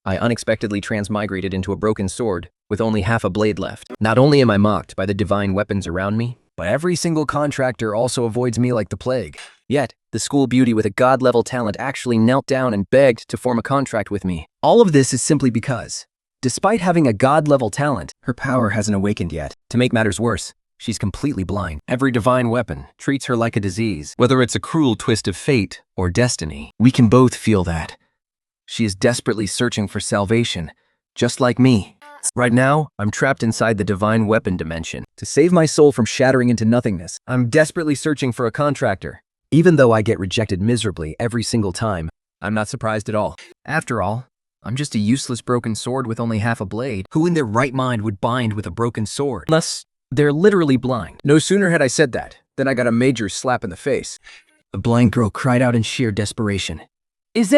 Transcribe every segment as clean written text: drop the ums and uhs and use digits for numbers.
I unexpectedly transmigrated into a broken sword, with only half a blade left. Not only am I mocked by the divine weapons around me, but every single contractor also avoids me like the plague. Yet, the school beauty with a god-level talent actually knelt down and begged to form a contract with me. All of this is simply because, despite having a god-level talent, her power hasn't awakened yet. To make matters worse, she's completely blind. Every divine weapon treats her like a disease, whether it's a cruel twist of fate or destiny. We can both feel that. She is desperately searching for salvation, just like me. Right now, I'm trapped inside the divine weapon dimension. To save my soul from shattering into nothingness, I'm desperately searching for a contractor. Even though I get rejected miserably every single time, I'm not surprised at all. After all, I'm just a useless broken sword with only half a blade. Who in their right mind would bind with a broken sword? Unless they're literally blind. No sooner had I said that, than I got a major slap in the face. The blind girl cried out in sheer desperation. Is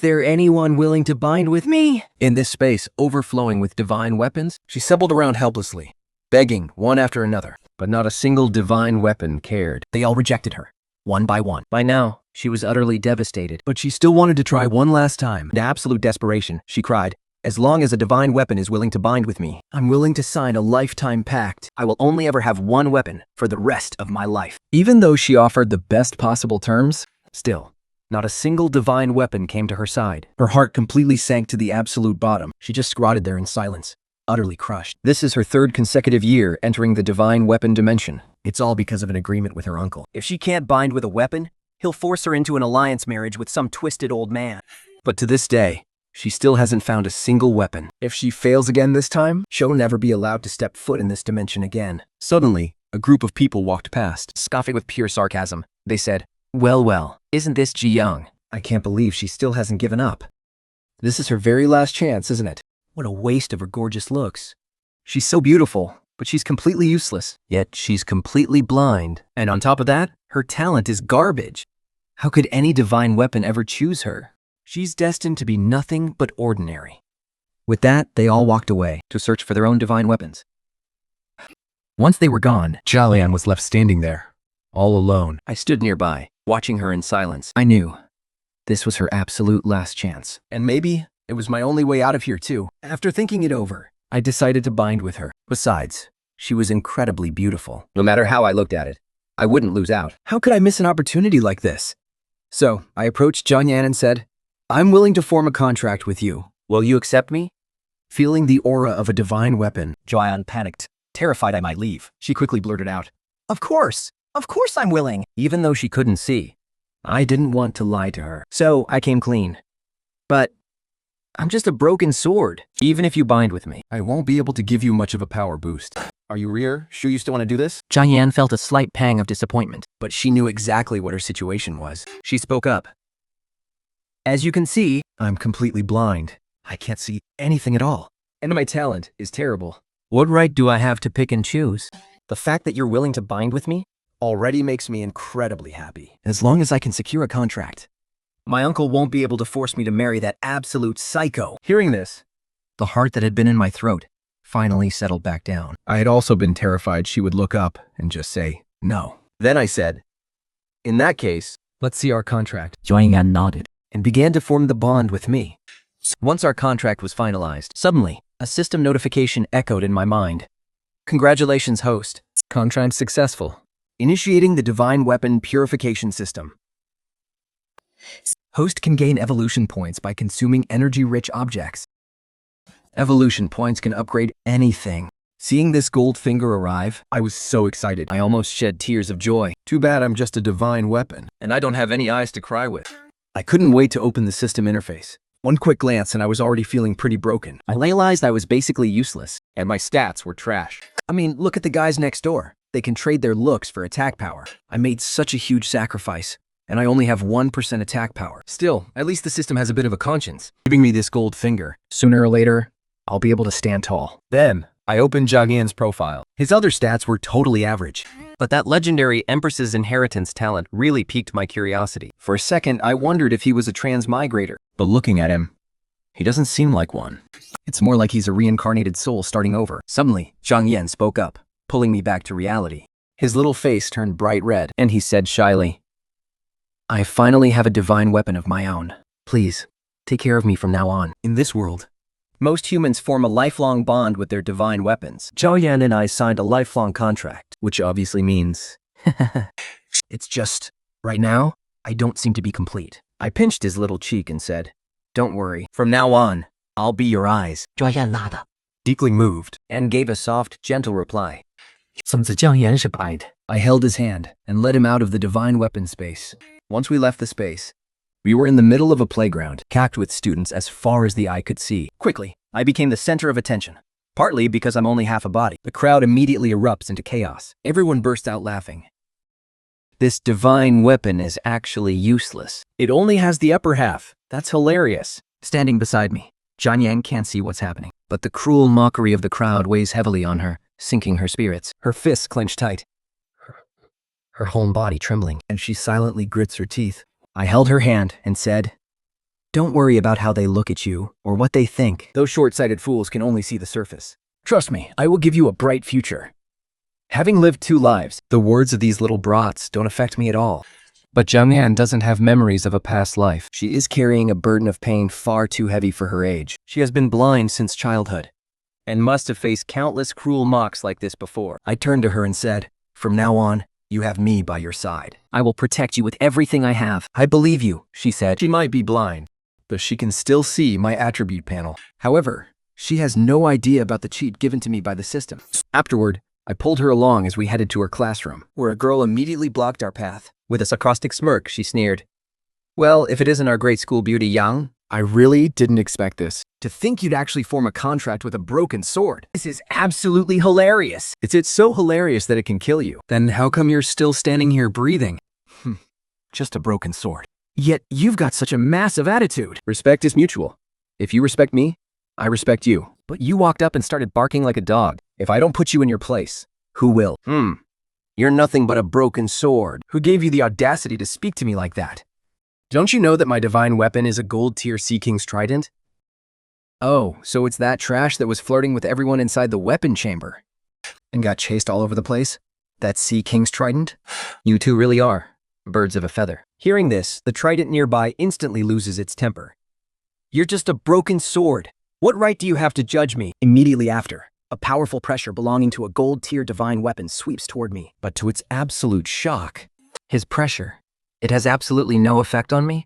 there anyone willing to bind with me? In this space, overflowing with divine weapons, she stumbled around helplessly, begging one after another. But not a single divine weapon cared. They all rejected her, one by one. By now, she was utterly devastated, but she still wanted to try one last time. In absolute desperation, she cried, as long as a divine weapon is willing to bind with me, I'm willing to sign a lifetime pact. I will only ever have one weapon for the rest of my life. Even though she offered the best possible terms, still, not a single divine weapon came to her side. Her heart completely sank to the absolute bottom. She just squatted there in silence, utterly crushed. This is her third consecutive year entering the divine weapon dimension. It's all because of an agreement with her uncle. If she can't bind with a weapon, he'll force her into an alliance marriage with some twisted old man. But to this day, she still hasn't found a single weapon. If she fails again this time, she'll never be allowed to step foot in this dimension again. Suddenly, a group of people walked past, scoffing with pure sarcasm. They said, well, isn't this Ji Young? I can't believe she still hasn't given up. This is her very last chance, isn't it? What a waste of her gorgeous looks. She's so beautiful, but she's completely useless. Yet she's completely blind. And on top of that, her talent is garbage. How could any divine weapon ever choose her? She's destined to be nothing but ordinary. With that, they all walked away to search for their own divine weapons. Once they were gone, Jialian was left standing there, all alone. I stood nearby, watching her in silence. I knew this was her absolute last chance. And maybe it was my only way out of here too. After thinking it over, I decided to bind with her. Besides, she was incredibly beautiful. No matter how I looked at it, I wouldn't lose out. How could I miss an opportunity like this? So I approached Jiang Yan and said, I'm willing to form a contract with you. Will you accept me? Feeling the aura of a divine weapon, Jiang panicked, terrified I might leave. She quickly blurted out, Of course I'm willing. Even though she couldn't see, I didn't want to lie to her. So I came clean. But I'm just a broken sword. Even if you bind with me, I won't be able to give you much of a power boost. Are you sure you still want to do this? Jiang Yan felt a slight pang of disappointment, but she knew exactly what her situation was. She spoke up. As you can see, I'm completely blind. I can't see anything at all. And my talent is terrible. What right do I have to pick and choose? The fact that you're willing to bind with me already makes me incredibly happy. As long as I can secure a contract, my uncle won't be able to force me to marry that absolute psycho. Hearing this, the heart that had been in my throat finally settled back down. I had also been terrified she would look up and just say, no. Then I said, in that case, let's see our contract. Jiang Yan nodded And began to form the bond with me. Once our contract was finalized, suddenly, a system notification echoed in my mind. Congratulations, host. Contract successful. Initiating the Divine Weapon Purification System. Host can gain evolution points by consuming energy-rich objects. Evolution points can upgrade anything. Seeing this gold finger arrive, I was so excited. I almost shed tears of joy. Too bad I'm just a divine weapon, and I don't have any eyes to cry with. I couldn't wait to open the system interface. One quick glance and I was already feeling pretty broken. I realized I was basically useless, and my stats were trash. I mean, look at the guys next door. They can trade their looks for attack power. I made such a huge sacrifice, and I only have 1% attack power. Still, at least the system has a bit of a conscience, giving me this gold finger. Sooner or later, I'll be able to stand tall. Then, I opened Jiang Yan's profile. His other stats were totally average. But that legendary Empress's Inheritance talent really piqued my curiosity. For a second, I wondered if he was a transmigrator. But looking at him, he doesn't seem like one. It's more like he's a reincarnated soul starting over. Suddenly, Jiang Yan spoke up, pulling me back to reality. His little face turned bright red, and he said shyly, I finally have a divine weapon of my own. Please, Take care of me from now on. In this world, most humans form a lifelong bond with their divine weapons. Zhao Yan and I signed a lifelong contract, which obviously means it's just, right now, I don't seem to be complete. I pinched his little cheek and said, don't worry, from now on, I'll be your eyes. 这样辣的， Deeply moved, and gave a soft, gentle reply. 怎么子酱盐是白的？ I held his hand and led him out of the divine weapon space. Once we left the space, we were in the middle of a playground, packed with students as far as the eye could see. Quickly, I became the center of attention. Partly because I'm only half a body. The crowd immediately erupts into chaos. Everyone bursts out laughing. This divine weapon is actually useless. It only has the upper half. That's hilarious. Standing beside me, Zhang Yan can't see what's happening. But the cruel mockery of the crowd weighs heavily on her, sinking her spirits. Her fists clench tight, her whole body trembling, and she silently grits her teeth. I held her hand and said, don't worry about how they look at you or what they think. Those short-sighted fools can only see the surface. Trust me, I will give you a bright future. Having lived 2 lives, the words of these little brats don't affect me at all. But Zhang Yan doesn't have memories of a past life. She is carrying a burden of pain far too heavy for her age. She has been blind since childhood and must have faced countless cruel mocks like this before. I turned to her and said, from now on, you have me by your side. I will protect you with everything I have. I believe you, she said. She might be blind, but she can still see my attribute panel. However, she has no idea about the cheat given to me by the system. Afterward, I pulled her along as we headed to her classroom, where a girl immediately blocked our path. With a sarcastic smirk, she sneered, well, if it isn't our great school beauty Yang, I really didn't expect this. To think you'd actually form a contract with a broken sword. This is absolutely hilarious. It's so hilarious that it can kill you. Then how come you're still standing here breathing? Just a broken sword. Yet you've got such a massive attitude. Respect is mutual. If you respect me, I respect you. But you walked up and started barking like a dog. If I don't put you in your place, who will? You're nothing but a broken sword. Who gave you the audacity to speak to me like that? Don't you know that my divine weapon is a gold tier Sea King's trident? Oh, so it's that trash that was flirting with everyone inside the weapon chamber and got chased all over the place? That Sea King's trident? You two really are birds of a feather. Hearing this, the trident nearby instantly loses its temper. You're just a broken sword. What right do you have to judge me? Immediately after, a powerful pressure belonging to a gold-tier divine weapon sweeps toward me. But to its absolute shock, his pressure, it has absolutely no effect on me?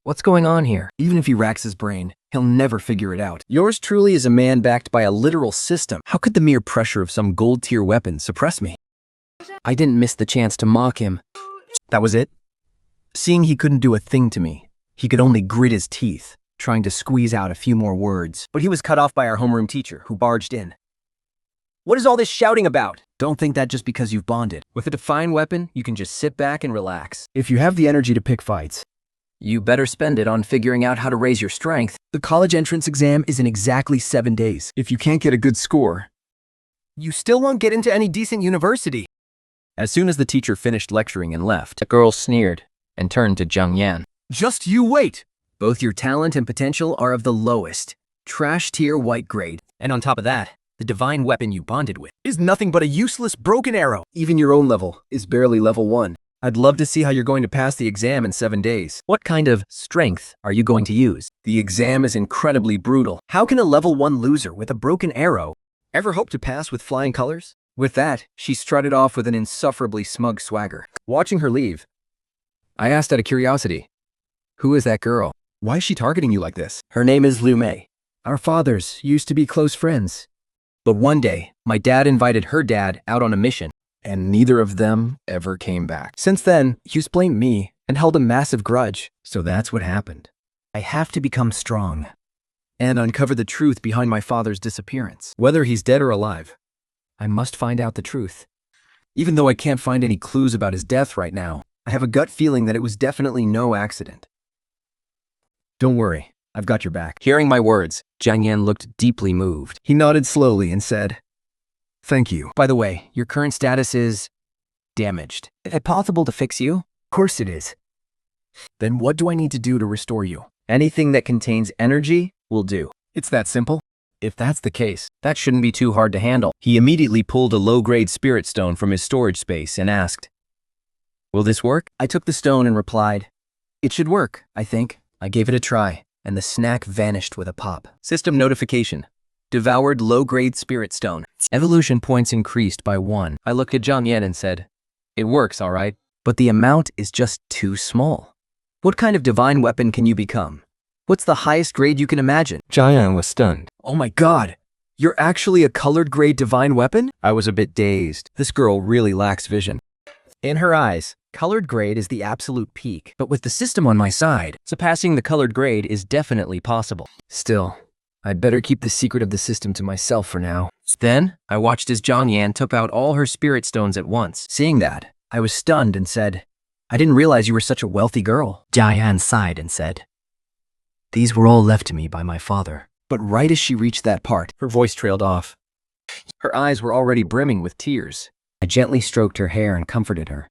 What's going on here? Even if he racks his brain, he'll never figure it out. Yours truly is a man backed by a literal system. How could the mere pressure of some gold-tier weapon suppress me? I didn't miss the chance to mock him. That was it? Seeing he couldn't do a thing to me, he could only grit his teeth, trying to squeeze out a few more words. But he was cut off by our homeroom teacher, who barged in. What is all this shouting about? Don't think that just because you've bonded. With a divine weapon, you can just sit back and relax. If you have the energy to pick fights, you better spend it on figuring out how to raise your strength. The college entrance exam is in exactly 7 days. If you can't get a good score, you still won't get into any decent university. As soon as the teacher finished lecturing and left, the girl sneered and turned to Zhang Yan. Just you wait! Both your talent and potential are of the lowest, trash tier white grade. And on top of that, the divine weapon you bonded with is nothing but a useless broken arrow. Even your own level is barely level 1. I'd love to see how you're going to pass the exam in 7 days. What kind of strength are you going to use? The exam is incredibly brutal. How can a level 1 loser with a broken arrow ever hope to pass with flying colors? With that, she strutted off with an insufferably smug swagger. Watching her leave, I asked out of curiosity, who is that girl? Why is she targeting you like this? Her name is Lu Mei. Our fathers used to be close friends. But one day, my dad invited her dad out on a mission, and neither of them ever came back. Since then, Hughes blamed me and held a massive grudge. So that's what happened. I have to become strong and uncover the truth behind my father's disappearance. Whether he's dead or alive, I must find out the truth. Even though I can't find any clues about his death right now, I have a gut feeling that it was definitely no accident. Don't worry, I've got your back. Hearing my words, Zhang Yan looked deeply moved. He nodded slowly and said, thank you. By the way, your current status is damaged. Is it possible to fix you? Of course it is. Then what do I need to do to restore you? Anything that contains energy will do. It's that simple. If that's the case, that shouldn't be too hard to handle. He immediately pulled a low-grade spirit stone from his storage space and asked, will this work? I took the stone and replied, it should work, I think. I gave it a try and the snack vanished with a pop. System notification. Devoured low-grade spirit stone. Evolution points increased by 1. I looked at Zhang Yan and said, "It works, all right, but the amount is just too small. What kind of divine weapon can you become? What's the highest grade you can imagine?" Zhang Yan was stunned. "Oh my god, you're actually a colored grade divine weapon?" I was a bit dazed. This girl really lacks vision. In her eyes, colored grade is the absolute peak, but with the system on my side, surpassing the colored grade is definitely possible. Still, I'd better keep the secret of the system to myself for now. Then, I watched as Zhang Yan took out all her spirit stones at once. Seeing that, I was stunned and said, "I didn't realize you were such a wealthy girl." Zhang Yan sighed and said, "These were all left to me by my father." But right as she reached that part, her voice trailed off. Her eyes were already brimming with tears. I gently stroked her hair and comforted her.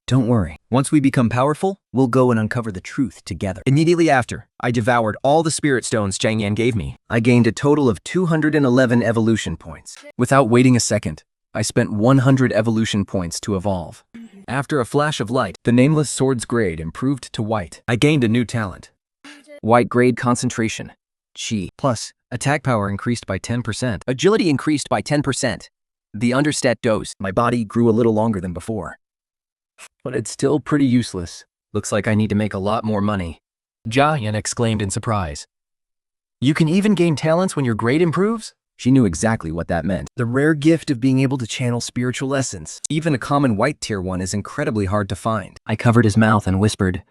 "Don't worry. Once we become powerful, we'll go and uncover the truth together." Immediately after, I devoured all the spirit stones Zhang Yan gave me. I gained a total of 211 evolution points. Without waiting a second, I spent 100 evolution points to evolve. After a flash of light, the nameless sword's grade improved to white. I gained a new talent. White grade concentration. Chi. Plus, attack power increased by 10%. Agility increased by 10%. The understat dose, my body grew a little longer than before. But it's still pretty useless. Looks like I need to make a lot more money. Zhang Yan exclaimed in surprise. "You can even gain talents when your grade improves?" She knew exactly what that meant. The rare gift of being able to channel spiritual essence. Even a common white tier one is incredibly hard to find. I covered his mouth and whispered,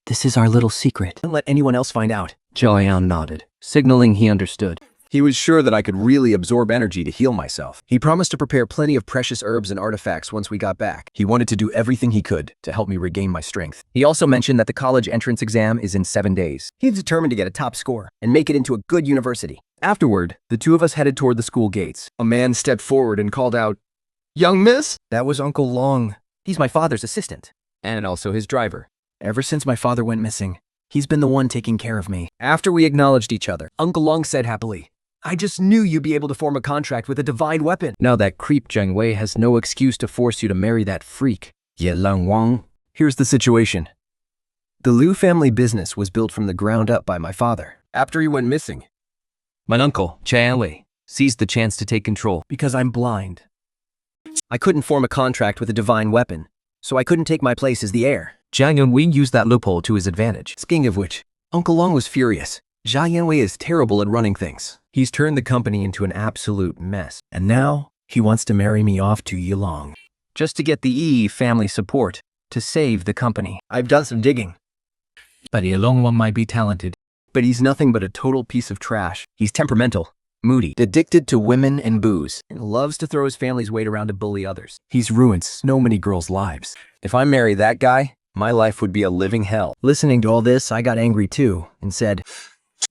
"This is our little secret. Don't let anyone else find out." Zhang Yan nodded, signaling he understood. He was sure that I could really absorb energy to heal myself. He promised to prepare plenty of precious herbs and artifacts once we got back. He wanted to do everything he could to help me regain my strength. He also mentioned that the college entrance exam is in 7 days. He's determined to get a top score and make it into a good university. Afterward, the two of us headed toward the school gates. A man stepped forward and called out, "Young miss?" That was Uncle Long. He's my father's assistant, and also his driver. Ever since my father went missing, he's been the one taking care of me. After we acknowledged each other, Uncle Long said happily, "I just knew you'd be able to form a contract with a divine weapon." Now that creep Zheng Wei has no excuse to force you to marry that freak, Ye Lang Wang. Here's the situation. The Liu family business was built from the ground up by my father. After he went missing, my uncle, Chen Wei, seized the chance to take control because I'm blind. I couldn't form a contract with a divine weapon, so I couldn't take my place as the heir. Zhang Yanwei used that loophole to his advantage. Speaking of which, Uncle Long was furious. Zhang Yanwei is terrible at running things. He's turned the company into an absolute mess. And now, he wants to marry me off to Yilong, just to get the Yi family support to save the company. I've done some digging. But Yilong might be talented. But he's nothing but a total piece of trash. He's temperamental, moody, addicted to women and booze, and loves to throw his family's weight around to bully others. He's ruined so many girls' lives. If I marry that guy, my life would be a living hell. Listening to all this, I got angry too, and said,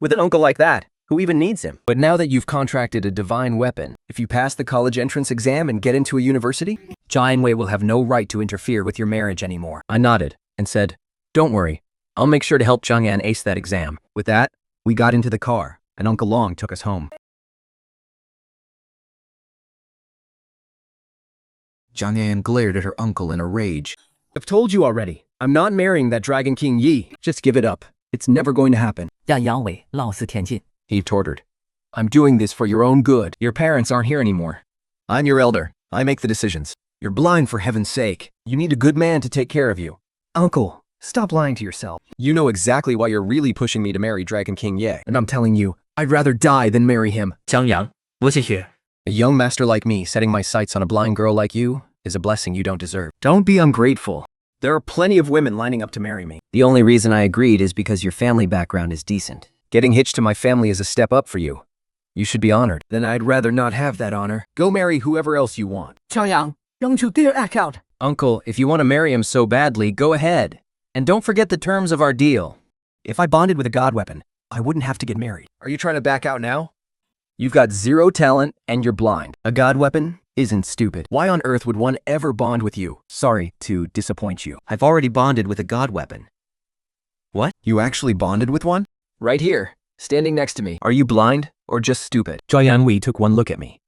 "With an uncle like that, who even needs him?" But now that you've contracted a divine weapon, if you pass the college entrance exam and get into a university, Zhang Wei will have no right to interfere with your marriage anymore. I nodded and said, "Don't worry, I'll make sure to help Zhang Yan ace that exam." With that, we got into the car, and Uncle Long took us home. Zhang Yan glared at her uncle in a rage. "I've told you already, I'm not marrying that Dragon King Yi. Just give it up. It's never going to happen," 让杨伟老死田径。 he retorted. "I'm doing this for your own good. Your parents aren't here anymore. I'm your elder. I make the decisions. You're blind for heaven's sake. You need a good man to take care of you." "Uncle, stop lying to yourself. You know exactly why you're really pushing me to marry Dragon King Ye. And I'm telling you, I'd rather die than marry him." 江阳，我谢谢。 A young master like me setting my sights on a blind girl like you is a blessing you don't deserve. Don't be ungrateful. There are plenty of women lining up to marry me. The only reason I agreed is because your family background is decent. Getting hitched to my family is a step up for you. You should be honored. Then I'd rather not have that honor. Go marry whoever else you want. 江阳，扔出第二 account。 Uncle, if you want to marry him so badly, go ahead. And don't forget the terms of our deal. If I bonded with a god weapon, I wouldn't have to get married. Are you trying to back out now? You've got 0 talent and you're blind. A god weapon isn't stupid. Why on earth would one ever bond with you? Sorry to disappoint you. I've already bonded with a god weapon. What? You actually bonded with one? Right here, standing next to me. Are you blind or just stupid? Zhang Yanwei took one look at me.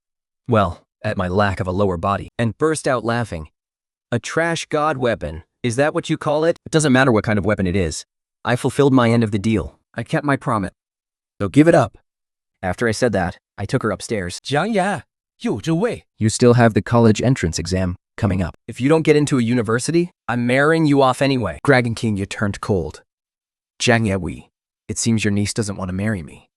Well, at my lack of a lower body, and burst out laughing. A trash god weapon. Is that what you call it? It doesn't matter what kind of weapon it is. I fulfilled my end of the deal. I kept my promise. So give it up. After I said that, I took her upstairs. 蒋岩，有这位。 You still have the college entrance exam coming up. If you don't get into a university, I'm marrying you off anyway. Dragon King, you turned cold. Jiang Ye, it seems your niece doesn't want to marry me.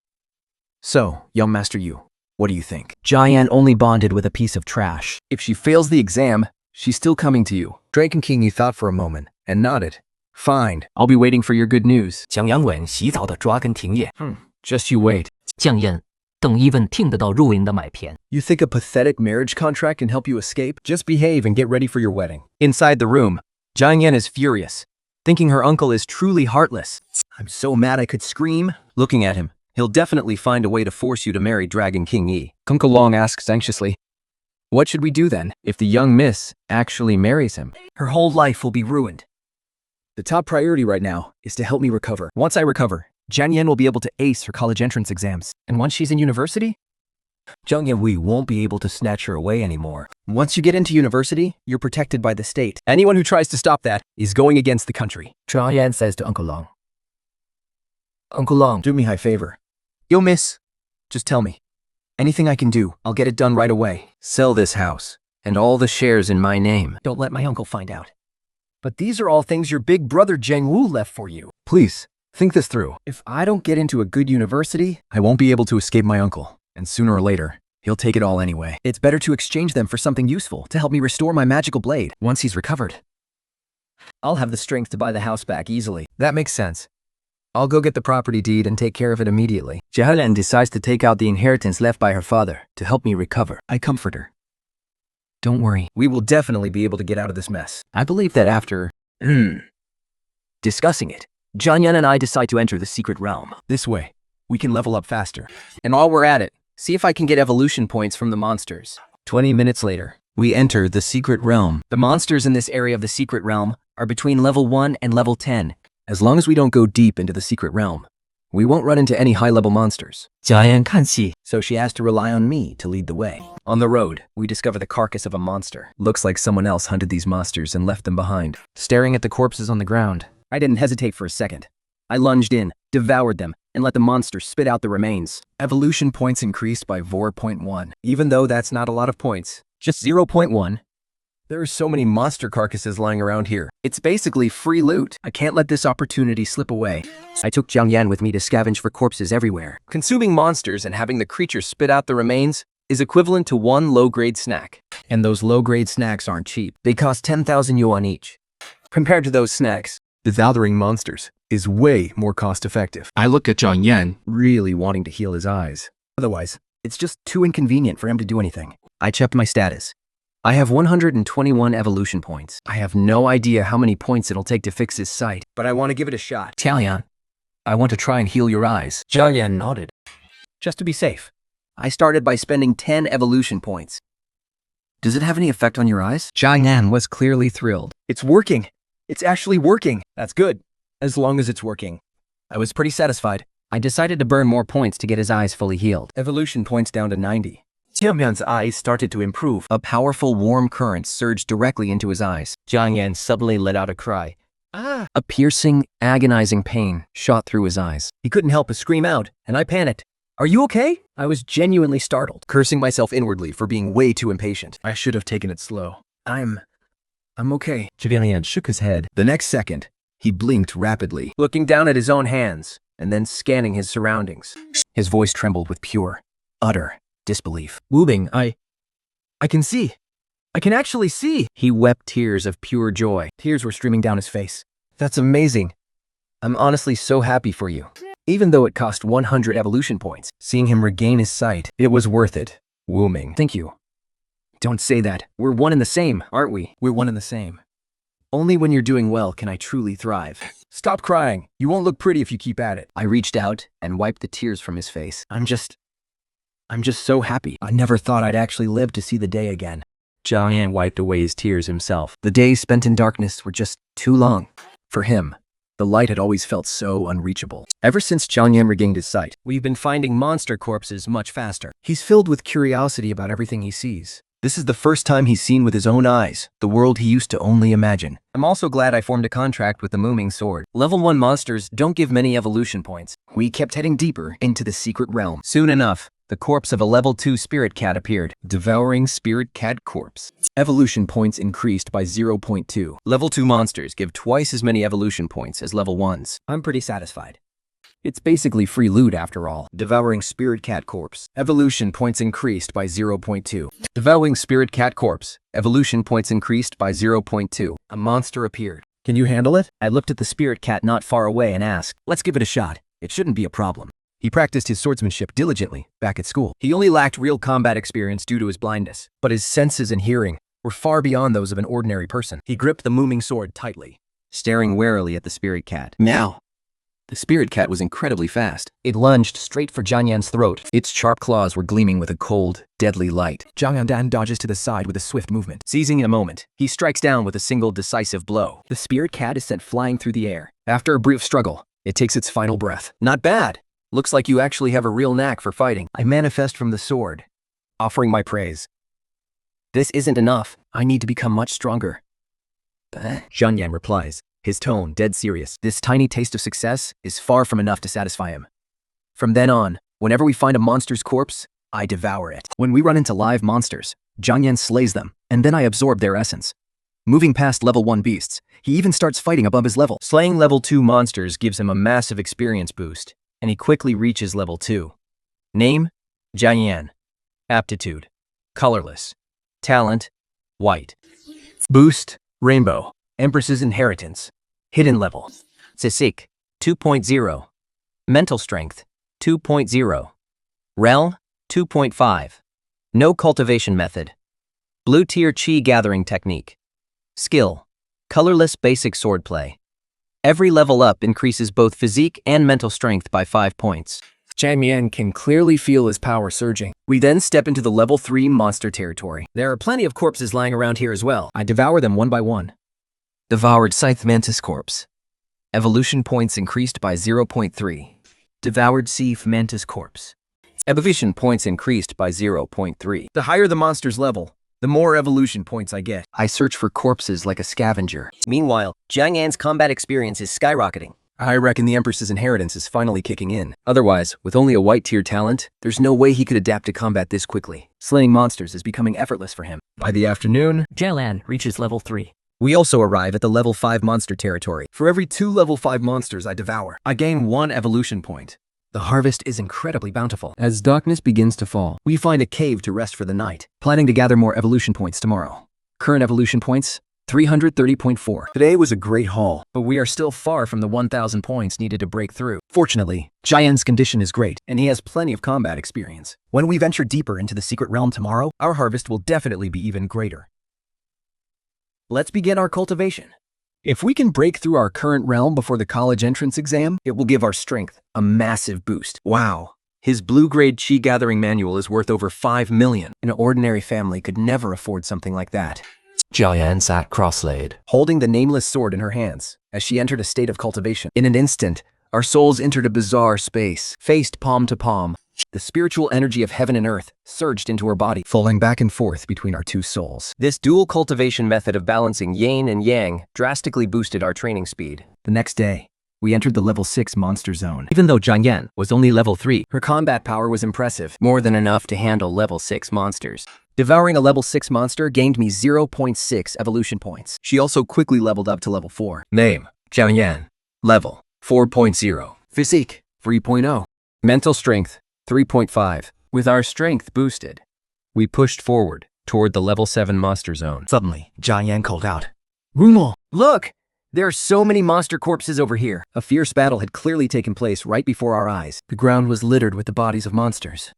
So, young master Yu, what do you think? Jian only bonded with a piece of trash. If she fails the exam, she's still coming to you. Dragon King, you thought for a moment and nodded. Fine, I'll be waiting for your good news. 蒋阳稳洗澡的抓根停业。Just you wait. 蒋燕，邓一问听得到入营的买片。 You think a pathetic marriage contract can help you escape? Just behave and get ready for your wedding. Inside the room, Jiang Yan is furious, thinking her uncle is truly heartless. I'm so mad I could scream. Looking at him, he'll definitely find a way to force you to marry Dragon King Yi. Kung Long asks anxiously, what should we do then if the young miss actually marries him? Her whole life will be ruined. The top priority right now is to help me recover. Once I recover, Jiang Yan will be able to ace her college entrance exams. And once she's in university, Jiang Yanwei won't be able to snatch her away anymore. Once you get into university, you're protected by the state. Anyone who tries to stop that is going against the country. Zhang Yan says to Uncle Long. Uncle Long, Do me a favor. Yo, miss. Just tell me. Anything I can do, I'll get it done right away. Sell this house, and all the shares in my name. Don't let my uncle find out. But these are all things your big brother Zheng Wu left for you. Please, think this through. If I don't get into a good university, I won't be able to escape my uncle. And sooner or later, he'll take it all anyway. It's better to exchange them for something useful to help me restore my magical blade. Once he's recovered, I'll have the strength to buy the house back easily. That makes sense. I'll go get the property deed and take care of it immediately. Jialan decides to take out the inheritance left by her father to help me recover. I comfort her. Don't worry, we will definitely be able to get out of this mess. I believe that after discussing it, Jianyan and I decide to enter the secret realm. This way, we can level up faster. And while we're at it, see if I can get evolution points from the monsters. 20 minutes later, we enter the secret realm. The monsters in this area of the secret realm are between level 1 and level 10. As long as we don't go deep into the secret realm, we won't run into any high-level monsters. 蒋燕看戏。 So she has to rely on me to lead the way. On the road, we discover the carcass of a monster. Looks like someone else hunted these monsters and left them behind. Staring at the corpses on the ground, I didn't hesitate for a second. I lunged in, devoured them, and let the monster spit out the remains. Evolution points increased by 4.1. Even though that's not a lot of points, just 0.1. There are so many monster carcasses lying around here. It's basically free loot. I can't let this opportunity slip away. I took Jiang Yan with me to scavenge for corpses everywhere. Consuming monsters and having the creatures spit out the remains is equivalent to one low-grade snack. And those low-grade snacks aren't cheap. They cost 10,000 yuan each. Compared to those snacks, devouring monsters is way more cost-effective. I look at Zhang Yan. Really wanting to heal his eyes. Otherwise, it's just too inconvenient for him to do anything. I checked my status. I have 121 evolution points. I have no idea how many points it'll take to fix his sight, but I want to give it a shot. Tiaoyan, I want to try and heal your eyes. Zhang Yan nodded. Just to be safe, I started by spending 10 evolution points. Does it have any effect on your eyes? Jiang Yan was clearly thrilled. It's working. It's actually working. That's good. As long as it's working. I was pretty satisfied. I decided to burn more points to get his eyes fully healed. Evolution points down to 90. Tianmian's eyes started to improve. A powerful warm current surged directly into his eyes. Jiang Yan suddenly let out a cry. Ah! A piercing, agonizing pain shot through his eyes. He couldn't help but scream out, and I panicked. Are you okay? I was genuinely startled, cursing myself inwardly for being way too impatient. I should have taken it slow. I'm okay. Jiang Yan shook his head. The next second, he blinked rapidly, looking down at his own hands, and then scanning his surroundings. His voice trembled with pure, utter disbelief. Wu Bing, I can see. I can actually see. He wept tears of pure joy. Tears were streaming down his face. That's amazing. I'm honestly so happy for you. Even though it cost 100 evolution points, seeing him regain his sight, it was worth it. Wu Ming. Thank you. Don't say that. We're one and the same, aren't we? We're one and the same. Only when you're doing well can I truly thrive. Stop crying. You won't look pretty if you keep at it. I reached out and wiped the tears from his face. I'm just so happy. I never thought I'd actually live to see the day again. Jiang Yan wiped away his tears himself. The days spent in darkness were just too long. For him, the light had always felt so unreachable. Ever since Jiang Yan regained his sight, we've been finding monster corpses much faster. He's filled with curiosity about everything he sees. This is the first time he's seen with his own eyes the world he used to only imagine. I'm also glad I formed a contract with the Mooming Sword. Level 1 monsters don't give many evolution points. We kept heading deeper into the secret realm. Soon enough, the corpse of a level 2 spirit cat appeared. Devouring spirit cat corpse. Evolution points increased by 0.2. Level 2 monsters give twice as many evolution points as level 1s. I'm pretty satisfied. It's basically free loot after all. Devouring spirit cat corpse. Evolution points increased by 0.2. Devouring spirit cat corpse. Evolution points increased by 0.2. A monster appeared. Can you handle it? I looked at the spirit cat not far away and asked, let's give it a shot. It shouldn't be a problem. He practiced his swordsmanship diligently back at school. He only lacked real combat experience due to his blindness, but his senses and hearing were far beyond those of an ordinary person. He gripped the Mooming Sword tightly, staring warily at the spirit cat. Now, the spirit cat was incredibly fast. It lunged straight for Jiang Yan's throat. Its sharp claws were gleaming with a cold, deadly light. Jiang Yan dodges to the side with a swift movement. Seizing a moment, he strikes down with a single decisive blow. The spirit cat is sent flying through the air. After a brief struggle, it takes its final breath. Not bad. Looks like you actually have a real knack for fighting. I manifest from the sword, offering my praise. This isn't enough. I need to become much stronger. Jiang Yan replies, his tone dead serious. This tiny taste of success is far from enough to satisfy him. From then on, whenever we find a monster's corpse, I devour it. When we run into live monsters, Jiang Yan slays them, and then I absorb their essence. Moving past level 1 beasts, he even starts fighting above his level. Slaying level 2 monsters gives him a massive experience boost, and he quickly reaches level 2. Name, Jiang Yan. Aptitude, colorless. Talent, white. Boost, rainbow. Empress's inheritance. Hidden level. Physique, 2.0. Mental strength, 2.0. Realm, 2.5. No cultivation method. Blue tier chi gathering technique. Skill, colorless basic swordplay. Every level up increases both physique and mental strength by 5 points. Jiang Yan can clearly feel his power surging. We then step into the level 3 monster territory. There are plenty of corpses lying around here as well. I devour them one by one. Devoured Scythe Mantis Corpse. Evolution points increased by 0.3. Devoured Scythe Mantis Corpse. Evolution points increased by 0.3. The higher the monster's level, the more evolution points I get. I search for corpses like a scavenger. Meanwhile, Jiang Yan's combat experience is skyrocketing. I reckon the Empress's inheritance is finally kicking in. Otherwise, with only a white tier talent, there's no way he could adapt to combat this quickly. Slaying monsters is becoming effortless for him. By the afternoon, Jiang Yan reaches level 3. we also arrive at the level 5 monster territory. For every 2 level 5 monsters I devour, I gain 1 evolution point. The harvest is incredibly bountiful. As darkness begins to fall, we find a cave to rest for the night, planning to gather more evolution points tomorrow. Current evolution points, 330.4. Today was a great haul, but we are still far from the 1,000 points needed to break through. Fortunately, Jiang Yan's condition is great, and he has plenty of combat experience. When we venture deeper into the secret realm tomorrow, our harvest will definitely be even greater. Let's begin our cultivation. If we can break through our current realm before the college entrance exam, it will give our strength a massive boost. Wow. His blue-grade chi gathering manual is worth over 5 million. An ordinary family could never afford something like that. Jiang Yan sat cross-legged, Holding the nameless sword in her hands, as she entered a state of cultivation. In an instant, our souls entered a bizarre space, faced palm to palm. The spiritual energy of heaven and earth surged into her body, falling back and forth between our 2 souls. This dual cultivation method of balancing yin and yang drastically boosted our training speed. The next day, we entered the level 6 monster zone. Even though Jiang Yan was only level 3, her combat power was impressive, more than enough to handle level 6 monsters. Devouring a level 6 monster gained me 0.6 evolution points. She also quickly leveled up to level 4. Name, Jiang Yan. Level, 4.0. Physique, 3.0. Mental strength, 3.5. With our strength boosted, we pushed forward toward the level 7 monster zone. Suddenly, Jiang Yan called out, Rumo! Look! There are so many monster corpses over here. A fierce battle had clearly taken place right before our eyes. The ground was littered with the bodies of monsters.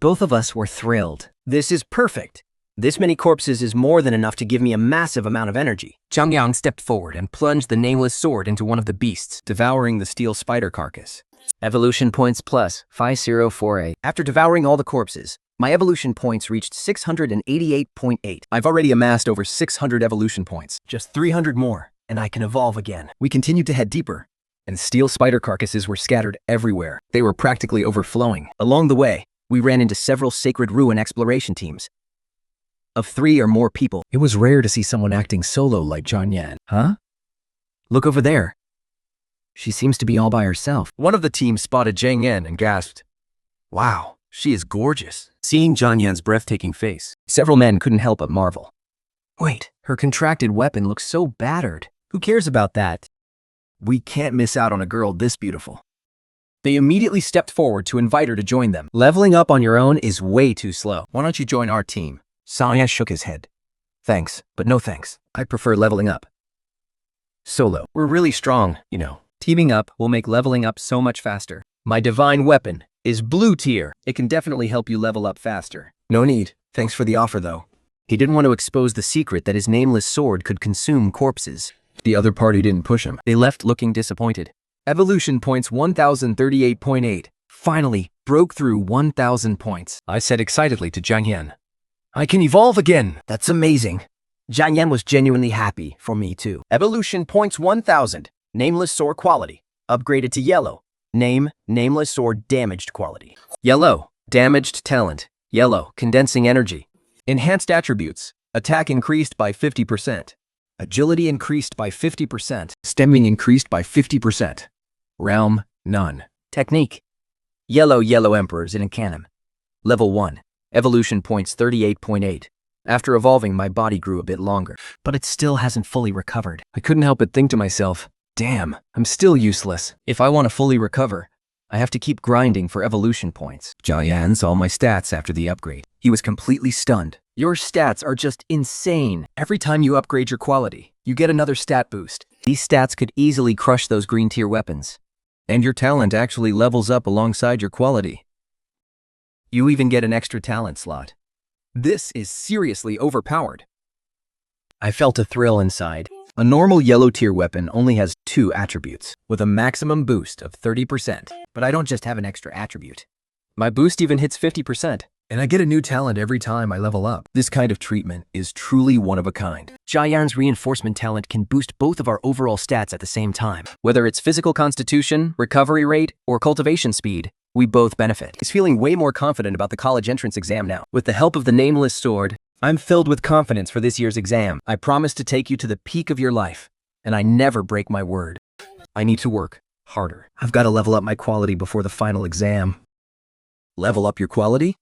Both of us were thrilled. This is perfect. This many corpses is more than enough to give me a massive amount of energy. Jiang Yang stepped forward and plunged the nameless sword into one of the beasts, devouring the steel spider carcass. Evolution points plus 5048. After devouring all the corpses, my evolution points reached 688.8. I've already amassed over 600 evolution points. Just 300 more, and I can evolve again. We continued to head deeper, and steel spider carcasses were scattered everywhere. They were practically overflowing. Along the way, we ran into several sacred ruin exploration teams. of 3 or more people. It was rare to see someone acting solo like Zhang Yan. Huh? Look over there. She seems to be all by herself. One of the team spotted Zhang Yan and gasped, "Wow, she is gorgeous." Seeing Zhang Yan's breathtaking face, Several men couldn't help but marvel. Wait, her contracted weapon looks so battered. Who cares about that? We can't miss out on a girl this beautiful. They immediately stepped forward to invite her to join them. Leveling up on your own is way too slow. Why don't you join our team? Zhang Yan shook his head. Thanks, but no thanks. I prefer leveling up. Solo. We're really strong, you know. Teaming up will make leveling up so much faster. My divine weapon is blue tier. It can definitely help you level up faster. No need. Thanks for the offer, though. He didn't want to expose the secret that his nameless sword could consume corpses. The other party didn't push him. They left looking disappointed. Evolution points 1038.8. Finally, broke through 1000 points. I said excitedly to Zhang Yan, "I can evolve again." That's amazing. Zhang Yan was genuinely happy for me too. Evolution points 1000. Nameless sword quality. Upgraded to yellow. Name, nameless sword damaged quality. Yellow, damaged talent. Yellow, condensing energy. Enhanced attributes. Attack increased by 50%. Agility increased by 50%. Stemming increased by 50%. Realm, none. Technique. Yellow Emperors in a cannon. Level 1. Evolution points 38.8. After evolving, my body grew a bit longer. But it still hasn't fully recovered. I couldn't help but think to myself, damn, I'm still useless. If I want to fully recover, I have to keep grinding for evolution points. Zhang Yan saw my stats after the upgrade. He was completely stunned. Your stats are just insane. Every time you upgrade your quality, you get another stat boost. These stats could easily crush those green tier weapons. And your talent actually levels up alongside your quality. You even get an extra talent slot. This is seriously overpowered. I felt a thrill inside. A normal yellow tier weapon only has 2 attributes, with a maximum boost of 30%. But I don't just have an extra attribute. My boost even hits 50%. And I get a new talent every time I level up. This kind of treatment is truly one of a kind. Zhang Yan's reinforcement talent can boost both of our overall stats at the same time. Whether it's physical constitution, recovery rate, or cultivation speed, we both benefit. He's feeling way more confident about the college entrance exam now. With the help of the nameless sword, I'm filled with confidence for this year's exam. I promise to take you to the peak of your life, and I never break my word. I need to work harder. I've got to level up my quality before the final exam. Level up your quality?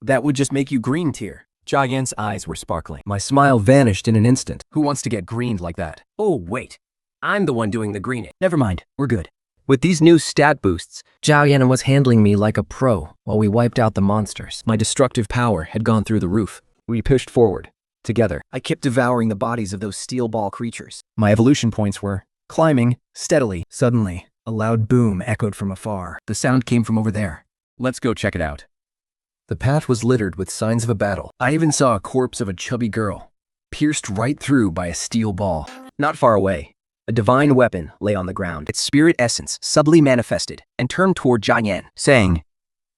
That would just make you green tier. Zhang Yan's eyes were sparkling. My smile vanished in an instant. Who wants to get greened like that? Oh, wait. I'm the one doing the greening. Never mind, we're good. With these new stat boosts, Zhang Yan was handling me like a pro while we wiped out the monsters. My destructive power had gone through the roof. We pushed forward, together. I kept devouring the bodies of those steel ball creatures. My evolution points were climbing steadily. Suddenly, a loud boom echoed from afar. The sound came from over there. Let's go check it out. The path was littered with signs of a battle. I even saw a corpse of a chubby girl, pierced right through by a steel ball. Not far away, a divine weapon lay on the ground, its spirit essence subtly manifested and turned toward Zhang Yan, saying,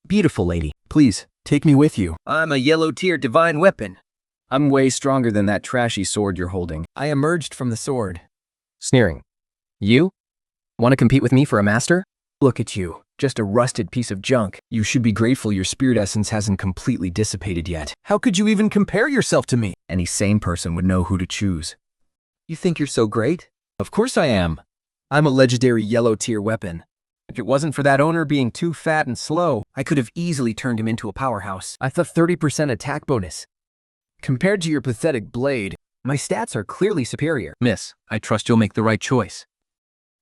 "Beautiful lady, please take me with you. I'm a yellow tier divine weapon. I'm way stronger than that trashy sword you're holding." I emerged from the sword, sneering. You? Want to compete with me for a master? Look at you. Just a rusted piece of junk. You should be grateful your spirit essence hasn't completely dissipated yet. How could you even compare yourself to me? Any sane person would know who to choose. You think you're so great? Of course I am. I'm a legendary yellow tier weapon. If it wasn't for that owner being too fat and slow, I could have easily turned him into a powerhouse. I thought 30% attack bonus. Compared to your pathetic blade, my stats are clearly superior. Miss, I trust you'll make the right choice.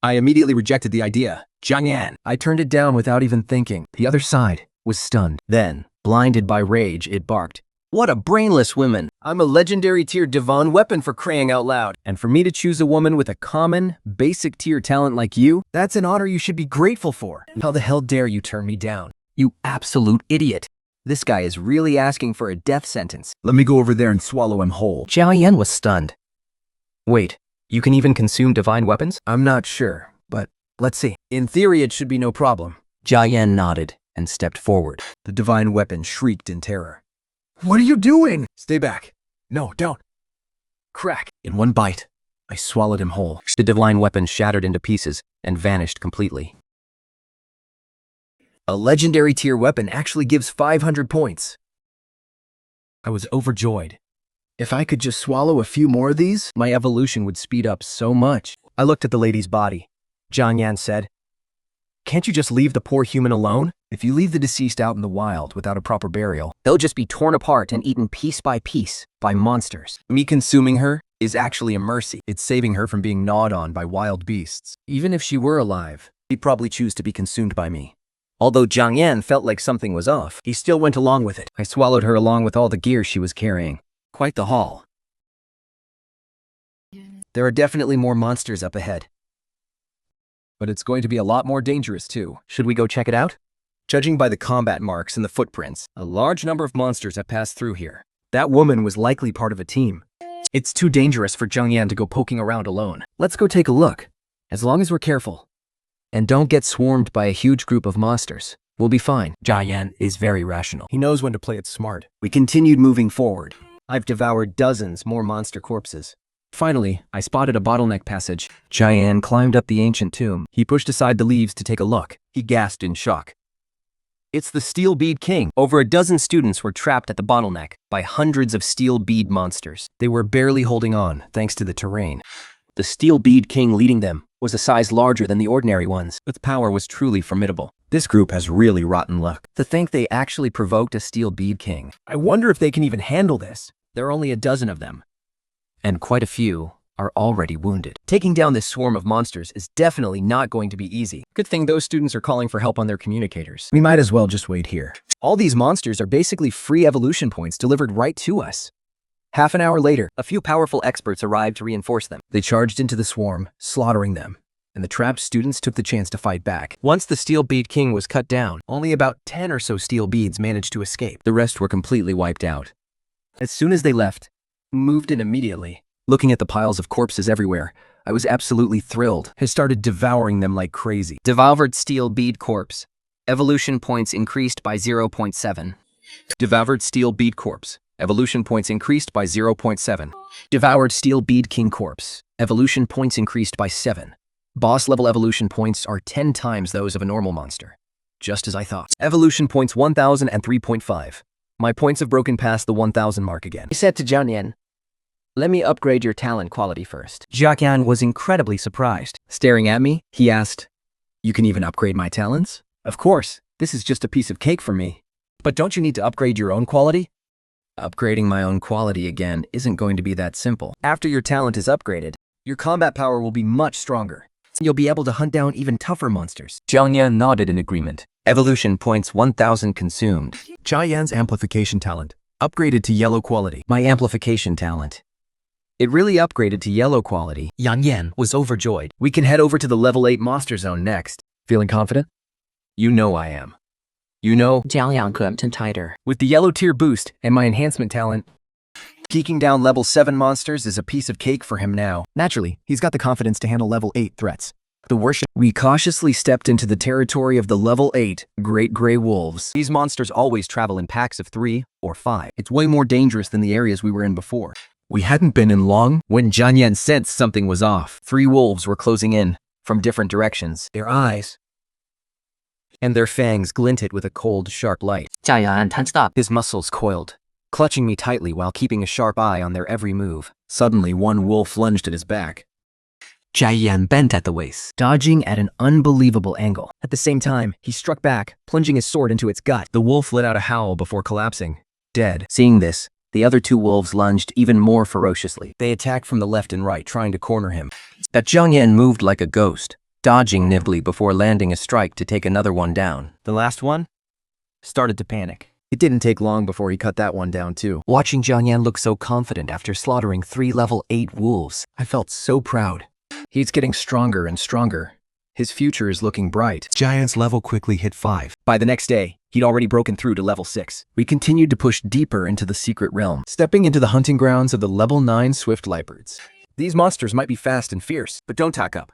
I immediately rejected the idea. Zhang Yan. I turned it down without even thinking. The other side was stunned. Then, blinded by rage, it barked. What a brainless woman. I'm a legendary tier divine weapon for crying out loud. And for me to choose a woman with a common, basic tier talent like you, that's an honor you should be grateful for. How the hell dare you turn me down? You absolute idiot. This guy is really asking for a death sentence. Let me go over there and swallow him whole. Zhang Yan was stunned. Wait, you can even consume divine weapons? I'm not sure, but let's see. In theory, it should be no problem. Zhang Yan nodded and stepped forward. The divine weapon shrieked in terror. What are you doing? Stay back. No, don't. Crack. In one bite, I swallowed him whole. The divine weapon shattered into pieces and vanished completely. A legendary tier weapon actually gives 500 points. I was overjoyed. If I could just swallow a few more of these, my evolution would speed up so much. I looked at the lady's body. Jiang Yan said, "Can't you just leave the poor human alone? If you leave the deceased out in the wild without a proper burial, They'll just be torn apart and eaten piece by monsters. me consuming her is actually a mercy. It's saving her from being gnawed on by wild beasts. Even if she were alive, he'd probably choose to be consumed by me." Although Jiang Yan felt like something was off, He still went along with it. I swallowed her along with all the gear she was carrying. Quite the haul. There are definitely more monsters up ahead. But it's going to be a lot more dangerous too. should we go check it out? Judging by the combat marks and the footprints, a large number of monsters have passed through here. That woman was likely part of a team. It's too dangerous for Jiang Yan to go poking around alone. Let's go take a look. As long as we're careful. And don't get swarmed by a huge group of monsters. We'll be fine. Jiang Yan is very rational. He knows when to play it smart. We continued moving forward. I've devoured dozens more monster corpses. Finally, I spotted a bottleneck passage. Jiang Yan climbed up the ancient tomb. He pushed aside the leaves to take a look. He gasped in shock. It's the Steel Bead King. Over a dozen students were trapped at the bottleneck by hundreds of steel bead monsters. They were barely holding on, thanks to the terrain. The Steel Bead King leading them was a size larger than the ordinary ones. Its power was truly formidable. This group has really rotten luck. To think they actually provoked a Steel Bead King. I wonder if they can even handle this. There are only a dozen of them. And quite a few are already wounded. Taking down this swarm of monsters is definitely not going to be easy. Good thing those students are calling for help on their communicators. We might as well just wait here. All these monsters are basically free evolution points delivered right to us. Half an hour later, A few powerful experts arrived to reinforce them. they charged into the swarm, slaughtering them, and the trapped students took the chance to fight back. Once the Steel Bead King was cut down, Only about 10 or so steel beads managed to escape. The rest were completely wiped out. As soon as they left, moved in immediately. Looking at the piles of corpses everywhere, I was absolutely thrilled. I started devouring them like crazy. devoured Steel Bead Corpse. Evolution points increased by 0.7. Devoured steel bead corpse. Evolution points increased by 0.7. Devoured steel bead king corpse. Evolution points increased by 7. Boss level evolution points are 10 times those of a normal monster. Just as I thought. Evolution points 1003.5. My points have broken past the 1000 mark again. He said to Jiang Yan, "Let me upgrade your talent quality first." Jiang Yan was incredibly surprised. Staring at me, he asked, "You can even upgrade my talents?" "Of course, this is just a piece of cake for me. But don't you need to upgrade your own quality?" Upgrading my own quality again isn't going to be that simple. After your talent is upgraded, your combat power will be much stronger. You'll be able to hunt down even tougher monsters. Jiang Yan nodded in agreement. Evolution points 1000 consumed. Jiang Yan's amplification talent, upgraded to yellow quality. My amplification talent. It really upgraded to yellow quality. Yang Yan was overjoyed. We can head over to the level 8 monster zone next. Feeling confident? You know I am. You know, 将两个tighter. with the yellow tier boost and my enhancement talent, geeking down level 7 monsters is a piece of cake for him now. Naturally, he's got the confidence to handle level 8 threats. The worship. We cautiously stepped into the territory of the level 8 Great Grey Wolves. These monsters always travel in packs of 3 or 5. It's way more dangerous than the areas we were in before. We hadn't been in long when Jiang Yan sensed something was off. 3 wolves were closing in from different directions. Their eyes and their fangs glinted with a cold, sharp light. 加油按 time stop. His muscles coiled, clutching me tightly while keeping a sharp eye on their every move. Suddenly, one wolf lunged at his back. Jiang Yan bent at the waist, dodging at an unbelievable angle. At the same time, he struck back, plunging his sword into its gut. The wolf let out a howl before collapsing, dead. Seeing this, the other 2 wolves lunged even more ferociously. They attacked from the left and right, trying to corner him. That Jiang Yan moved like a ghost, dodging nimbly before landing a strike to take another one down. The last one started to panic. It didn't take long before he cut that one down too. Watching Jiang Yan look so confident after slaughtering 3 level 8 wolves, I felt so proud. He's getting stronger and stronger. His future is looking bright. Jiang Yan's level quickly hit 5. By the next day, he'd already broken through to level 6. We continued to push deeper into the secret realm, stepping into the hunting grounds of the level 9 swift leopards. These monsters might be fast and fierce, but don't tack up.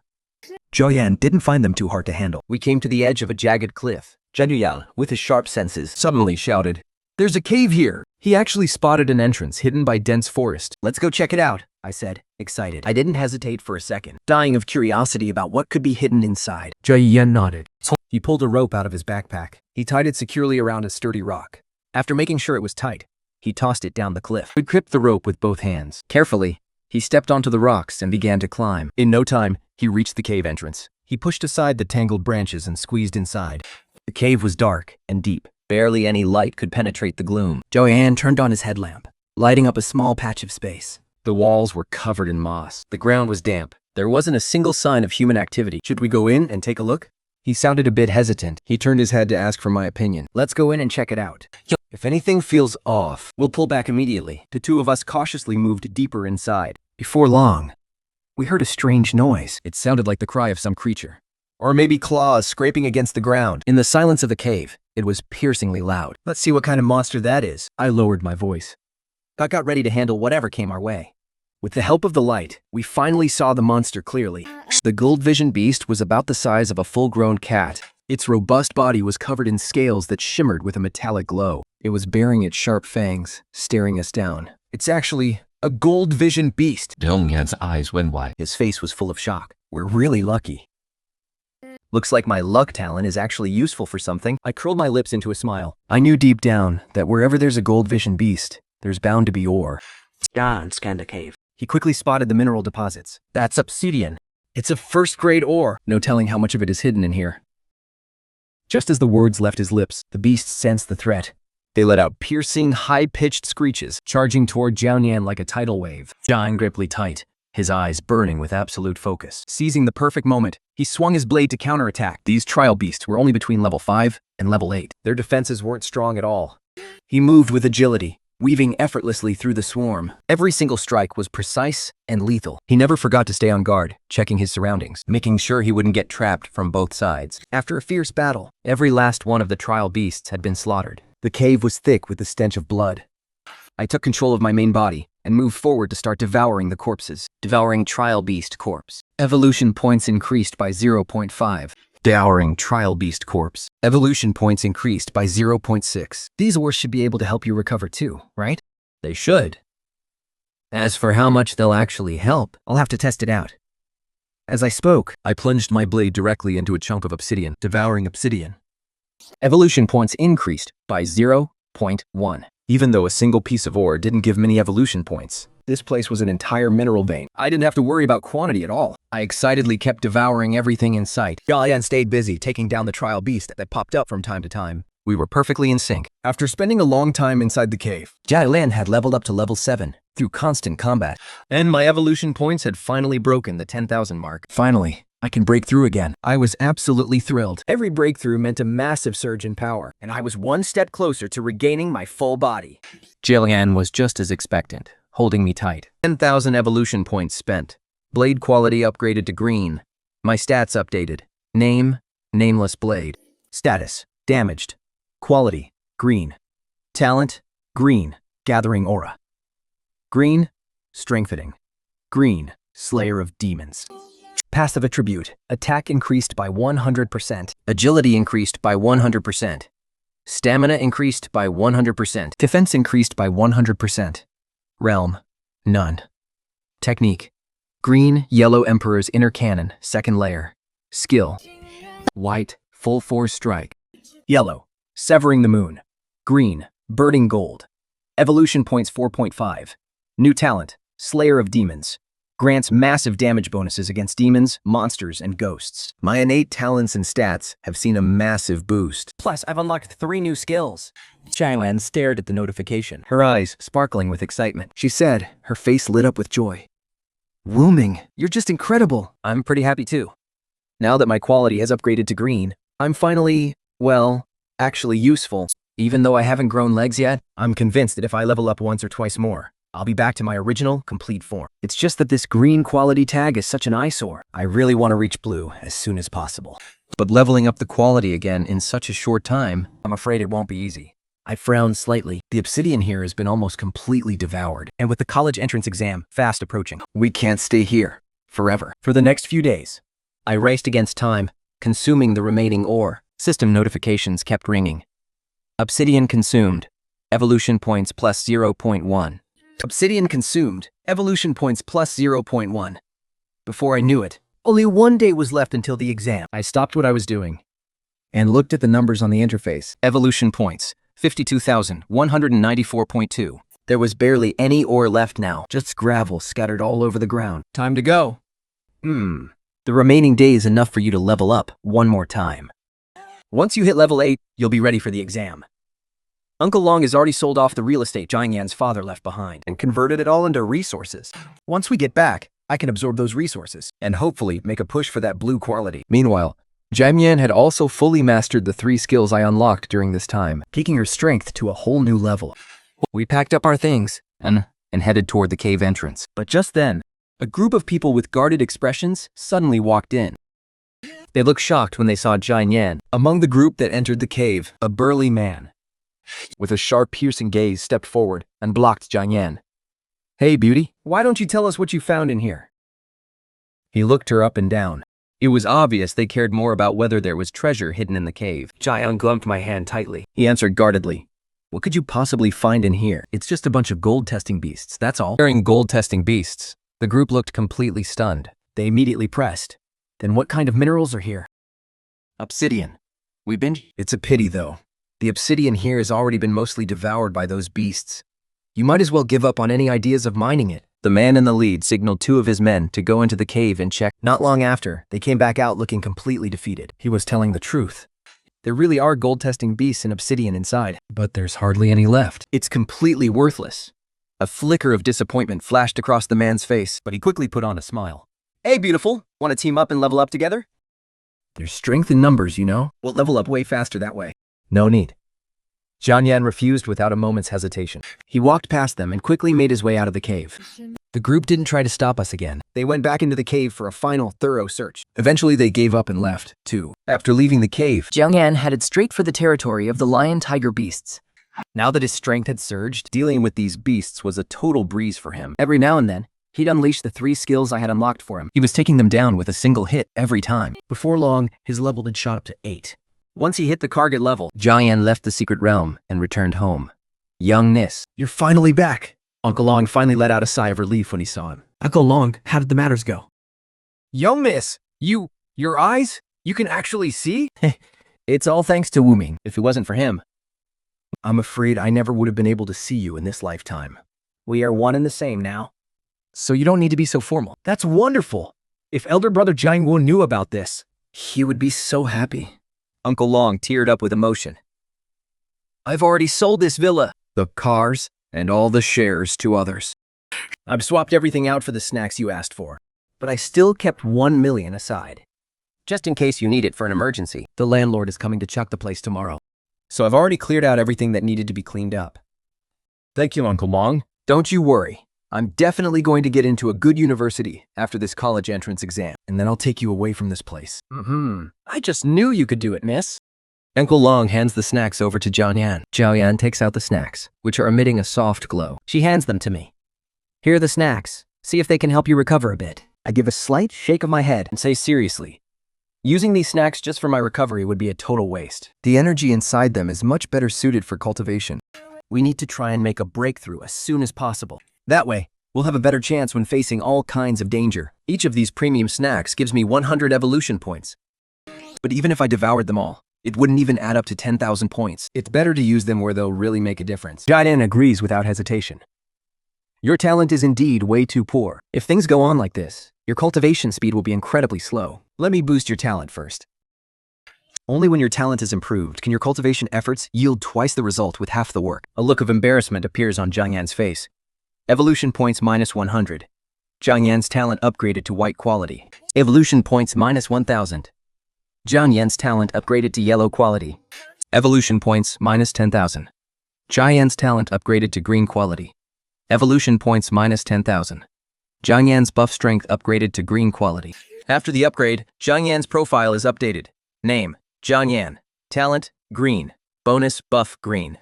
Jiang Yan didn't find them too hard to handle. We came to the edge of a jagged cliff. Zhan Yuyao, with his sharp senses, suddenly shouted, "There's a cave here!" He actually spotted an entrance hidden by dense forest. "Let's go check it out," I said, excited. I didn't hesitate for a second, dying of curiosity about what could be hidden inside. Jiang Yan nodded. He pulled a rope out of his backpack. He tied it securely around a sturdy rock. After making sure it was tight, He tossed it down the cliff. He gripped the rope with both hands. Carefully, he stepped onto the rocks and began to climb. In no time, he reached the cave entrance. He pushed aside the tangled branches and squeezed inside. The cave was dark and deep. Barely any light could penetrate the gloom. Joanne turned on his headlamp, lighting up a small patch of space. The walls were covered in moss. The ground was damp. There wasn't a single sign of human activity. Should we go in and take a look? He sounded a bit hesitant. He turned his head to ask for my opinion. Let's go in and check it out. If anything feels off, we'll pull back immediately. The two of us cautiously moved deeper inside. Before long, we heard a strange noise. It sounded like the cry of some creature. Or maybe claws scraping against the ground. In the silence of the cave, it was piercingly loud. Let's see what kind of monster that is. I lowered my voice. I got ready to handle whatever came our way. With the help of the light, we finally saw the monster clearly. The gold vision beast was about the size of a full-grown cat. Its robust body was covered in scales that shimmered with a metallic glow. It was baring its sharp fangs, staring us down. It's actually a gold vision beast. Dongyan's eyes went wide. His face was full of shock. We're really lucky. Looks like my luck talent is actually useful for something. I curled my lips into a smile. I knew deep down that wherever there's a gold vision beast, there's bound to be ore. John scanned the cave. He quickly spotted the mineral deposits. That's obsidian. It's a first-grade ore. No telling how much of it is hidden in here. Just as the words left his lips, the beasts sensed the threat. They let out piercing, high-pitched screeches, charging toward Jiangyan like a tidal wave. Jiang gripped tight, his eyes burning with absolute focus. Seizing the perfect moment, he swung his blade to counterattack. These trial beasts were only between level 5 and level 8. Their defenses weren't strong at all. He moved with agility, weaving effortlessly through the swarm. Every single strike was precise and lethal. He never forgot to stay on guard, checking his surroundings, making sure he wouldn't get trapped from both sides. After a fierce battle, every last one of the trial beasts had been slaughtered. The cave was thick with the stench of blood. I took control of my main body and moved forward to start devouring the corpses. Devouring trial beast corpse. Evolution points increased by 0.5. Devouring trial beast corpse. Evolution points increased by 0.6. These ores should be able to help you recover too, right? They should. As for how much they'll actually help, I'll have to test it out. As I spoke, I plunged my blade directly into a chunk of obsidian, devouring obsidian. Evolution points increased by 0.1. Even though a single piece of ore didn't give many evolution points, this place was an entire mineral vein. I didn't have to worry about quantity at all. I excitedly kept devouring everything in sight. Jiangyan stayed busy taking down the trial beast that popped up from time to time. We were perfectly in sync. After spending a long time inside the cave, Jiangyan had leveled up to level 7 through constant combat, and my evolution points had finally broken the 10,000 mark. Finally, I can break through again. I was absolutely thrilled. Every breakthrough meant a massive surge in power, and I was one step closer to regaining my full body. Jiangyan was just as expectant, holding me tight. 10,000 evolution points spent. Blade quality upgraded to green. My stats updated. Name, nameless blade. Status, damaged. Quality, green. Talent, green, gathering aura. Green, strengthening. Green, slayer of demons. Passive attribute, attack increased by 100%. Agility increased by 100%. Stamina increased by 100%. Defense increased by 100%. Realm, none. Technique, green, yellow Emperor's inner cannon, second layer. Skill, white, full force strike. Yellow, severing the moon. Green, burning gold. Evolution points 4.5. New talent, Slayer of Demons. Grants massive damage bonuses against demons, monsters, and ghosts. My innate talents and stats have seen a massive boost. Plus, I've unlocked 3 new skills. Jiangyan stared at the notification, her eyes sparkling with excitement. She said, her face lit up with joy. Wooming, you're just incredible. I'm pretty happy too. Now that my quality has upgraded to green, I'm finally, well, actually useful. Even though I haven't grown legs yet, I'm convinced that if I level up once or twice more, I'll be back to my original, complete form. It's just that this green quality tag is such an eyesore. I really want to reach blue as soon as possible. But leveling up the quality again in such a short time, I'm afraid it won't be easy. I frowned slightly. The obsidian here has been almost completely devoured, and with the college entrance exam fast approaching, we can't stay here forever. For the next few days, I raced against time, consuming the remaining ore. System notifications kept ringing. Obsidian consumed. Evolution points plus 0.1. Obsidian consumed. Evolution points plus 0.1. Before I knew it, only 1 day was left until the exam. I stopped what I was doing and looked at the numbers on the interface. Evolution points, 52,194.2. There was barely any ore left now, just gravel scattered all over the ground. Time to go. The remaining day is enough for you to level up one more time. Once you hit level 8, you'll be ready for the exam. Uncle Long has already sold off the real estate Jiang Yan's father left behind and converted it all into resources. Once we get back, I can absorb those resources and hopefully make a push for that blue quality. Meanwhile, Jiang Yan had also fully mastered the 3 skills I unlocked during this time. Taking her strength to a whole new level. We packed up our things and headed toward the cave entrance. But just then, a group of people with guarded expressions suddenly walked in. They looked shocked when they saw Jiang Yan. Among the group that entered the cave, a burly man With a sharp, piercing gaze stepped forward and blocked Jiang Yan. "Hey, beauty, Why don't you tell us what you found in here?" He looked her up and down. It was obvious they cared more about whether there was treasure hidden in the cave. Jiang glumped my hand tightly. He answered guardedly. "What could you possibly find in here? It's just a bunch of gold-testing beasts, that's all." Wearing gold-testing beasts, the group looked completely stunned. They immediately pressed. "Then what kind of minerals are here?" Obsidian. We've been... It's a pity, though. The obsidian here has already been mostly devoured by those beasts. You might as well give up on any ideas of mining it. The man in the lead signaled 2 of his men to go into the cave and check. Not long after, they came back out looking completely defeated. He was telling the truth. There really are gold-testing beasts and obsidian inside. But there's hardly any left. It's completely worthless. A flicker of disappointment flashed across the man's face, but he quickly put on a smile. "Hey, beautiful, want to team up and level up together?" "There's strength in numbers, you know. We'll level up way faster that way." No need. Jiang Yan refused without a moment's hesitation. He walked past them and quickly made his way out of the cave. The group didn't try to stop us again. They went back into the cave for a final, thorough search. Eventually, they gave up and left, too. After leaving the cave, Jiang Yan headed straight for the territory of the lion-tiger beasts. Now that his strength had surged, dealing with these beasts was a total breeze for him. Every now and then, he'd unleash the 3 skills I had unlocked for him. He was taking them down with a single hit every time. Before long, his level had shot up to 8. Once he hit the target level, Jiang Yan left the secret realm and returned home. Young Nis. "You're finally back." Uncle Long finally let out a sigh of relief when he saw him. Uncle Long, how did the matters go? "Young Miss, your eyes? You can actually see?" "It's all thanks to Wu Ming. If it wasn't for him, I'm afraid I never would have been able to see you in this lifetime. We are one and the same now." So you don't need to be so formal. "That's wonderful. If elder brother Jiang Wu knew about this, he would be so happy." Uncle Long teared up with emotion. "I've already sold this villa, The cars, and all the shares to others. I've swapped everything out for the snacks you asked for, but I still kept 1 million aside. Just in case you need it for an emergency. The landlord is coming to chuck the place tomorrow, so I've already cleared out everything that needed to be cleaned up." Thank you, Uncle Long. "Don't you worry. I'm definitely going to get into a good university after this college entrance exam, and then I'll take you away from this place." "I just knew you could do it, miss." Uncle Long hands the snacks over to Jiang Yan. Jiao Yan takes out the snacks, which are emitting a soft glow. She hands them to me. "Here are the snacks. See if they can help you recover a bit." I give a slight shake of my head and say seriously, using these snacks just for my recovery would be a total waste. The energy inside them is much better suited for cultivation. We need to try and make a breakthrough as soon as possible. That way, we'll have a better chance when facing all kinds of danger. Each of these premium snacks gives me 100 evolution points. But even if I devoured them all, it wouldn't even add up to 10,000 points. It's better to use them where they'll really make a difference. Jian agrees without hesitation. Your talent is indeed way too poor. If things go on like this, your cultivation speed will be incredibly slow. Let me boost your talent first. Only when your talent is improved can your cultivation efforts yield twice the result with half the work. A look of embarrassment appears on Jiang Yan's face. Evolution points minus 100. Jiang Yan's talent upgraded to white quality. Evolution points minus 1,000. Jiang Yan's talent upgraded to yellow quality. Evolution points minus 10,000. Jiang Yan's talent upgraded to green quality. Evolution points minus 10,000. Jiang Yan's buff strength upgraded to green quality. After the upgrade, Jiang Yan's profile is updated. Name, Jiang Yan. Talent, green. Bonus, buff, green.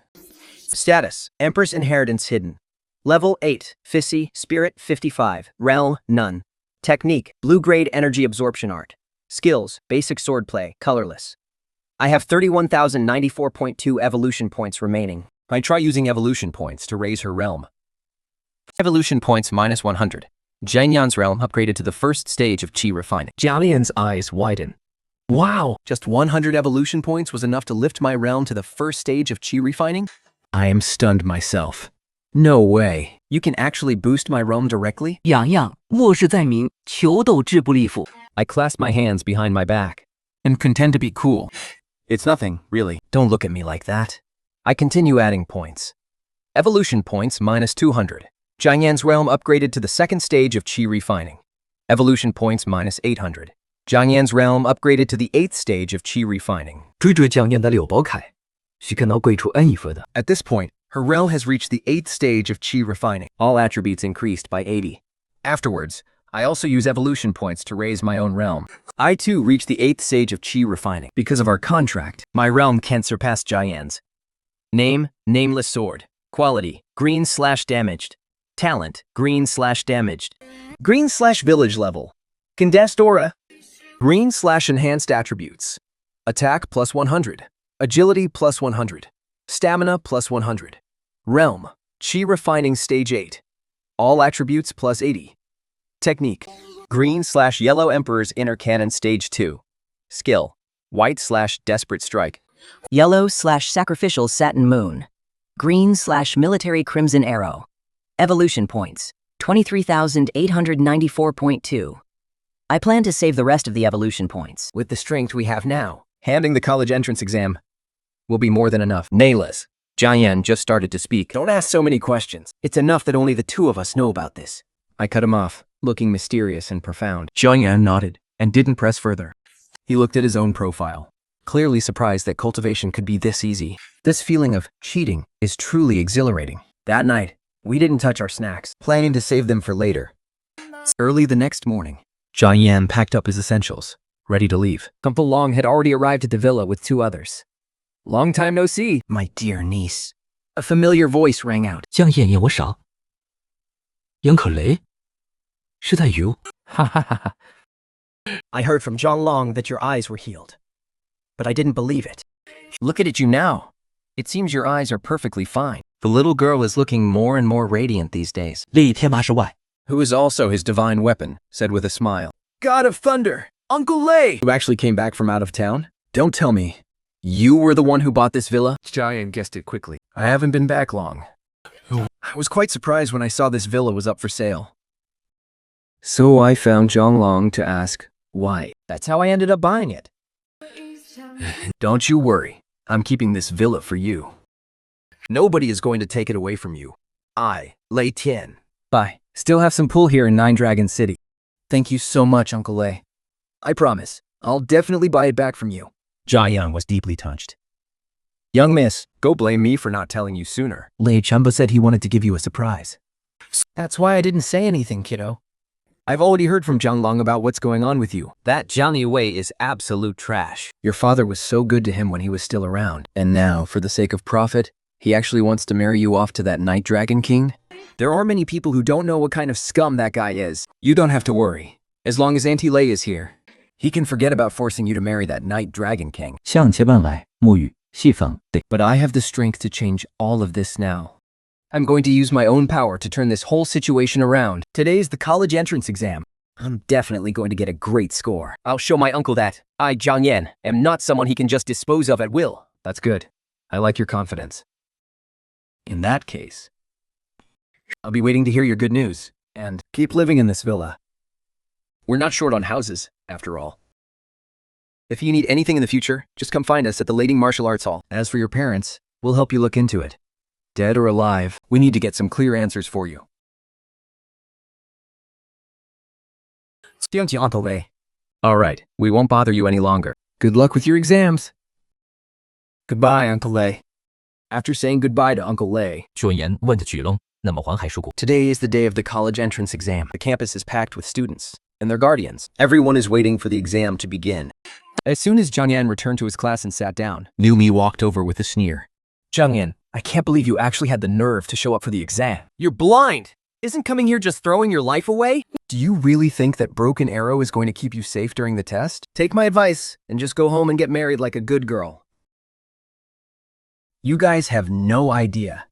Status, Empress Inheritance hidden. Level 8, Fissy, Spirit 55, Realm, none. Technique, blue-grade energy absorption art. Skills, basic swordplay, colorless. I have 31,094.2 evolution points remaining. I try using evolution points to raise her realm. Evolution points minus 100. Jiang Yan's realm upgraded to the first stage of Qi refining. Jiang Yan's eyes widen. Wow, just 100 evolution points was enough to lift my realm to the first stage of chi refining? I am stunned myself. No way. You can actually boost my realm directly? 洋洋，末世在明，求斗志不立腹。 I clasp my hands behind my back. And pretend to be cool. It's nothing, really. Don't look at me like that. I continue adding points. Evolution points minus 200. Jianyan's realm upgraded to the second stage of chi refining. Evolution points minus 800. Jianyan's realm upgraded to the 8th stage of chi refining. 追追江燕的柳宝凯，是看到贵出恩一分的。 At this point, her realm has reached the 8th stage of chi refining. All attributes increased by 80. Afterwards, I also use evolution points to raise my own realm. I too reach the 8th stage of chi refining. Because of our contract, my realm can't surpass Jianyan's. Name, nameless sword. Quality, green/damaged. Talent, green/damaged. Green/village level. Condensed aura. Green/enhanced attributes. Attack plus 100. Agility plus 100. Stamina plus 100. Realm, chi refining stage 8. All attributes plus 80. Technique, Green/yellow emperor's inner cannon stage 2. Skill, white/desperate strike. Yellow/sacrificial satin moon. Green/military crimson arrow. Evolution points, 23,894.2. I plan to save the rest of the evolution points. With the strength we have now, handing the college entrance exam will be more than enough. Nayless. Jianyan just started to speak. don't ask so many questions. It's enough that only the two of us know about this. I cut him off, looking mysterious and profound. Jianyan nodded and didn't press further. He looked at his own profile, clearly surprised that cultivation could be this easy. This feeling of cheating is truly exhilarating. That night, we didn't touch our snacks, planning to save them for later. Early the next morning, Jianyan packed up his essentials, ready to leave. Uncle Long had already arrived at the villa with 2 others. Long time no see. My dear niece. A familiar voice rang out. 江燕燕我傻，杨可雷，是在于我。 I heard from John Long that your eyes were healed, but I didn't believe it. Look at you now. It seems your eyes are perfectly fine. The little girl is looking more and more radiant these days. 力天马之外， Who is also his divine weapon, said with a smile. God of Thunder! Uncle Lei! You actually came back from out of town? Don't tell me. You were the one who bought this villa? Jian guessed it quickly. I haven't been back long. I was quite surprised when I saw this villa was up for sale. So I found Zhonglong to ask why. That's how I ended up buying it. Don't you worry. I'm keeping this villa for you. Nobody is going to take it away from you. I, Lei Tian. Bye. Still have some pull here in Nine Dragon City. Thank you so much, Uncle Lei. I promise, I'll definitely buy it back from you. Jian was deeply touched. Young miss, go blame me for not telling you sooner. Lei Chumba said he wanted to give you a surprise. That's why I didn't say anything, kiddo. I've already heard from Zhonglong about what's going on with you. That Jiang Wei is absolute trash. Your father was so good to him when he was still around. And now, for the sake of profit, he actually wants to marry you off to that Night Dragon King? There are many people who don't know what kind of scum that guy is. You don't have to worry. As long as Auntie Lei is here, he can forget about forcing you to marry that Night Dragon King. 向前伴来，沐浴细粉得。 But I have the strength to change all of this now. I'm going to use my own power to turn this whole situation around. Today's the college entrance exam. I'm definitely going to get a great score. I'll show my uncle that I, Jiang Yan, am not someone he can just dispose of at will. That's good. I like your confidence. In that case, I'll be waiting to hear your good news. And keep living in this villa. We're not short on houses, after all. If you need anything in the future, just come find us at the Lading Martial Arts Hall. As for your parents, we'll help you look into it. Dead or alive, we need to get some clear answers for you. 敬请 Uncle Lei。 All right, we won't bother you any longer. Good luck with your exams. Goodbye, Uncle Lei. After saying goodbye to Uncle Lei, 说言问的举龙，那么环海叔谷。 today is the day of the college entrance exam. The campus is packed with students and their guardians. Everyone is waiting for the exam to begin. As soon as Jiang Yan returned to his class and sat down, New Me walked over with a sneer. Jiang Yan, I can't believe you actually had the nerve to show up for the exam. You're blind! Isn't coming here just throwing your life away? Do you really think that Broken Arrow is going to keep you safe during the test? Take my advice and just go home and get married like a good girl. You guys have no idea.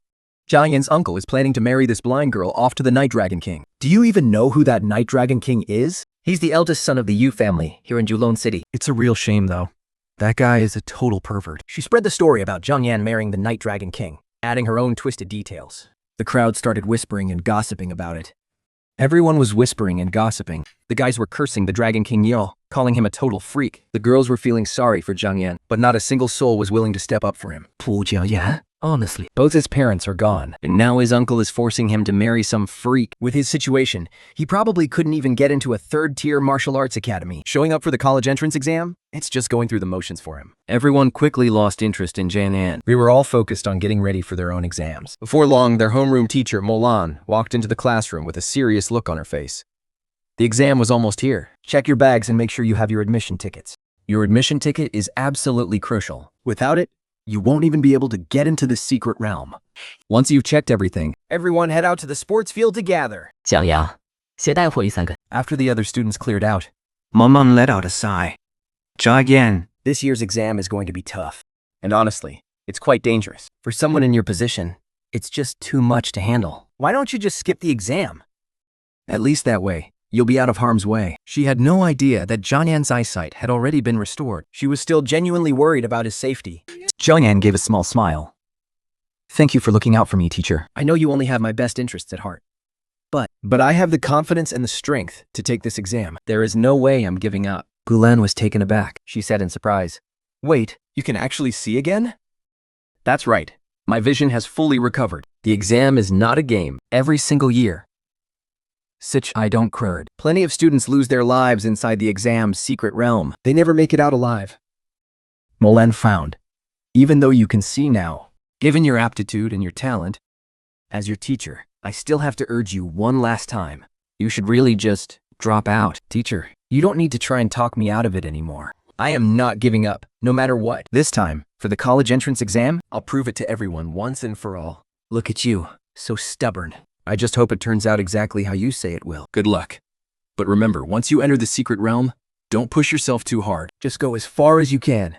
Jiang Yan's uncle is planning to marry this blind girl off to the Night Dragon King. Do you even know who that Night Dragon King is? He's the eldest son of the Yu family here in Julon City. It's a real shame, though. That guy is a total pervert. She spread the story about Zhang Yan marrying the Night Dragon King, adding her own twisted details. The crowd started whispering and gossiping about it. Everyone was whispering and gossiping. The guys were cursing the Dragon King Yo, calling him a total freak. The girls were feeling sorry for Zhang Yan, but not a single soul was willing to step up for him. Pu Jiayan, honestly. Both his parents are gone, and now his uncle is forcing him to marry some freak. With his situation, he probably couldn't even get into a third-tier martial arts academy. Showing up for the college entrance exam? It's just going through the motions for him. Everyone quickly lost interest in Jianan. We were all focused on getting ready for their own exams. Before long, their homeroom teacher, Molan, walked into the classroom with a serious look on her face. The exam was almost here. Check your bags and make sure you have your admission tickets. Your admission ticket is absolutely crucial. Without it, you won't even be able to get into the secret realm. Once you've checked everything, everyone head out to the sports field to gather. 蒋阳，先带回3个。 After the other students cleared out, Mom let out a sigh. Again. this year's exam is going to be tough. And honestly, it's quite dangerous. For someone in your position, it's just too much to handle. Why don't you just skip the exam? At least that way, you'll be out of harm's way. She had no idea that Zhang Yan's eyesight had already been restored. She was still genuinely worried about his safety. Zhang Yan gave a small smile. Thank you for looking out for me, teacher. I know you only have my best interests at heart. But I have the confidence and the strength to take this exam. There is no way I'm giving up. Gulan was taken aback. She said in surprise, "Wait, you can actually see again?" That's right. My vision has fully recovered. The exam is not a game. Every single year, I don't crud. Plenty of students lose their lives inside the exam's secret realm. They never make it out alive. Molan frowned. Even though you can see now, given your aptitude and your talent, as your teacher, I still have to urge you one last time. You should really just drop out. Teacher, you don't need to try and talk me out of it anymore. I am not giving up, no matter what. This time, for the college entrance exam, I'll prove it to everyone once and for all. Look at you, so stubborn. I just hope it turns out exactly how you say it will. Good luck. But remember, once you enter the secret realm, don't push yourself too hard. Just go as far as you can.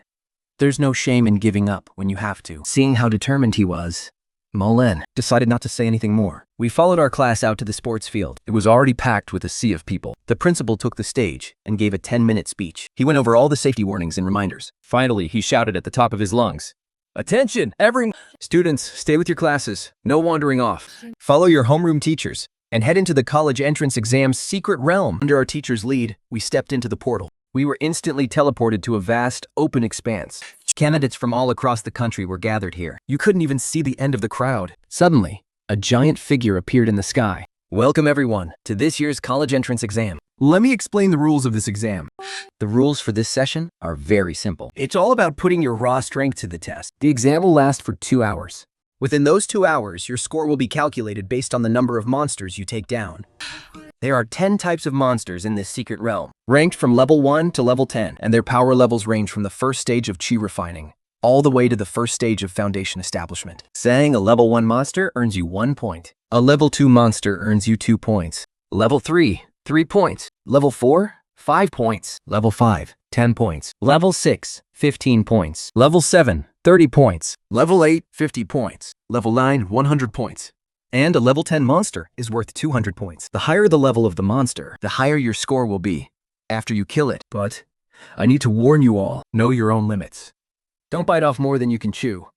There's no shame in giving up when you have to. Seeing how determined he was, Molen decided not to say anything more. We followed our class out to the sports field. It was already packed with a sea of people. The principal took the stage and gave a 10-minute speech. He went over all the safety warnings and reminders. Finally, he shouted at the top of his lungs, "Attention, everyone! Students, stay with your classes. No wandering off. Follow your homeroom teachers and head into the college entrance exam's secret realm." Under our teacher's lead, we stepped into the portal. We were instantly teleported to a vast, open expanse. Candidates from all across the country were gathered here. You couldn't even see the end of the crowd. Suddenly, a giant figure appeared in the sky. "Welcome everyone to this year's college entrance exam. Let me explain the rules of this exam." The rules for this session are very simple. It's all about putting your raw strength to the test. The exam will last for 2 hours. Within those 2 hours, your score will be calculated based on the number of monsters you take down. There are 10 types of monsters in this secret realm, ranked from level 1 to level 10, and their power levels range from the first stage of chi refining, all the way to the first stage of foundation establishment. Saying a level 1 monster earns you 1 point. A level 2 monster earns you 2 points. Level 3, 3 points. Level 4, 5 points. Level 5, 10 points. Level 6, 15 points. Level 7, 30 points. Level 8, 50 points. Level 9, 100 points. And a level 10 monster is worth 200 points. The higher the level of the monster, the higher your score will be after you kill it. But I need to warn you all, know your own limits. Don't bite off more than you can chew.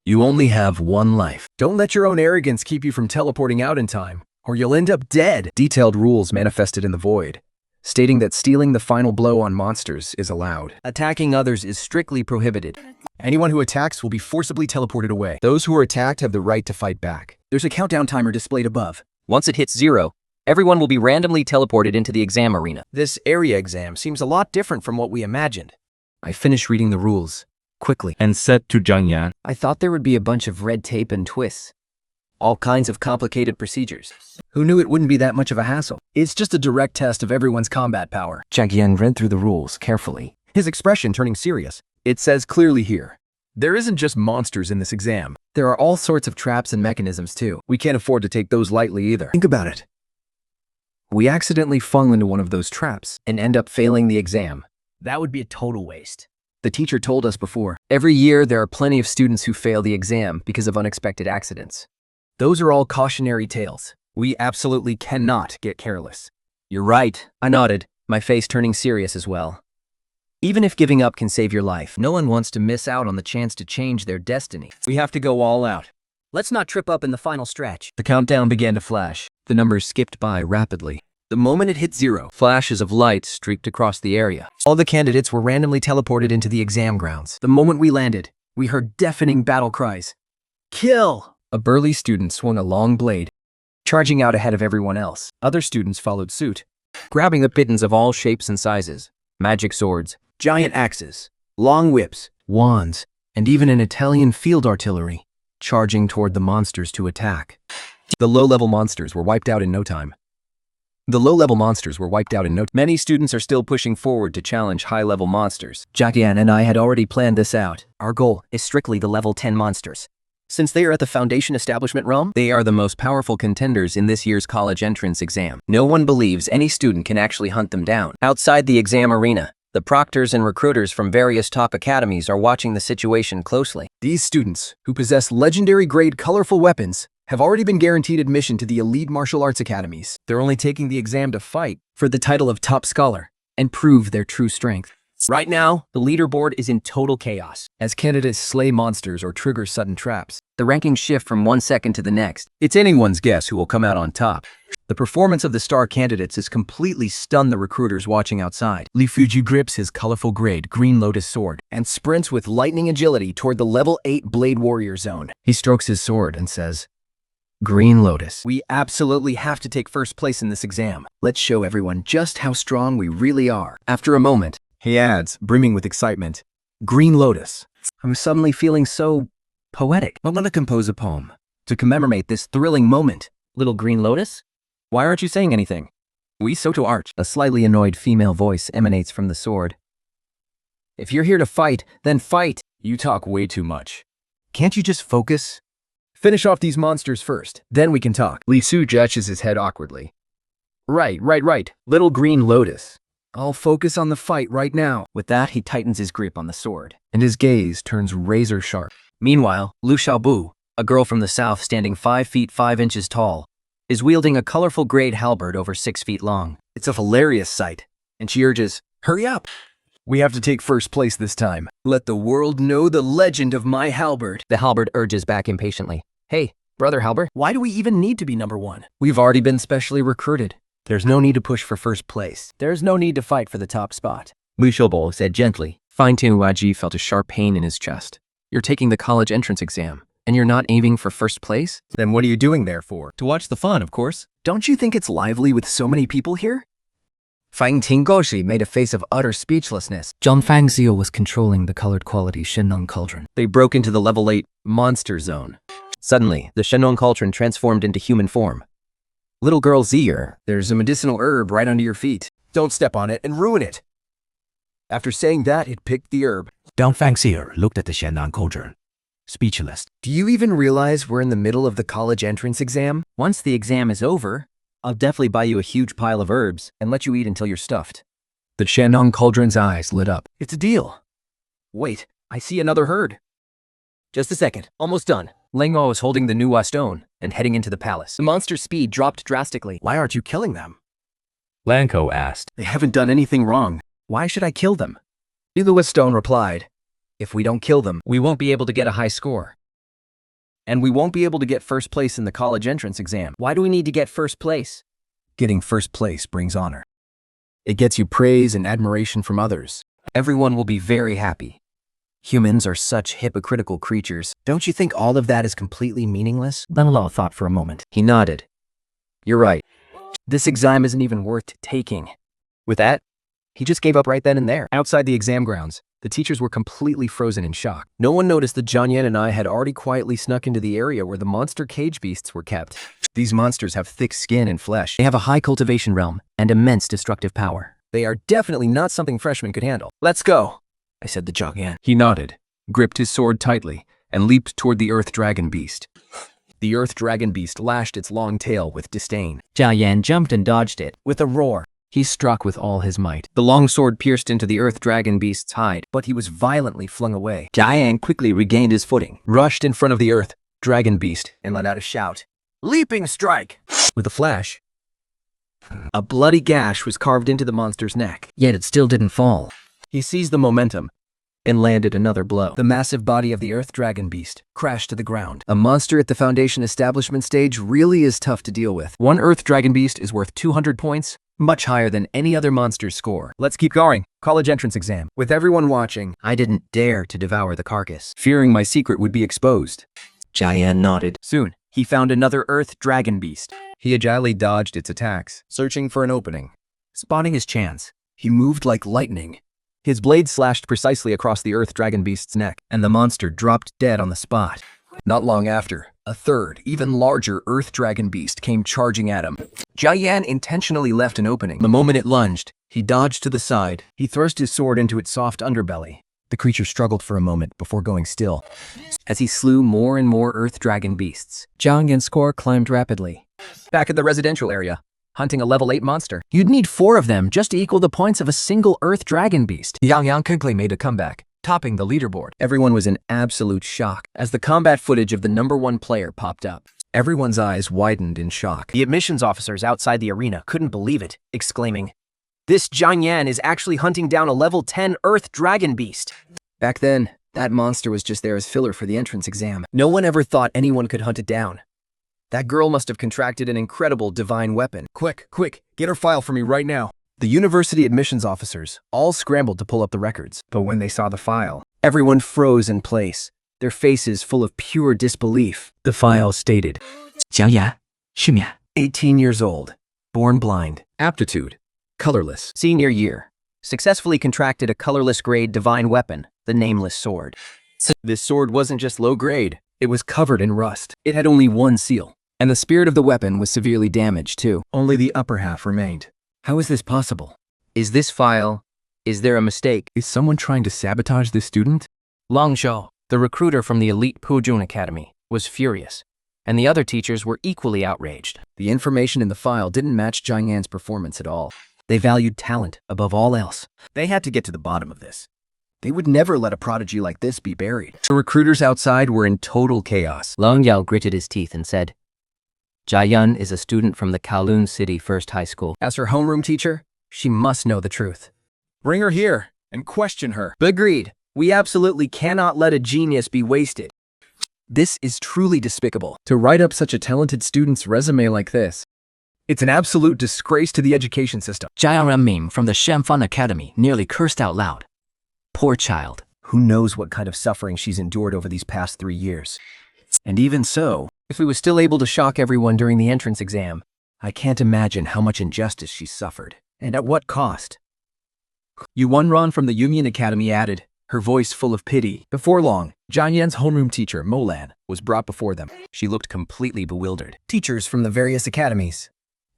You only have 1 life. Don't let your own arrogance keep you from teleporting out in time, or you'll end up dead. Detailed rules manifested in the void, stating that stealing the final blow on monsters is allowed. Attacking others is strictly prohibited. Anyone who attacks will be forcibly teleported away. Those who are attacked have the right to fight back. There's a countdown timer displayed above. Once it hits 0, everyone will be randomly teleported into the exam arena. This area exam seems a lot different from what we imagined. I finished reading the rules quickly And said to Zhang Yan, I thought there would be a bunch of red tape and twists. All kinds of complicated procedures. Who knew it wouldn't be that much of a hassle? It's just a direct test of everyone's combat power. Zhang Yan read through the rules carefully. His expression turning serious. It says clearly here, there isn't just monsters in this exam. There are all sorts of traps and mechanisms too. We can't afford to take those lightly either. Think about it. We accidentally fall into one of those traps and end up failing the exam. That would be a total waste. The teacher told us before. Every year there are plenty of students who fail the exam because of unexpected accidents. Those are all cautionary tales. We absolutely cannot get careless. You're right, I nodded, my face turning serious as well. Even if giving up can save your life, no one wants to miss out on the chance to change their destiny. We have to go all out. Let's not trip up in the final stretch. The countdown began to flash. The numbers skipped by rapidly. The moment it hit 0, flashes of light streaked across the area. All the candidates were randomly teleported into the exam grounds. The moment we landed, we heard deafening battle cries. Kill! A burly student swung a long blade, Charging out ahead of everyone else. other students followed suit, grabbing the pittons of all shapes and sizes. Magic swords, Giant axes, long whips, wands, and even an Italian field artillery, charging toward the monsters to attack. the low-level monsters were wiped out in no time. Many students are still pushing forward to challenge high-level monsters. Jiayan and I had already planned this out. Our goal is strictly the level 10 monsters. Since they are at the Foundation Establishment realm, They are the most powerful contenders in this year's college entrance exam. No one believes any student can actually hunt them down. Outside the exam arena, the proctors and recruiters from various top academies are watching the situation closely. These students, who possess legendary-grade colorful weapons, have already been guaranteed admission to the elite martial arts academies. They're only taking the exam to fight for the title of top scholar and prove their true strength. right now, the leaderboard is in total chaos. As candidates slay monsters or trigger sudden traps, The rankings shift from 1 second to the next. It's anyone's guess who will come out on top. the performance of the star candidates has completely stunned the recruiters watching outside. Li Fuji grips his colorful grade Green Lotus sword and sprints with lightning agility toward the level 8 Blade Warrior zone. He strokes his sword and says, "Green Lotus, we absolutely have to take first place in this exam. Let's show everyone just how strong we really are." After a moment, he adds, brimming with excitement, "Green Lotus, I'm suddenly feeling so poetic. I'm gonna compose a poem to commemorate this thrilling moment." Little Green Lotus? Why aren't you saying anything? We so to arch. A slightly annoyed female voice emanates from the sword. "If you're here to fight, then fight. You talk way too much. Can't you just focus? Finish off these monsters first, then we can talk." Li Su judges his head awkwardly. Right. Little Green Lotus. I'll focus on the fight right now." With that, he tightens his grip on the sword, and his gaze turns razor sharp. Meanwhile, Lu Xiaobu, a girl from the south standing 5 feet 5 inches tall, is wielding a colorful grade halberd over 6 feet long. It's a hilarious sight, and she urges, "Hurry up! We have to take first place this time. Let the world know the legend of my halberd." The halberd urges back impatiently. "Hey, Brother Halberd, Why do we even need to be number one? We've already been specially recruited. There's no need to push for first place. There's no need to fight for the top spot." Li Shoubo said gently. Fine-Tune Waji felt a sharp pain in his chest. You're taking the college entrance exam, and you're not aiming for first place? Then what are you doing there for? To watch the fun, of course. Don't you think it's lively with so many people here? Fang Tinggoshi made a face of utter speechlessness. John Fangzio was controlling the colored quality Shenong cauldron. They broke into the level 8 monster zone. Suddenly, the Shenong cauldron transformed into human form. Little girl Zier, There's a medicinal herb right under your feet. Don't step on it and ruin it. After saying that, it picked the herb. Dong Fangxier looked at the Shennan cauldron, speechless. Do you even realize we're in the middle of the college entrance exam? once the exam is over, I'll definitely buy you a huge pile of herbs and let you eat until you're stuffed." The Shenong cauldron's eyes lit up. It's a deal. Wait, I see another herd. Just a second, almost done. Lengo was holding the Nuwa stone and heading into the palace. The monster's speed dropped drastically. Why aren't you killing them? Lanko asked. They haven't done anything wrong. Why should I kill them? Nuwa Stone replied, "If we don't kill them, We won't be able to get a high score. and we won't be able to get first place in the college entrance exam. Why do we need to get first place? Getting first place brings honor. It gets you praise and admiration from others. Everyone will be very happy. Humans are such hypocritical creatures. Don't you think all of that is completely meaningless?" Lan Lao thought for a moment. He nodded. You're right. This exam isn't even worth taking. With that, he just gave up right then and there. Outside the exam grounds, the teachers were completely frozen in shock. No one noticed that Jianyan and I had already quietly snuck into the area where the monster cage beasts were kept. These monsters have thick skin and flesh. They have a high cultivation realm and immense destructive power. They are definitely not something freshmen could handle. "Let's go," I said to Jianyan. He nodded, gripped his sword tightly, and leaped toward the Earth Dragon Beast. The Earth Dragon Beast lashed its long tail with disdain. Jia Yan jumped and dodged it. With a roar, he struck with all his might. The long sword pierced into the Earth Dragon Beast's hide. But he was violently flung away. Jiang quickly regained his footing. Rushed in front of the Earth Dragon Beast and let out a shout. "Leaping strike!" With a flash, A bloody gash was carved into the monster's neck. Yet it still didn't fall. He seized the momentum and landed another blow. The massive body of the Earth Dragon Beast crashed to the ground. A monster at the Foundation establishment stage really is tough to deal with. One Earth Dragon Beast is worth 200 points, Much higher than any other monster's score. Let's keep going. College entrance exam. With everyone watching, I didn't dare to devour the carcass. fearing my secret would be exposed. Jian nodded. Soon, he found another Earth Dragon Beast. He agilely dodged its attacks, searching for an opening. Spotting his chance, He moved like lightning. his blade slashed precisely across the Earth Dragon Beast's neck. And the monster dropped dead on the spot. Not long after, a third, even larger Earth Dragon Beast came charging at him. Jian intentionally left an opening. The moment it lunged, He dodged to the side. he thrust his sword into its soft underbelly. The creature struggled for a moment before going still. As he slew more and more Earth Dragon beasts, Zhang Yan's score climbed rapidly. Back at the residential area, hunting a level 8 monster, You'd need 4 of them just to equal the points of a single Earth Dragon Beast. Yang quickly made a comeback, topping the leaderboard. Everyone was in absolute shock As the combat footage of the #1 player popped up, Everyone's eyes widened in shock. the admissions officers outside the arena couldn't believe it, exclaiming, "This Zhang Yan is actually hunting down a level 10 Earth Dragon Beast." Back then, that monster was just there as filler for the entrance exam. No one ever thought anyone could hunt it down. That girl must have contracted an incredible divine weapon. Quick, get her file for me right now. The university admissions officers all scrambled to pull up the records, but when they saw the file, Everyone froze in place, their faces full of pure disbelief. the file stated, 讲演续免 18 years old, born blind, aptitude, colorless. senior year, successfully contracted a colorless grade divine weapon, the Nameless Sword. This sword wasn't just low grade, it was covered in rust. It had only one seal. And the spirit of the weapon was severely damaged too. Only the upper half remained. how is this possible? Is this file? Is there a mistake? Is someone trying to sabotage this student? Long Shao, the recruiter from the elite Pujun Academy, was furious, and the other teachers were equally outraged. The information in the file didn't match Zhang Yan's performance at all. They valued talent above all else. They had to get to the bottom of this. They would never let a prodigy like this be buried. The recruiters outside were in total chaos. Long Yao gritted his teeth and said, Jian is a student from the Kowloon City First High School. As her homeroom teacher, she must know the truth. Bring her here and question her. Agreed. We absolutely cannot let a genius be wasted. This is truly despicable. To write up such a talented student's resume like this, it's an absolute disgrace to the education system. Jiang Ming from the Shanfan Academy nearly cursed out loud. Poor child. Who knows what kind of suffering she's endured over these past 3 years. And even so, If we were still able to shock everyone during the entrance exam, I can't imagine how much injustice she's suffered. And at what cost? Yuan Ran from the Union Academy added, her voice full of pity. Before long, Zhang Yan's homeroom teacher, Molan, was brought before them. She looked completely bewildered. Teachers from the various academies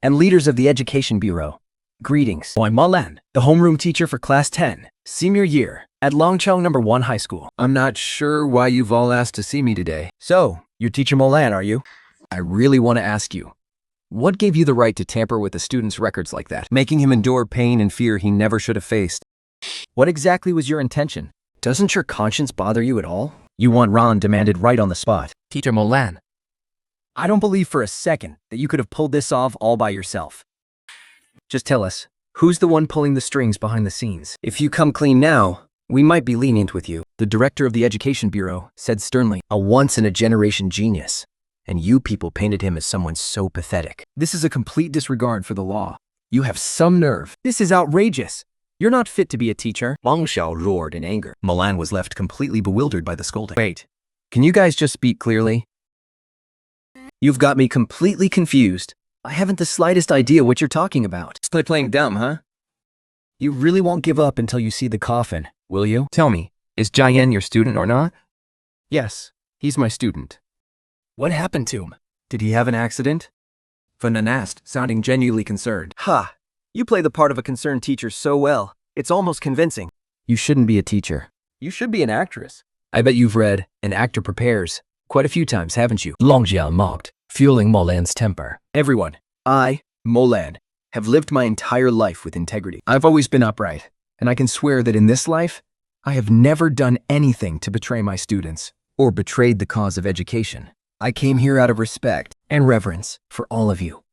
and leaders of the Education Bureau, greetings. I'm Molan, the homeroom teacher for Class 10, senior year, at Longcheng #1 High School. I'm not sure why you've all asked to see me today. So, you're teacher Molan, are you? I really want to ask you, what gave you the right to tamper with a student's records like that, making him endure pain and fear he never should have faced? What exactly was your intention? Doesn't your conscience bother you at all? Yuan Ran demanded right on the spot. Teacher Molan, I don't believe for a second that you could have pulled this off all by yourself. Just tell us, who's the one pulling the strings behind the scenes? If you come clean now, we might be lenient with you. The director of the Education Bureau said sternly, A once-in-a-generation genius. And you people painted him as someone so pathetic. this is a complete disregard for the law. You have some nerve. This is outrageous. You're not fit to be a teacher. Long Xiao roared in anger. Milan was left completely bewildered by the scolding. Wait, can you guys just speak clearly? You've got me completely confused. I haven't the slightest idea what you're talking about. Play playing dumb, huh? You really won't give up until you see the coffin, will you? Tell me, is Jian your student or not? Yes, he's my student. What happened to him? Did he have an accident? Fanan asked, sounding genuinely concerned. Ha! You play the part of a concerned teacher so well. It's almost convincing. You shouldn't be a teacher. You should be an actress. I bet you've read An Actor Prepares quite a few times, haven't you? Long Jiao mocked, fueling Molan's temper. Everyone, I, Molan, have lived my entire life with integrity. I've always been upright, and I can swear that in this life, I have never done anything to betray my students or betrayed the cause of education. I came here out of respect and reverence for all of you.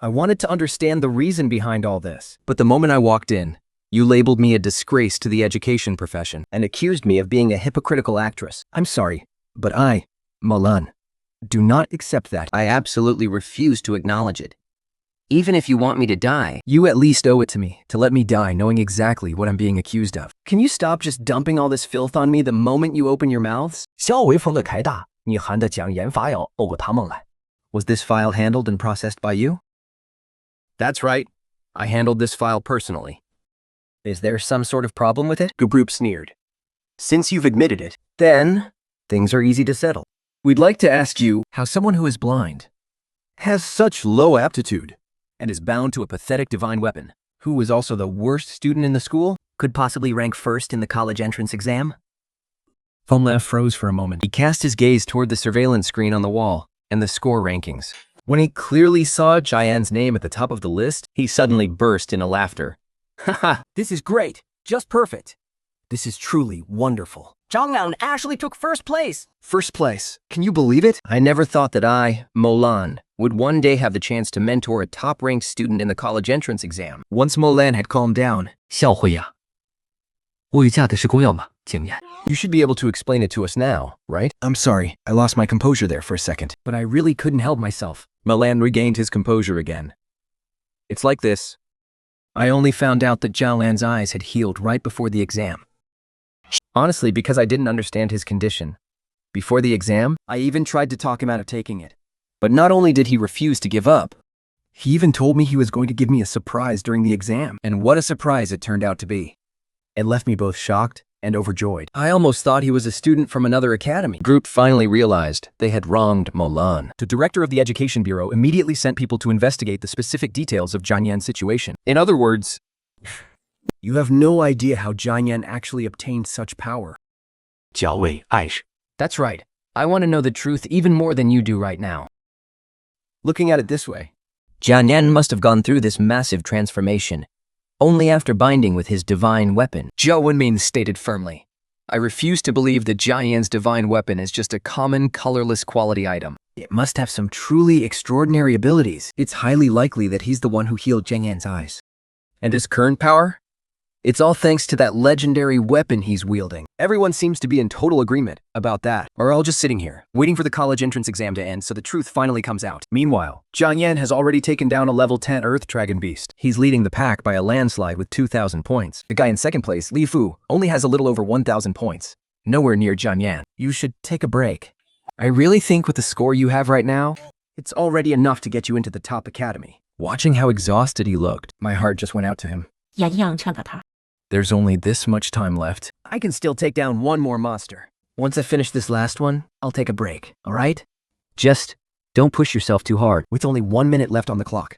I wanted to understand the reason behind all this. But the moment I walked in, you labeled me a disgrace to the education profession And accused me of being a hypocritical actress. I'm sorry, but I, Malan, do not accept that. I absolutely refuse to acknowledge it. Even if you want me to die, You at least owe it to me to let me die knowing exactly what I'm being accused of. Can you stop just dumping all this filth on me the moment you open your mouths? 小微风的开大，你含的讲言法要欧过他们来。 Was this file handled and processed by you? That's right. I handled this file personally. Is there some sort of problem with it? Gabroop sneered. Since you've admitted it, Then, things are easy to settle. we'd like to ask you how someone who is blind, Has such low aptitude, and is bound to a pathetic divine weapon. who was also the worst student in the school, could possibly rank first in the college entrance exam? Fomlev froze for a moment. He cast his gaze toward the surveillance screen on the wall and the score rankings. When he clearly saw Jayan's name at the top of the list, He suddenly burst into laughter. haha, this is great, just perfect. This is truly wonderful. Zhang actually took first place. First place, can you believe it? I never thought that I, Molan, would one day have the chance to mentor a top-ranked student in the college entrance exam. Once Molan had calmed down, 校徽呀，物欲价的是公要嘛，经验。 You should be able to explain it to us now, right? I'm sorry, I lost my composure there for a second, but I really couldn't help myself. Molan regained his composure again. It's like this. I only found out that Jalan's eyes had healed right before the exam. Honestly, because I didn't understand his condition. Before the exam, I even tried to talk him out of taking it. But not only did he refuse to give up, He even told me he was going to give me a surprise during the exam. And what a surprise it turned out to be. It left me both shocked and overjoyed. I almost thought he was a student from another academy. Group finally realized they had wronged Molan. The director of the Education Bureau immediately sent people to investigate the specific details of Jianyan's situation. In other words, You have no idea how Jianyan actually obtained such power. 较为爱是 that's right. I want to know the truth even more than you do right now. Looking at it this way, Jianyan must have gone through this massive transformation only after binding with his divine weapon. Zhou Wenmin stated firmly, I refuse to believe that Jianyan's divine weapon is just a common, colorless quality item. it must have some truly extraordinary abilities. It's highly likely that he's the one who healed Jianyan's eyes. And his current power? It's all thanks to that legendary weapon he's wielding. Everyone seems to be in total agreement about that. We're all just sitting here, waiting for the college entrance exam to end so the truth finally comes out. Meanwhile, Jianyan has already taken down a level 10 Earth Dragon Beast. He's leading the pack by a landslide with 2,000 points. The guy in second place, Li Fu, only has a little over 1,000 points. Nowhere near Jianyan. You should take a break. I really think with the score you have right now, it's already enough to get you into the top academy. Watching how exhausted he looked, my heart just went out to him. 眼样唱给他。 There's only this much time left. I can still take down one more monster. Once I finish this last one, I'll take a break, alright? Just don't push yourself too hard. With only 1 minute left on the clock.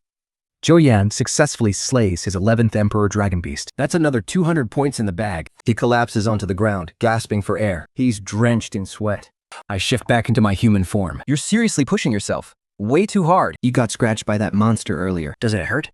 Zhou Yan successfully slays his 11th Emperor Dragon Beast. That's another 200 points in the bag. He collapses onto the ground, gasping for air. He's drenched in sweat. I shift back into my human form. You're seriously pushing yourself. Way too hard. You got scratched by that monster earlier. Does it hurt?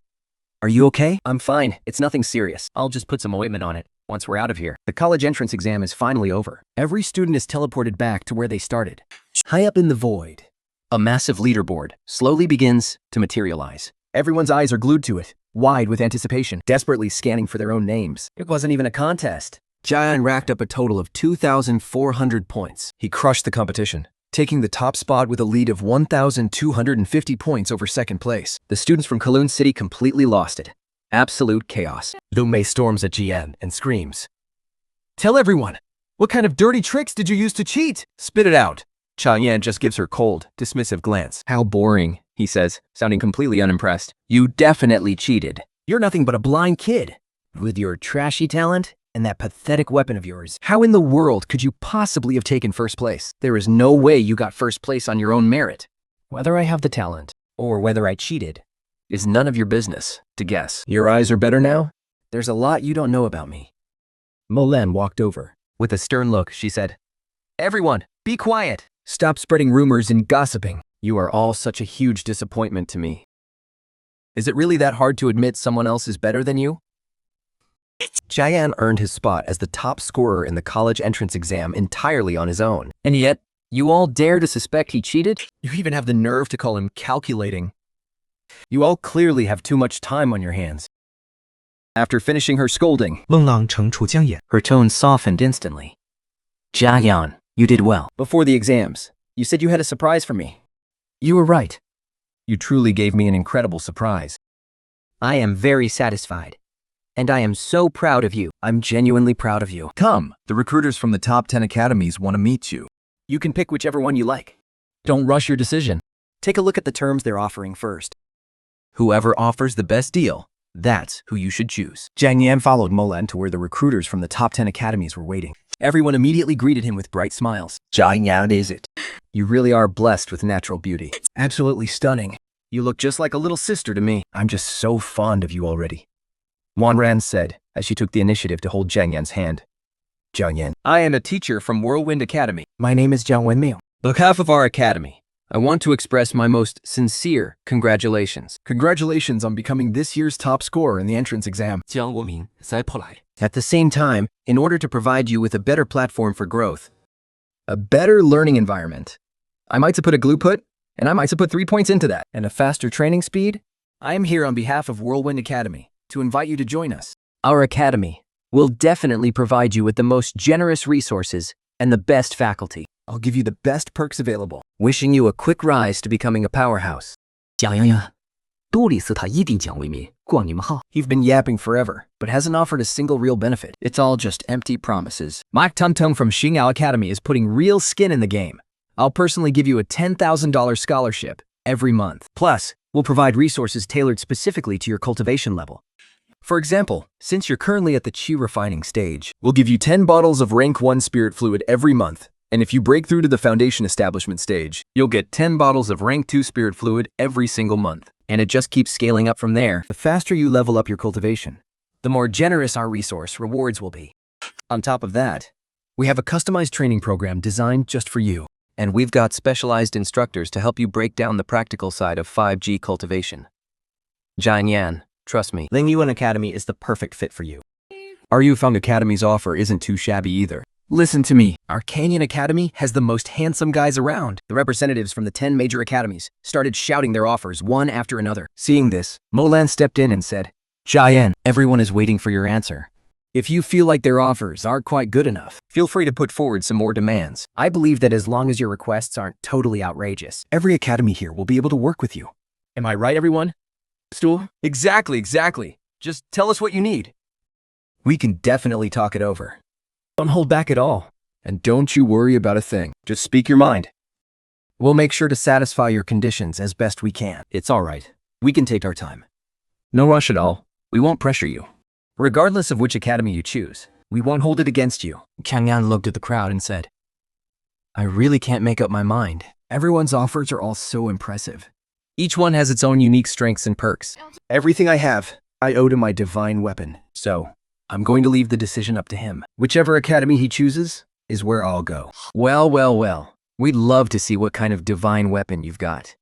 Are you okay? I'm fine. It's nothing serious. I'll just put some ointment on it once we're out of here. The college entrance exam is finally over. Every student is teleported back to where they started. High up in the void, A massive leaderboard slowly begins to materialize. everyone's eyes are glued to it, wide with anticipation, desperately scanning for their own names. It wasn't even a contest. Jian racked up a total of 2,400 points. He crushed the competition, taking the top spot with a lead of 1,250 points over second place. The students from Kowloon City completely lost it. Absolute chaos. Lu Mei storms at Jian and screams, "Tell everyone! What kind of dirty tricks did you use to cheat? Spit it out!" Chang Yan just gives her cold, dismissive glance. How boring, he says, sounding completely unimpressed. You definitely cheated. You're nothing but a blind kid. With your trashy talent and that pathetic weapon of yours, how in the world could you possibly have taken first place? There is no way you got first place on your own merit. Whether I have the talent or whether I cheated Is none of your business to guess. Your eyes are better now? There's a lot you don't know about me. Molen walked over. With a stern look, she said, Everyone, be quiet. Stop spreading rumors and gossiping. You are all such a huge disappointment to me. Is it really that hard to admit someone else is better than you? Jian earned his spot as the top scorer in the college entrance exam entirely on his own. And yet, you all dare to suspect he cheated? You even have the nerve to call him calculating. You all clearly have too much time on your hands. After finishing her scolding, 孟浪惩处江眼。 Her tone softened instantly. Jiayan, you did well. before the exams, you said you had a surprise for me. You were right. You truly gave me an incredible surprise. I am very satisfied. And I am so proud of you. I'm genuinely proud of you. Come, the recruiters from the top 10 academies want to meet you. You can pick whichever one you like. Don't rush your decision. Take a look at the terms they're offering first. Whoever offers the best deal, that's who you should choose. Jiang Yan followed Molan to where the recruiters from the top 10 academies were waiting. Everyone immediately greeted him with bright smiles. Jiang Yan is it? You really are blessed with natural beauty. Absolutely stunning. You look just like a little sister to me. I'm just so fond of you already. Wan Ran said, as she took the initiative to hold Jiang Yan's hand. Jiang Yan, I am a teacher from Whirlwind Academy. My name is Jiang Wenmei. On behalf of our academy, I want to express my most sincere congratulations. Congratulations on becoming this year's top scorer in the entrance exam. 将我名塞破来。 At the same time, in order to provide you with a better platform for growth, a better learning environment, I might have put a glue put, and I might have put 3 points into that, and a faster training speed, I am here on behalf of Whirlwind Academy to invite you to join us. Our academy will definitely provide you with the most generous resources and the best faculty. I'll give you the best perks available. Wishing you a quick rise to becoming a powerhouse. 贾洋洋，多里斯塔一定将为民，冠你们号。 You've been yapping forever, but hasn't offered a single real benefit. It's all just empty promises. Mike Tumtum from Xingyao Academy is putting real skin in the game. I'll personally give you a $10,000 scholarship every month. Plus, we'll provide resources tailored specifically to your cultivation level. For example, since you're currently at the Qi refining stage, we'll give you 10 bottles of rank 1 spirit fluid every month. And if you break through to the foundation establishment stage, you'll get 10 bottles of rank 2 spirit fluid every single month. And it just keeps scaling up from there. The faster you level up your cultivation, the more generous our resource rewards will be. On top of that, we have a customized training program designed just for you. And we've got specialized instructors to help you break down the practical side of 5G cultivation. Jian Yan, trust me, Ling Yuan Academy is the perfect fit for you. Our Yufeng Academy's offer isn't too shabby either. Listen to me. Our Canyon Academy has the most handsome guys around. The representatives from the 10 major academies started shouting their offers one after another. Seeing this, Molan stepped in and said, Jian, everyone is waiting for your answer. If you feel like their offers aren't quite good enough, feel free to put forward some more demands. I believe that as long as your requests aren't totally outrageous, every academy here will be able to work with you. Am I right, everyone? Stool? Exactly. Just tell us what you need. We can definitely talk it over. Don't hold back at all. And don't you worry about a thing. Just speak your mind. We'll make sure to satisfy your conditions as best we can. It's all right. We can take our time. No rush at all. We won't pressure you. Regardless of which academy you choose, we won't hold it against you. Kang Yan looked at the crowd and said, I really can't make up my mind. Everyone's offers are all so impressive. Each one has its own unique strengths and perks. Everything I have, I owe to my divine weapon. So, I'm going to leave the decision up to him. Whichever academy he chooses is where I'll go. Well. We'd love to see what kind of divine weapon you've got.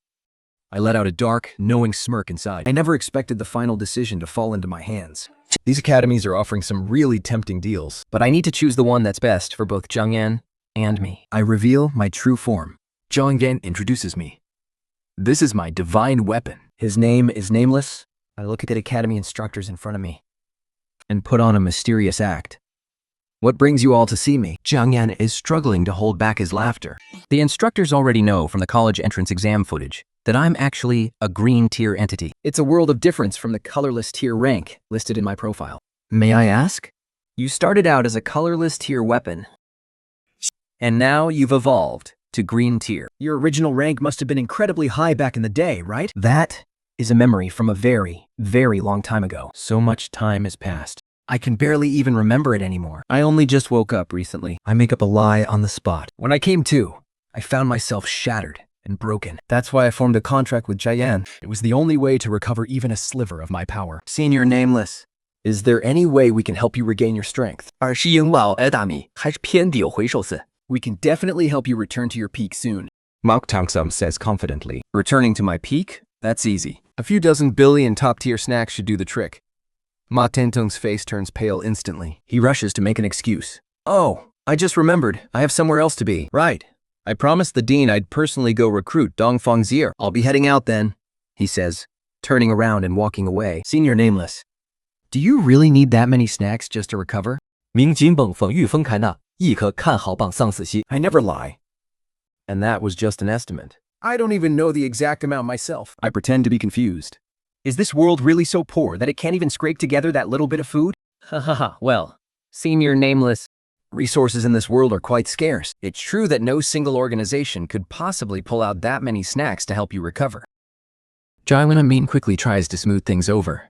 I let out a dark, knowing smirk inside. I never expected the final decision to fall into my hands. These academies are offering some really tempting deals, but I need to choose the one that's best for both Jiang Yan and me. I reveal my true form. Jiang Yan introduces me. This is my divine weapon. His name is nameless. I look at the academy instructors in front of me and put on a mysterious act. What brings you all to see me? Jiang Yan is struggling to hold back his laughter. The instructors already know from the college entrance exam footage that I'm actually a green tier entity. It's a world of difference from the colorless tier rank listed in my profile. May I ask? You started out as a colorless tier weapon, and now you've evolved to green tier. Your original rank must have been incredibly high back in the day, right? That is a memory from a very, very long time ago. So much time has passed. I can barely even remember it anymore. I only just woke up recently. I make up a lie on the spot. When I came to, I found myself shattered and broken. That's why I formed a contract with Jian. It was the only way to recover even a sliver of my power. Senior Nameless, is there any way we can help you regain your strength? We can definitely help you return to your peak soon. Mok Tangsum says confidently. Returning to my peak? That's easy. A few dozen billion top-tier snacks should do the trick. Ma Tentung's face turns pale instantly. He rushes to make an excuse. Oh, I just remembered. I have somewhere else to be. Right. I promised the dean I'd personally go recruit Dongfeng Zier. I'll be heading out then, he says, turning around and walking away. Senior Nameless. Do you really need that many snacks just to recover? 明金本粉欲分开那，亦可看好榜丧死兮。 I never lie. And that was just an estimate. I don't even know the exact amount myself. I pretend to be confused. Is this world really so poor that it can't even scrape together that little bit of food? Hahaha, well, Senior Nameless. Resources in this world are quite scarce. It's true that no single organization could possibly pull out that many snacks to help you recover. Jaiwan quickly tries to smooth things over.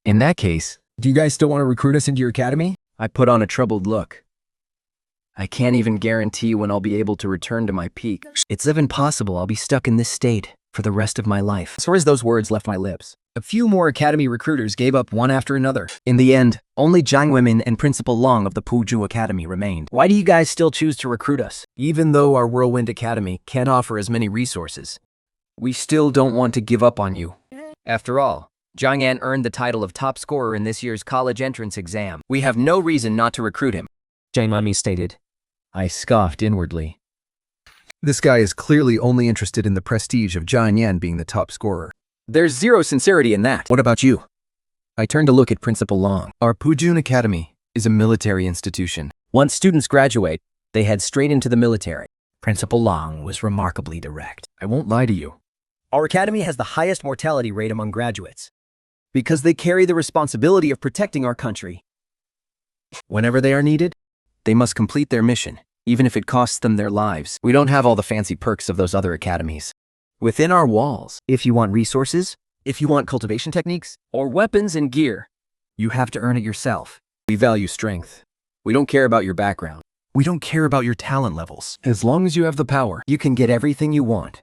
In that case, do you guys still want to recruit us into your academy? I put on a troubled look. I can't even guarantee when I'll be able to return to my peak. It's even possible I'll be stuck in this state for the rest of my life. So as those words left my lips, a few more academy recruiters gave up one after another. In the end, only Jiang Women and Principal Long of the Puju Academy remained. Why do you guys still choose to recruit us? Even though our Whirlwind Academy can't offer as many resources, we still don't want to give up on you. After all, Jiang Yan earned the title of top scorer in this year's college entrance exam. We have no reason not to recruit him. Jiang Mami stated. I scoffed inwardly. This guy is clearly only interested in the prestige of Jiang Yan being the top scorer. There's zero sincerity in that. What about you? I turned to look at Principal Long. Our Pujun Academy is a military institution. Once students graduate, they head straight into the military. Principal Long was remarkably direct. I won't lie to you. Our academy has the highest mortality rate among graduates Because they carry the responsibility of protecting our country. Whenever they are needed, they must complete their mission, even if it costs them their lives. We don't have all the fancy perks of those other academies. Within our walls, if you want resources, if you want cultivation techniques, or weapons and gear. you have to earn it yourself. We value strength. We don't care about your background. We don't care about your talent levels. As long as you have the power, you can get everything you want.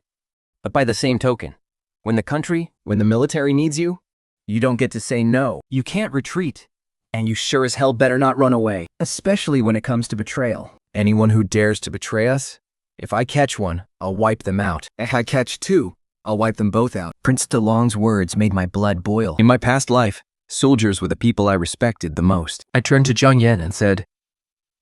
But by the same token, when the military needs you, you don't get to say no. You can't retreat. And you sure as hell better not run away, especially when it comes to betrayal. Anyone who dares to betray us, if I catch one, I'll wipe them out. If I catch two, I'll wipe them both out. Prince DeLong's words made my blood boil. In my past life, soldiers were the people I respected the most. I turned to Jiang Yan and said,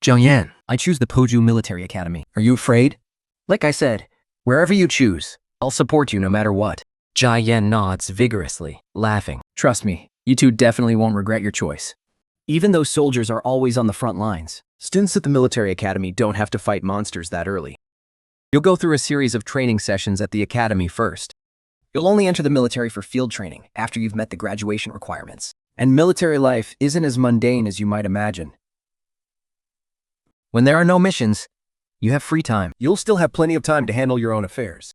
Jiang Yan, I choose the Poju Military Academy. Are you afraid? Like I said, Wherever you choose, I'll support you no matter what. Jiang Yan nods vigorously, laughing. Trust me, you two definitely won't regret your choice. Even though soldiers are always on the front lines, Students at the military academy don't have to fight monsters that early. You'll go through a series of training sessions at the academy first. you'll only enter the military for field training after you've met the graduation requirements. And military life isn't as mundane as you might imagine. When there are no missions, you have free time. You'll still have plenty of time to handle your own affairs.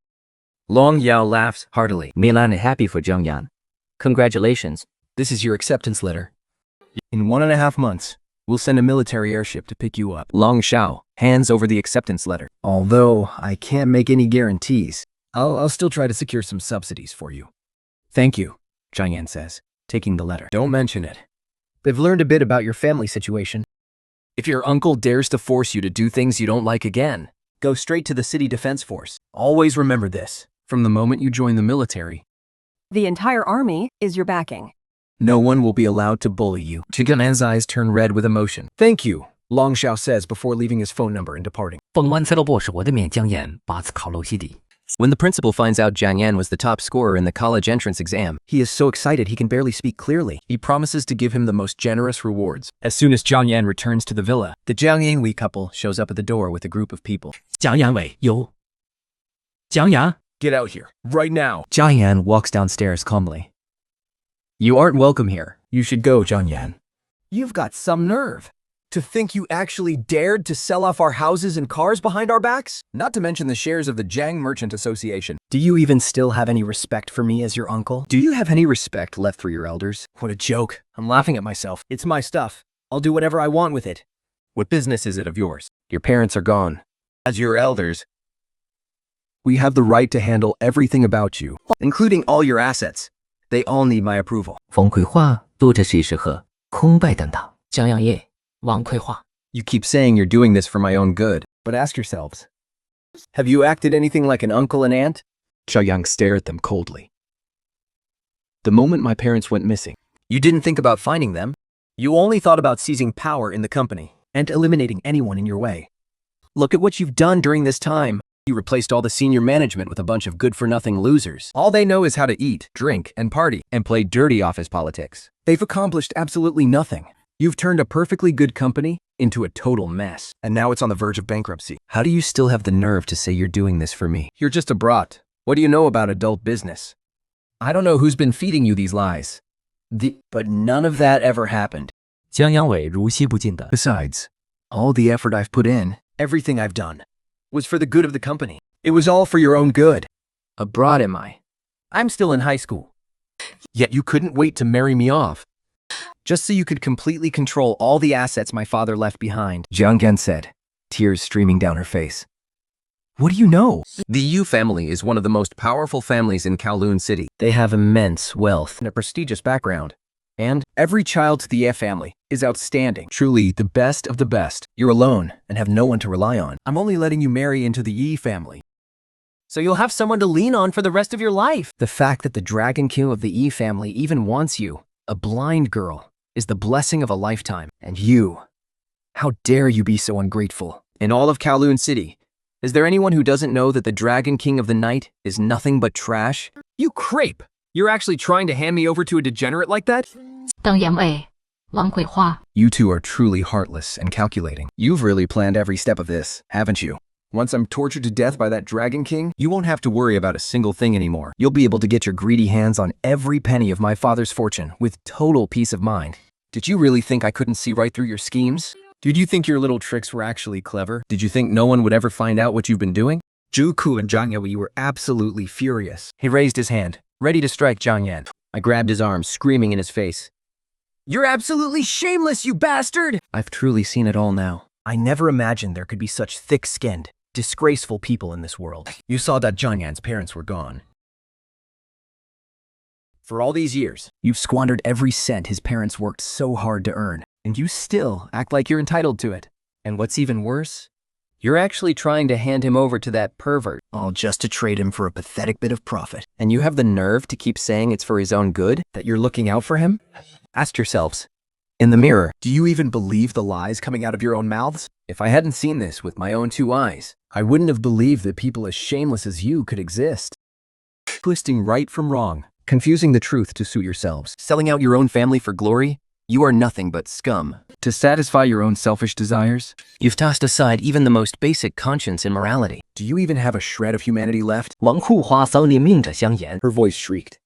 Long Yao laughs heartily. Milan is happy for Jiang Yan. Congratulations. This is your acceptance letter. In 1.5 months, we'll send a military airship to pick you up. Long Xiao hands over the acceptance letter. Although I can't make any guarantees, I'll still try to secure some subsidies for you. Thank you, Jiang Yan says, taking the letter. Don't mention it. They've learned a bit about your family situation. If your uncle dares to force you to do things you don't like again, go straight to the city defense force. Always remember this. From the moment you join the military, The entire army is your backing. no one will be allowed to bully you. Jiang Yan's eyes turn red with emotion. Thank you, Long Xiao says before leaving his phone number and departing. 凤湾猜萝卜是我的面江眼，把此考漏西底。 When the principal finds out Jiang Yan was the top scorer in the college entrance exam, he is so excited he can barely speak clearly. He promises to give him the most generous rewards. As soon as Jiang Yan returns to the villa, the Jiang Yingwei couple shows up at the door with a group of people. 蒋yan伟有。蒋yan， Get out here, right now. Jiang Yan walks downstairs calmly. You aren't welcome here. You should go, Jiang Yan. You've got some nerve. To think you actually dared to sell off our houses and cars behind our backs? Not to mention the shares of the Jiang Merchant Association. Do you even still have any respect for me as your uncle? Do you have any respect left for your elders? What a joke. I'm laughing at myself. It's my stuff. I'll do whatever I want with it. What business is it of yours? Your parents are gone. As your elders, we have the right to handle everything about you, including all your assets. They all need my approval. 冯葵花读着是适合空白等等。江阳业，王葵花。 You keep saying you're doing this for my own good, but ask yourselves, have you acted anything like an uncle and aunt? Xiaoyang stared at them coldly. The moment my parents went missing, you didn't think about finding them. You only thought about seizing power in the company and eliminating anyone in your way. Look at what you've done during this time. You replaced all the senior management with a bunch of good-for-nothing losers. All they know is how to eat, drink, and party, and play dirty office politics. They've accomplished absolutely nothing. You've turned a perfectly good company into a total mess. And now it's on the verge of bankruptcy. How do you still have the nerve to say you're doing this for me? You're just a brat. What do you know about adult business? I don't know who's been feeding you these lies. But none of that ever happened. 江阳痿如吸不尽的。 Besides, all the effort I've put in, everything I've done, was for the good of the company. It was all for your own good. A brat am I? I'm still in high school. Yet you couldn't wait to marry me off. Just so you could completely control all the assets my father left behind, Jiang Gen said, tears streaming down her face. What do you know? The Yu family is one of the most powerful families in Kowloon City. They have immense wealth and a prestigious background. And every child to the Ye family is outstanding. Truly the best of the best. You're alone and have no one to rely on. I'm only letting you marry into the Yi family, so you'll have someone to lean on for the rest of your life. The fact that the Dragon King of the Yi family even wants you, a blind girl, is the blessing of a lifetime. And you, how dare you be so ungrateful? In all of Kowloon City, is there anyone who doesn't know that the Dragon King of the Night is nothing but trash? You creep! You're actually trying to hand me over to a degenerate like that? 邓阳痿，王鬼话。 You two are truly heartless and calculating. You've really planned every step of this, haven't you? Once I'm tortured to death by that Dragon King, you won't have to worry about a single thing anymore. You'll be able to get your greedy hands on every penny of my father's fortune with total peace of mind. Did you really think I couldn't see right through your schemes? Did you think your little tricks were actually clever? Did you think no one would ever find out what you've been doing? Juku and Zhang Yaoyi were absolutely furious. He raised his hand, ready to strike Zhang Yan. I grabbed his arm, screaming in his face. You're absolutely shameless, you bastard! I've truly seen it all now. I never imagined there could be such thick-skinned, disgraceful people in this world. You saw that Zhang Yan's parents were gone. For all these years, you've squandered every cent his parents worked so hard to earn, and you still act like you're entitled to it. And what's even worse, you're actually trying to hand him over to that pervert, all just to trade him for a pathetic bit of profit. And you have the nerve to keep saying it's for his own good, that you're looking out for him? Ask yourselves, in the mirror, do you even believe the lies coming out of your own mouths? If I hadn't seen this with my own two eyes, I wouldn't have believed that people as shameless as you could exist. Twisting right from wrong, confusing the truth to suit yourselves, selling out your own family for glory, you are nothing but scum. To satisfy your own selfish desires, you've tossed aside even the most basic conscience and morality. Do you even have a shred of humanity left? 王护花扫你命着香言。 Her voice shrieked.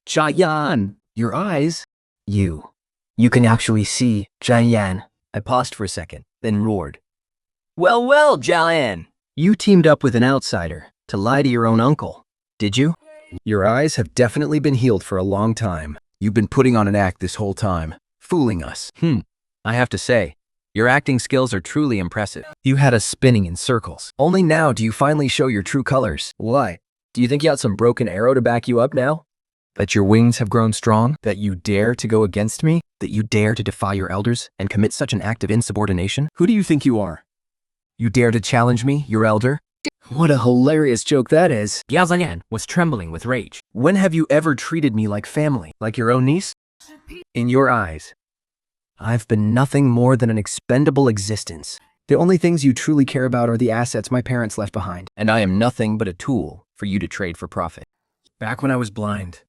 Jiayan! Your eyes? You can actually see Jiayan. I paused for a second, then roared. Well, well, Jiayan! You teamed up with an outsider to lie to your own uncle, did you? Your eyes have definitely been healed for a long time. You've been putting on an act this whole time, fooling us. I have to say, your acting skills are truly impressive. You had us spinning in circles. Only now do you finally show your true colors. Why? Do you think you got some broken arrow to back you up now? That your wings have grown strong? That you dare to go against me? That you dare to defy your elders and commit such an act of insubordination? Who do you think you are? You dare to challenge me, your elder? What a hilarious joke that is. Yao Zanyan was trembling with rage. When have you ever treated me like family, like your own niece? In your eyes, I've been nothing more than an expendable existence. The only things you truly care about are the assets my parents left behind, and I am nothing but a tool for you to trade for profit. Back when I was blind,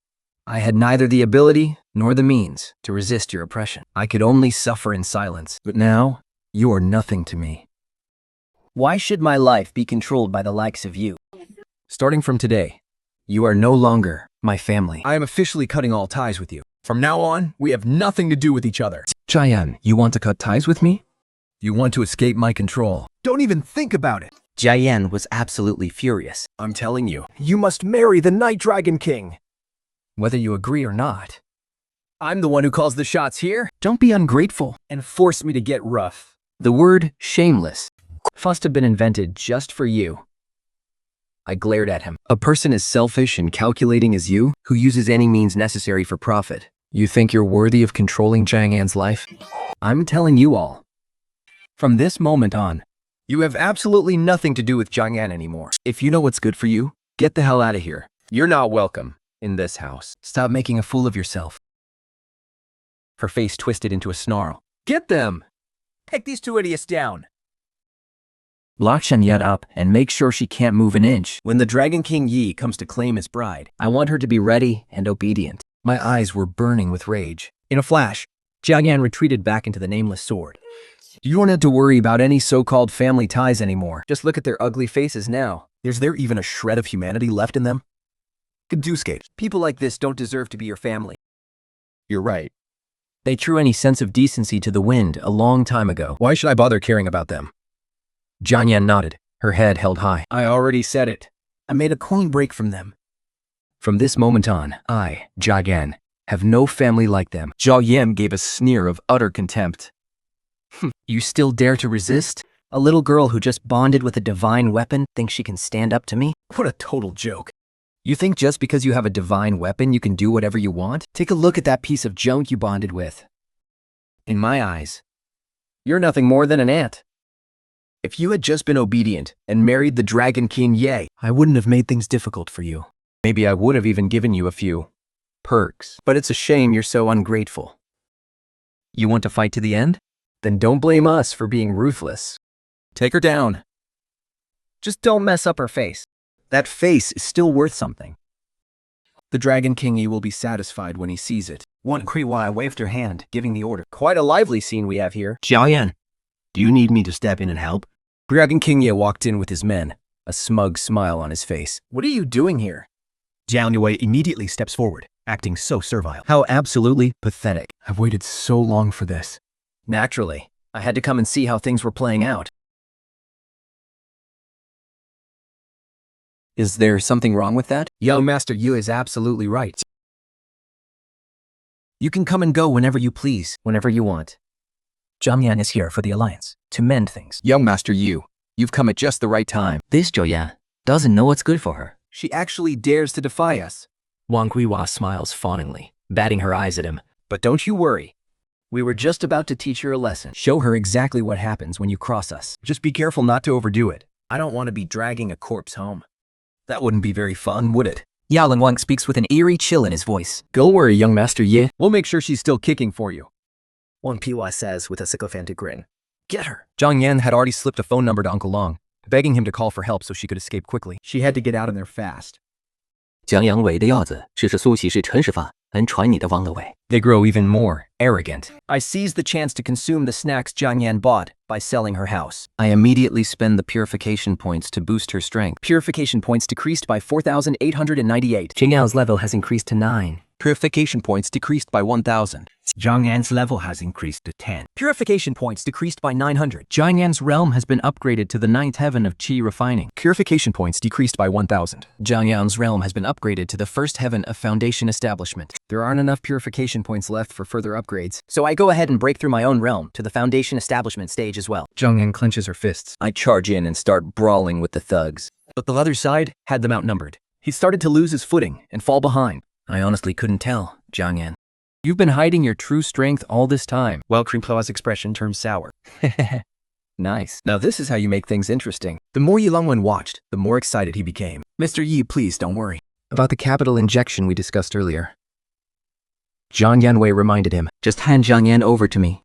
I had neither the ability nor the means to resist your oppression. I could only suffer in silence. But now, you are nothing to me. Why should my life be controlled by the likes of you? Starting from today, you are no longer my family. I am officially cutting all ties with you. From now on, we have nothing to do with each other. Jiayan, you want to cut ties with me? You want to escape my control. Don't even think about it. Jiayan was absolutely furious. I'm telling you, you must marry the Night Dragon King. Whether you agree or not. I'm the one who calls the shots here. Don't be ungrateful and force me to get rough. The word shameless must have been invented just for you. I glared at him. A person as selfish and calculating as you, who uses any means necessary for profit. You think you're worthy of controlling Jiang Yan's life? I'm telling you all. From this moment on, you have absolutely nothing to do with Jiang Yan anymore. If you know what's good for you, get the hell out of here. You're not welcome in this house. Stop making a fool of yourself. Her face twisted into a snarl. Get them! Take these two idiots down. Lock Shenyet up and make sure she can't move an inch. When the Dragon King Yi comes to claim his bride, I want her to be ready and obedient. My eyes were burning with rage. In a flash, Jiang Yan retreated back into the nameless sword. You don't have to worry about any so-called family ties anymore. Just look at their ugly faces now. Is there even a shred of humanity left in them? Caducate. People like this don't deserve to be your family. You're right. They threw any sense of decency to the wind a long time ago. Why should I bother caring about them? Jiang Yan nodded, her head held high. I already said it. I made a clean break from them. From this moment on, I, Jiang Yan, have no family like them. Zhao Yan gave a sneer of utter contempt. You still dare to resist? A little girl who just bonded with a divine weapon thinks she can stand up to me? What a total joke. You think just because you have a divine weapon you can do whatever you want? Take a look at that piece of junk you bonded with. In my eyes, you're nothing more than an ant. If you had just been obedient and married the Dragon King Ye, I wouldn't have made things difficult for you. Maybe I would have even given you a few perks. But it's a shame you're so ungrateful. You want to fight to the end? Then don't blame us for being ruthless. Take her down. Just don't mess up her face. That face is still worth something. The Dragon King Yi will be satisfied when he sees it. One Kriwai waved her hand, giving the order. Quite a lively scene we have here. Jiao Yan, do you need me to step in and help? Dragon King Ye walked in with his men, a smug smile on his face. What are you doing here? Jiao Yue immediately steps forward, acting so servile. How absolutely pathetic. I've waited so long for this. Naturally, I had to come and see how things were playing out. Is there something wrong with that? Young Master Yu is absolutely right. You can come and go whenever you please, whenever you want. Jiang Yan is here for the Alliance, to mend things. Young Master Yu, you've come at just the right time. This Zhou Yan doesn't know what's good for her. She actually dares to defy us. Wang Guihua smiles fawningly, batting her eyes at him. But don't you worry. We were just about to teach her a lesson. Show her exactly what happens when you cross us. Just be careful not to overdo it. I don't want to be dragging a corpse home. That wouldn't be very fun, would it? Yalan Wang speaks with an eerie chill in his voice. Don't worry, young Master Ye. We'll make sure she's still kicking for you. Wang Piwa says with a sycophantic grin. Get her. Jiang Yan had already slipped a phone number to Uncle Long, begging him to call for help so she could escape quickly. She had to get out of there fast. 将杨伟的药子试试苏习是陈实法，能传你的王乐伟。 They grow even more arrogant. I seized the chance to consume the snacks Jiang Yan bought by selling her house. I immediately spend the purification points to boost her strength. Purification points decreased by 4,898. Jing Yao's level has increased to 9. Purification points decreased by 1,000. Jiang Yan's level has increased to 10. Purification points decreased by 900. Jiang Yan's realm has been upgraded to the 9th heaven of Qi refining. Purification points decreased by 1,000. Jiang Yan's realm has been upgraded to the 1st heaven of foundation establishment. There aren't enough purification points left for further upgrades, so I go ahead and break through my own realm to the foundation establishment stage as well. Jiang Yan clenches her fists. I charge in and start brawling with the thugs. But the other side had them outnumbered. He started to lose his footing and fall behind. I honestly couldn't tell, Jiang Yan. You've been hiding your true strength all this time. Well, Creamclaw's expression turns sour. Nice. Now this is how you make things interesting. The more Yilongwen watched, the more excited he became. Mr. Yi, please don't worry. About the capital injection we discussed earlier. Jiang Yanwei reminded him. Just hand Jiang Yan over to me.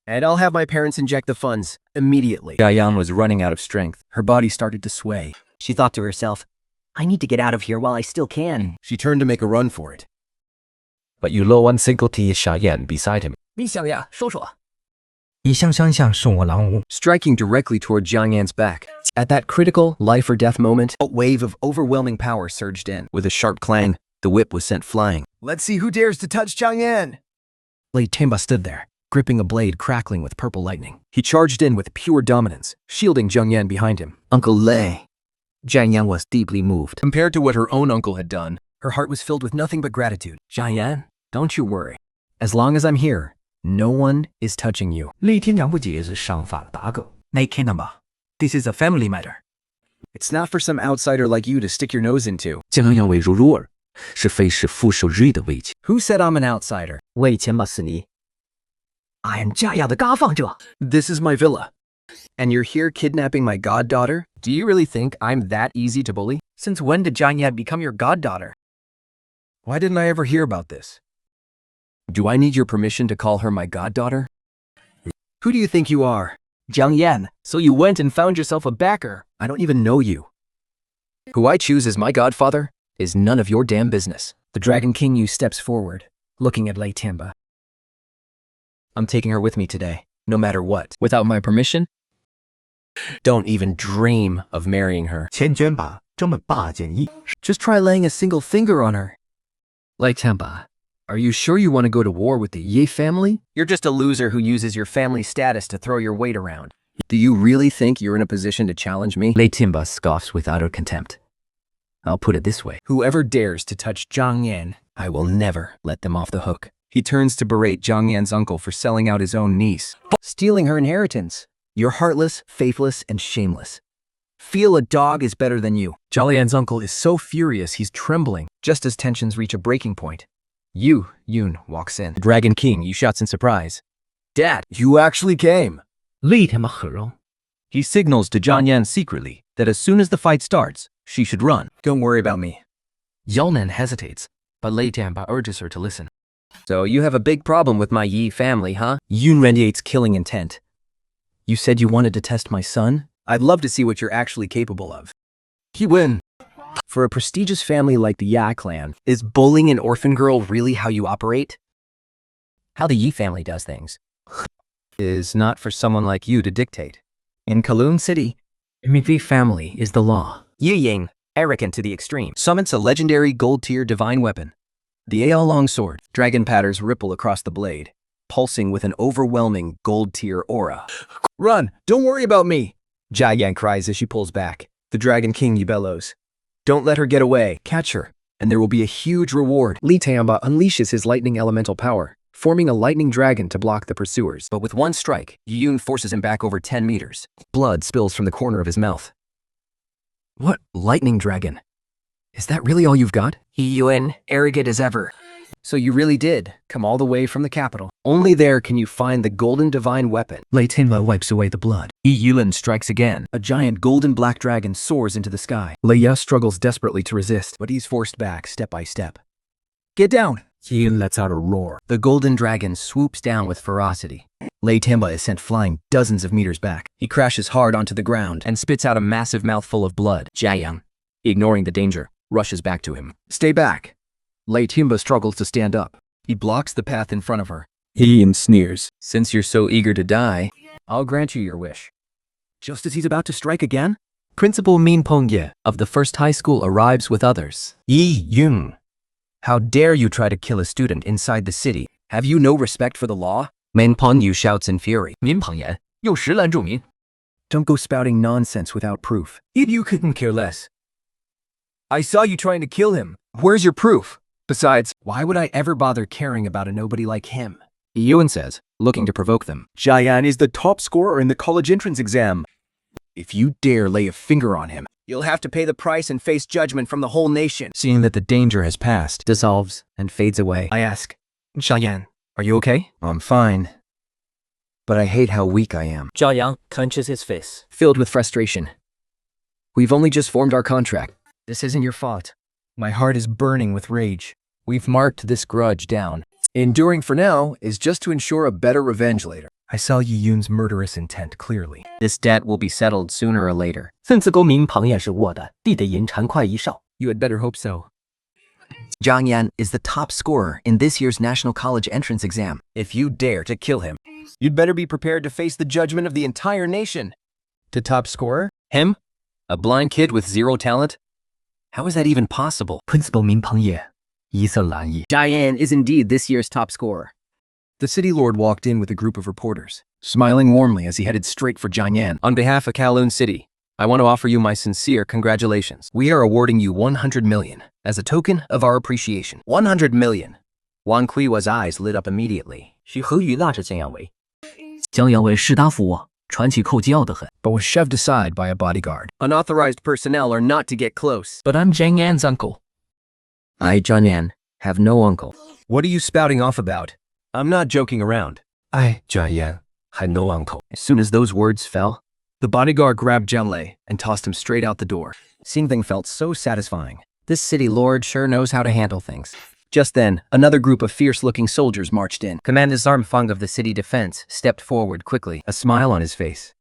And I'll have my parents inject the funds immediately. Jiang Yan was running out of strength. Her body started to sway. She thought to herself, I need to get out of here while I still can. She turned to make a run for it. But you low one single T Xiaoyan beside him. 你想呀，说说。你想想想，送我狼屋。 Striking directly toward Jiang Yan's back. At that critical life or death moment, a wave of overwhelming power surged in. With a sharp clang, the whip was sent flying. Let's see who dares to touch Jiang Yan. Blade Timba stood there, gripping a blade crackling with purple lightning. He charged in with pure dominance, shielding Jiang Yan behind him. Uncle Lei. Jiang Yan was deeply moved. Compared to what her own uncle had done, her heart was filled with nothing but gratitude. Jiang Yan, don't you worry. As long as I'm here, no one is touching you. 厉天长不解是上法的打狗。那看了吧 This is a family matter. It's not for some outsider like you to stick your nose into. 将杨伟如入耳，是非是傅受日的危机。 Who said I'm an outsider? 我以前吧是你。I am 家亚的嘎放者。 This is my villa. And you're here kidnapping my goddaughter? Do you really think I'm that easy to bully? Since when did Jiang Yan become your goddaughter? Why didn't I ever hear about this? Do I need your permission to call her my goddaughter? Who do you think you are? Jiang Yan, so you went and found yourself a backer. I don't even know you. Who I choose as my godfather is none of your damn business. The Dragon King Yu steps forward, looking at Lei Tianba. I'm taking her with me today, no matter what. Without my permission? Don't even dream of marrying her. 千绢吧，这么霸建议。 Just try laying a single finger on her. Lei Tianba, are you sure you want to go to war with the Ye family? You're just a loser who uses your family status to throw your weight around. Do you really think you're in a position to challenge me? Lei Tianba scoffs with utter contempt. I'll put it this way. Whoever dares to touch Jiang Yan, I will never let them off the hook. He turns to berate Jiang Yan's uncle for selling out his own niece, stealing her inheritance. You're heartless, faithless, and shameless. Feel a dog is better than you. Jiang Yan's uncle is so furious he's trembling. Just as tensions reach a breaking point, Yun walks in. The Dragon King Yu shouts in surprise. Dad, you actually came. 累他妈何容！ He signals to Jiang Yan secretly that as soon as the fight starts, she should run. Don't worry about me. Yelnan hesitates, but Lei Tianba urges her to listen. So you have a big problem with my Yi family, huh? Yun radiates killing intent. You said you wanted to test my son? I'd love to see what you're actually capable of. He win. For a prestigious family like the Ya clan, is bullying an orphan girl really how you operate? How the Yi family does things is not for someone like you to dictate. In Kowloon City, the family is the law. Yi Ying, arrogant to the extreme, summons a legendary gold-tier divine weapon. The Aeol Longsword. Dragon patterns ripple across the blade, pulsing with an overwhelming gold-tier aura. Run! Don't worry about me! Jia Yan cries as she pulls back. The Dragon King Yu bellows. Don't let her get away. Catch her, and there will be a huge reward. Lei Tianba unleashes his lightning elemental power, forming a lightning dragon to block the pursuers. But with one strike, Yun forces him back over 10 meters. Blood spills from the corner of his mouth. What lightning dragon? Is that really all you've got? Yun, arrogant as ever. So you really did come all the way from the capital. Only there can you find the golden divine weapon. Lei Tianba wipes away the blood. Yi Yulin strikes again. A giant golden black dragon soars into the sky. Lei Ya struggles desperately to resist, but he's forced back step by step. Get down! Yun lets out a roar. The golden dragon swoops down with ferocity. Lei Tianba is sent flying dozens of meters back. He crashes hard onto the ground and spits out a massive mouthful of blood. Jia Yang, ignoring the danger, rushes back to him. Stay back! Lei Tianba struggles to stand up. He blocks the path in front of her. He sneers. Since you're so eager to die, I'll grant you your wish. Just as he's about to strike again, Principal Min Pengye of the first high school arrives with others. Yi Yun, how dare you try to kill a student inside the city? Have you no respect for the law? Min Pengye shouts in fury. 民朋友用石拦住民。 Don't go spouting nonsense without proof. You couldn't care less. I saw you trying to kill him. Where's your proof? Besides, why would I ever bother caring about a nobody like him? Yun says, looking to provoke them. Jia Yan is the top scorer in the college entrance exam. If you dare lay a finger on him, you'll have to pay the price and face judgment from the whole nation. Seeing that the danger has passed, dissolves and fades away, I ask, Jia Yan, are you okay? I'm fine. But I hate how weak I am. Jia Yang clenches his fist. Filled with frustration. We've only just formed our contract. This isn't your fault. My heart is burning with rage. We've marked this grudge down. Enduring for now is just to ensure a better revenge later. I saw Yi Yun's murderous intent clearly. This debt will be settled sooner or later. 甚至公民朋友是我的，地得银蝉快一哨。 You had better hope so. Jiang Yan is the top scorer in this year's national college entrance exam. If you dare to kill him, you'd better be prepared to face the judgment of the entire nation. To top scorer? Him? A blind kid with zero talent? How is that even possible? Principal 民朋友，一色蓝衣。 Jia Yan is indeed this year's top scorer. The city lord walked in with a group of reporters, smiling warmly as he headed straight for Jiang Yan. On behalf of Kowloon City, I want to offer you my sincere congratulations. We are awarding you 100 million as a token of our appreciation. 100 million. Wang Kuiwa's eyes lit up immediately. 许何宇拉着江阳伟，江阳伟士大夫我，传奇寇骄得很。 But was shoved aside by a bodyguard. Unauthorized personnel are not to get close. But I'm Jiang Yan's uncle. I, Jiang Yan, have no uncle. What are you spouting off about? I'm not joking around. I, Jia Yan, had no uncle. As soon as those words fell, the bodyguard grabbed Jianlei and tossed him straight out the door. Seeing thing felt so satisfying. This city lord sure knows how to handle things. Just then, another group of fierce-looking soldiers marched in. Commander Zarmfang of the city defense stepped forward quickly, a smile on his face.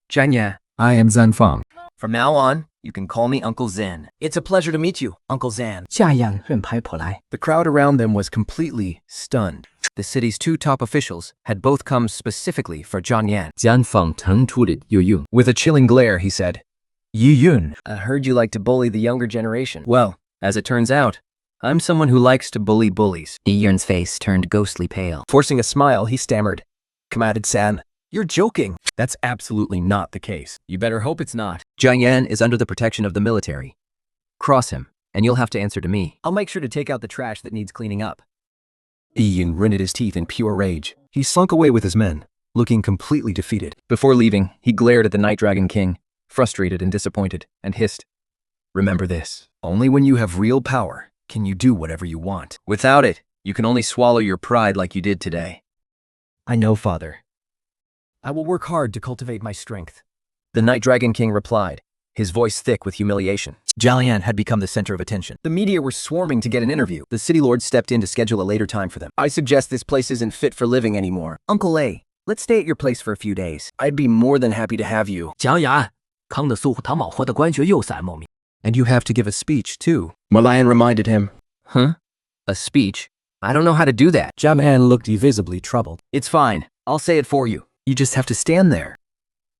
Jianya. I am Zanfang. From now on, you can call me Uncle Zan. It's a pleasure to meet you, Uncle Zan. 夏燕任拍跑来。 The crowd around them was completely stunned. The city's two top officials had both come specifically for Zhang Yan. 简访陈处理有用。 With a chilling glare, he said, Yi Yun. I heard you like to bully the younger generation. Well, as it turns out, I'm someone who likes to bully bullies. Yi Yun's face turned ghostly pale. Forcing a smile, he stammered, Commanded-san, you're joking. That's absolutely not the case. You better hope it's not. Zhang Yan is under the protection of the military. Cross him, and you'll have to answer to me. I'll make sure to take out the trash that needs cleaning up. Ian gritted his teeth in pure rage. He slunk away with his men, looking completely defeated. Before leaving, he glared at the Night Dragon King, frustrated and disappointed, and hissed, Remember this. Only when you have real power can you do whatever you want. Without it, you can only swallow your pride like you did today. I know, Father. I will work hard to cultivate my strength. The Night Dragon King replied, his voice thick with humiliation. Jialian had become the center of attention. The media were swarming to get an interview. The city lord stepped in to schedule a later time for them. I suggest this place isn't fit for living anymore. Uncle A, let's stay at your place for a few days. I'd be more than happy to have you. 蒋雅，康的苏虎堂卯活的官学又散茂密。 And you have to give a speech, too. Malayan reminded him. Huh? A speech? I don't know how to do that. Jialian looked visibly troubled. It's fine. I'll say it for you. You just have to stand there.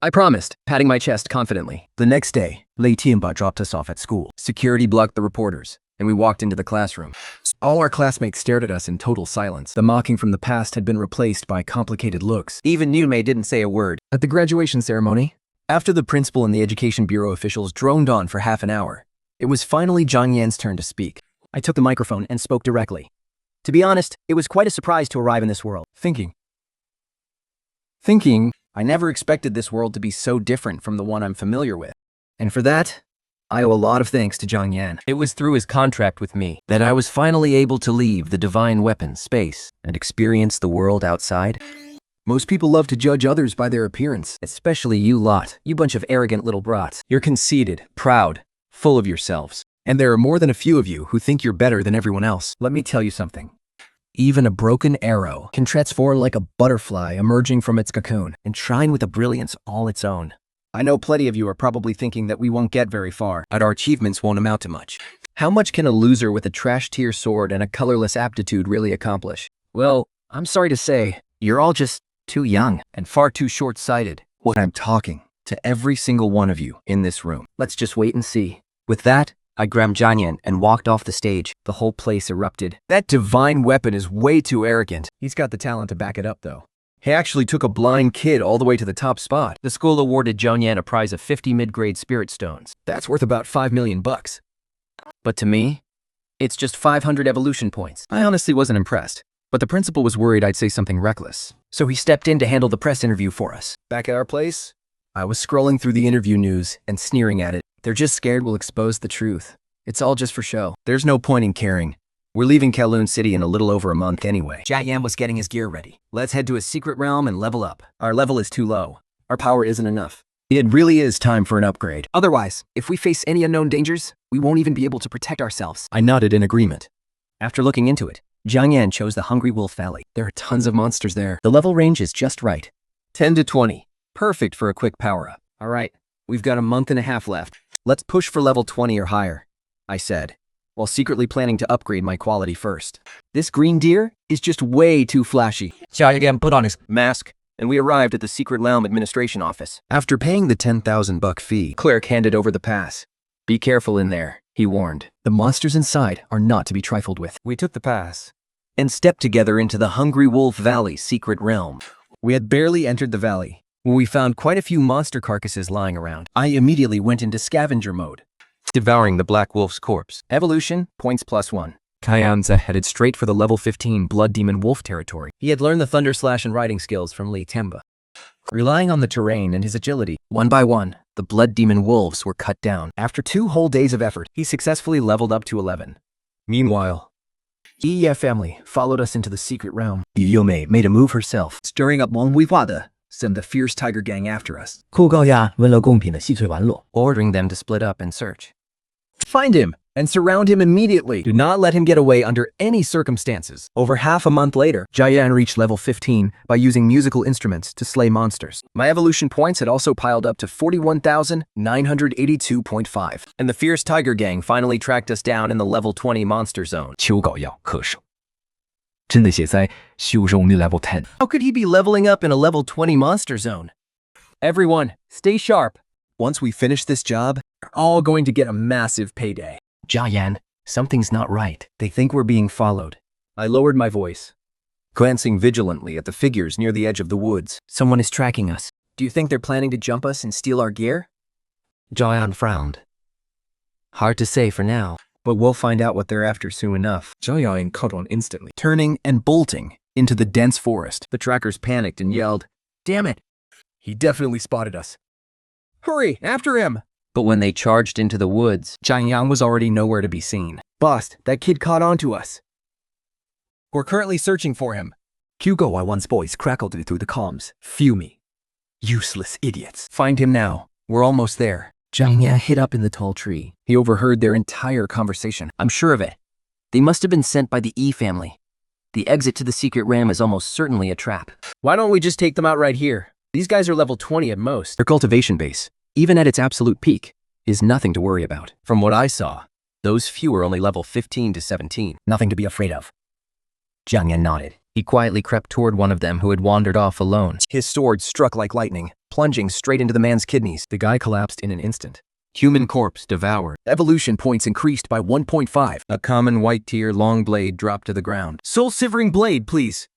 I promised, patting my chest confidently. The next day, Lei Tianba dropped us off at school. Security blocked the reporters, and we walked into the classroom. All our classmates stared at us in total silence. The mocking from the past had been replaced by complicated looks. Even Nume didn't say a word. At the graduation ceremony, after the principal and the Education Bureau officials droned on for half an hour, it was finally Zhang Yan's turn to speak. I took the microphone and spoke directly. To be honest, it was quite a surprise to arrive in this world. Thinking, I never expected this world to be so different from the one I'm familiar with. And for that, I owe a lot of thanks to Zhang Yan. It was through his contract with me that I was finally able to leave the divine weapon space and experience the world outside. Most people love to judge others by their appearance, especially you lot, you bunch of arrogant little brats. You're conceited, proud, full of yourselves. And there are more than a few of you who think you're better than everyone else. Let me tell you something. Even a broken arrow can transform like a butterfly emerging from its cocoon and shine with a brilliance all its own. I know plenty of you are probably thinking that we won't get very far, and our achievements won't amount to much. How much can a loser with a trash-tier sword and a colorless aptitude really accomplish? Well, I'm sorry to say, you're all just too young and far too short-sighted. What I'm talking to every single one of you in this room. Let's just wait and see. With that, I grabbed Jianyan and walked off the stage. The whole place erupted. That divine weapon is way too arrogant. He's got the talent to back it up, though. He actually took a blind kid all the way to the top spot. The school awarded Jianyan a prize of 50 mid-grade spirit stones. That's worth about $5 million bucks. But to me, it's just 500 evolution points. I honestly wasn't impressed, but the principal was worried I'd say something reckless. So he stepped in to handle the press interview for us. Back at our place, I was scrolling through the interview news and sneering at it. They're just scared we'll expose the truth. It's all just for show. There's no point in caring. We're leaving Kowloon City in a little over a month anyway. Jiayan was getting his gear ready. Let's head to a secret realm and level up. Our level is too low. Our power isn't enough. It really is time for an upgrade. Otherwise, if we face any unknown dangers, we won't even be able to protect ourselves. I nodded in agreement. After looking into it, Zhang Yan chose the Hungry Wolf Valley. There are tons of monsters there. The level range is just right. 10 to 20. Perfect for a quick power-up. All right, we've got a month and a half left. Let's push for level 20 or higher, I said, while secretly planning to upgrade my quality first. This green deer is just way too flashy. Jialian put on his Mask, and we arrived at the secret realm administration office. After paying the 10,000 buck fee, clerk handed over the pass. Be careful in there, he warned. The monsters inside are not to be trifled with. We took the pass and stepped together into the Hungry Wolf Valley secret realm. We had barely entered the valley when we found quite a few monster carcasses lying around. I immediately went into scavenger mode, devouring the Black Wolf's corpse. Evolution, points +1. Kyanza headed straight for the level 15 Blood Demon Wolf territory. He had learned the Thunder Slash and riding skills from Li Temba. Relying on the terrain and his agility, one by one, the Blood Demon Wolves were cut down. After 2 whole days of effort, he successfully leveled up to 11. Meanwhile, Iya family followed us into the secret realm. Yome made a move herself, stirring up Wang Weihua to send the fierce tiger gang after us, 酷高雅温柔公平的细碎玩落。 ordering them to split up and search. Find him and surround him immediately. Do not let him get away under any circumstances. Over half a month later, Jiayan reached level 15 by using musical instruments to slay monsters. My evolution points had also piled up to 41,982.5, and the fierce tiger gang finally tracked us down in the level 20 monster zone. 求稿要恪守，真的写在修容的 level 10。 How could he be leveling up in a level 20 monster zone? Everyone, stay sharp. Once we finish this job, we're all going to get a massive payday. Jiayan, something's not right. They think we're being followed. I lowered my voice, glancing vigilantly at the figures near the edge of the woods. Someone is tracking us. Do you think they're planning to jump us and steal our gear? Jiayan frowned. Hard to say for now, but we'll find out what they're after soon enough. Jiayan caught on instantly, turning and bolting into the dense forest. The trackers panicked and yelled, "Damn it! He definitely spotted us. Hurry, after him!" But when they charged into the woods, Jiayan was already nowhere to be seen. Boss, that kid caught on to us. We're currently searching for him. Hugo I1's voice crackled through the comms. Fumey. Useless idiots. Find him now. We're almost there. Jiayan hid up in the tall tree. He overheard their entire conversation. I'm sure of it. They must have been sent by the E family. The exit to the secret ram is almost certainly a trap. Why don't we just take them out right here? These guys are level 20 at most. Their cultivation base, even at its absolute peak, is nothing to worry about. From what I saw, those few are only level 15 to 17. Nothing to be afraid of. Jiayan nodded. He quietly crept toward one of them who had wandered off alone. His sword struck like lightning, plunging straight into the man's kidneys. The guy collapsed in an instant. Human corpse devoured. Evolution points increased by 1.5. A common white tier long blade dropped to the ground. Soul-sivering blade, please.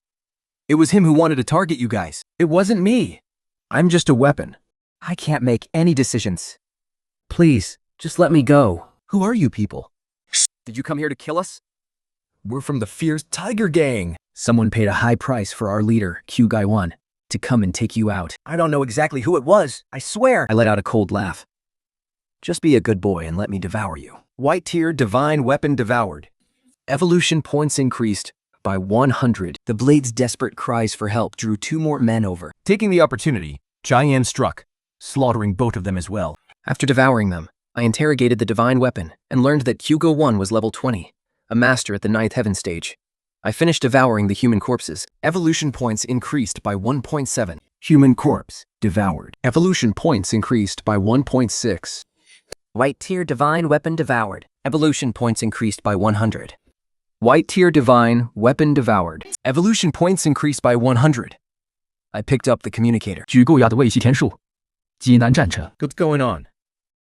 It was him who wanted to target you guys. It wasn't me. I'm just a weapon. I can't make any decisions. Please, just let me go. Who are you people? Did you come here to kill us? We're from the fierce tiger gang. Someone paid a high price for our leader, Q-Guy-1, to come and take you out. I don't know exactly who it was, I swear. I let out a cold laugh. Just be a good boy and let me devour you. White tier divine weapon devoured. Evolution points increased by 100. The blade's desperate cries for help drew 2 more men over. Taking the opportunity, Jiayan struck, slaughtering both of them as well. After devouring them, I interrogated the divine weapon and learned that Hugo 1 was level 20, a master at the 9th heaven stage. I finished devouring the human corpses. Evolution points increased by 1.7. Human corpse devoured. Evolution points increased by 1.6. White tier divine weapon devoured. Evolution points increased by 100. White tier divine weapon devoured. Evolution points increased by 100. I picked up the communicator. 举够亚的位系天数，极难战车。 What's going on?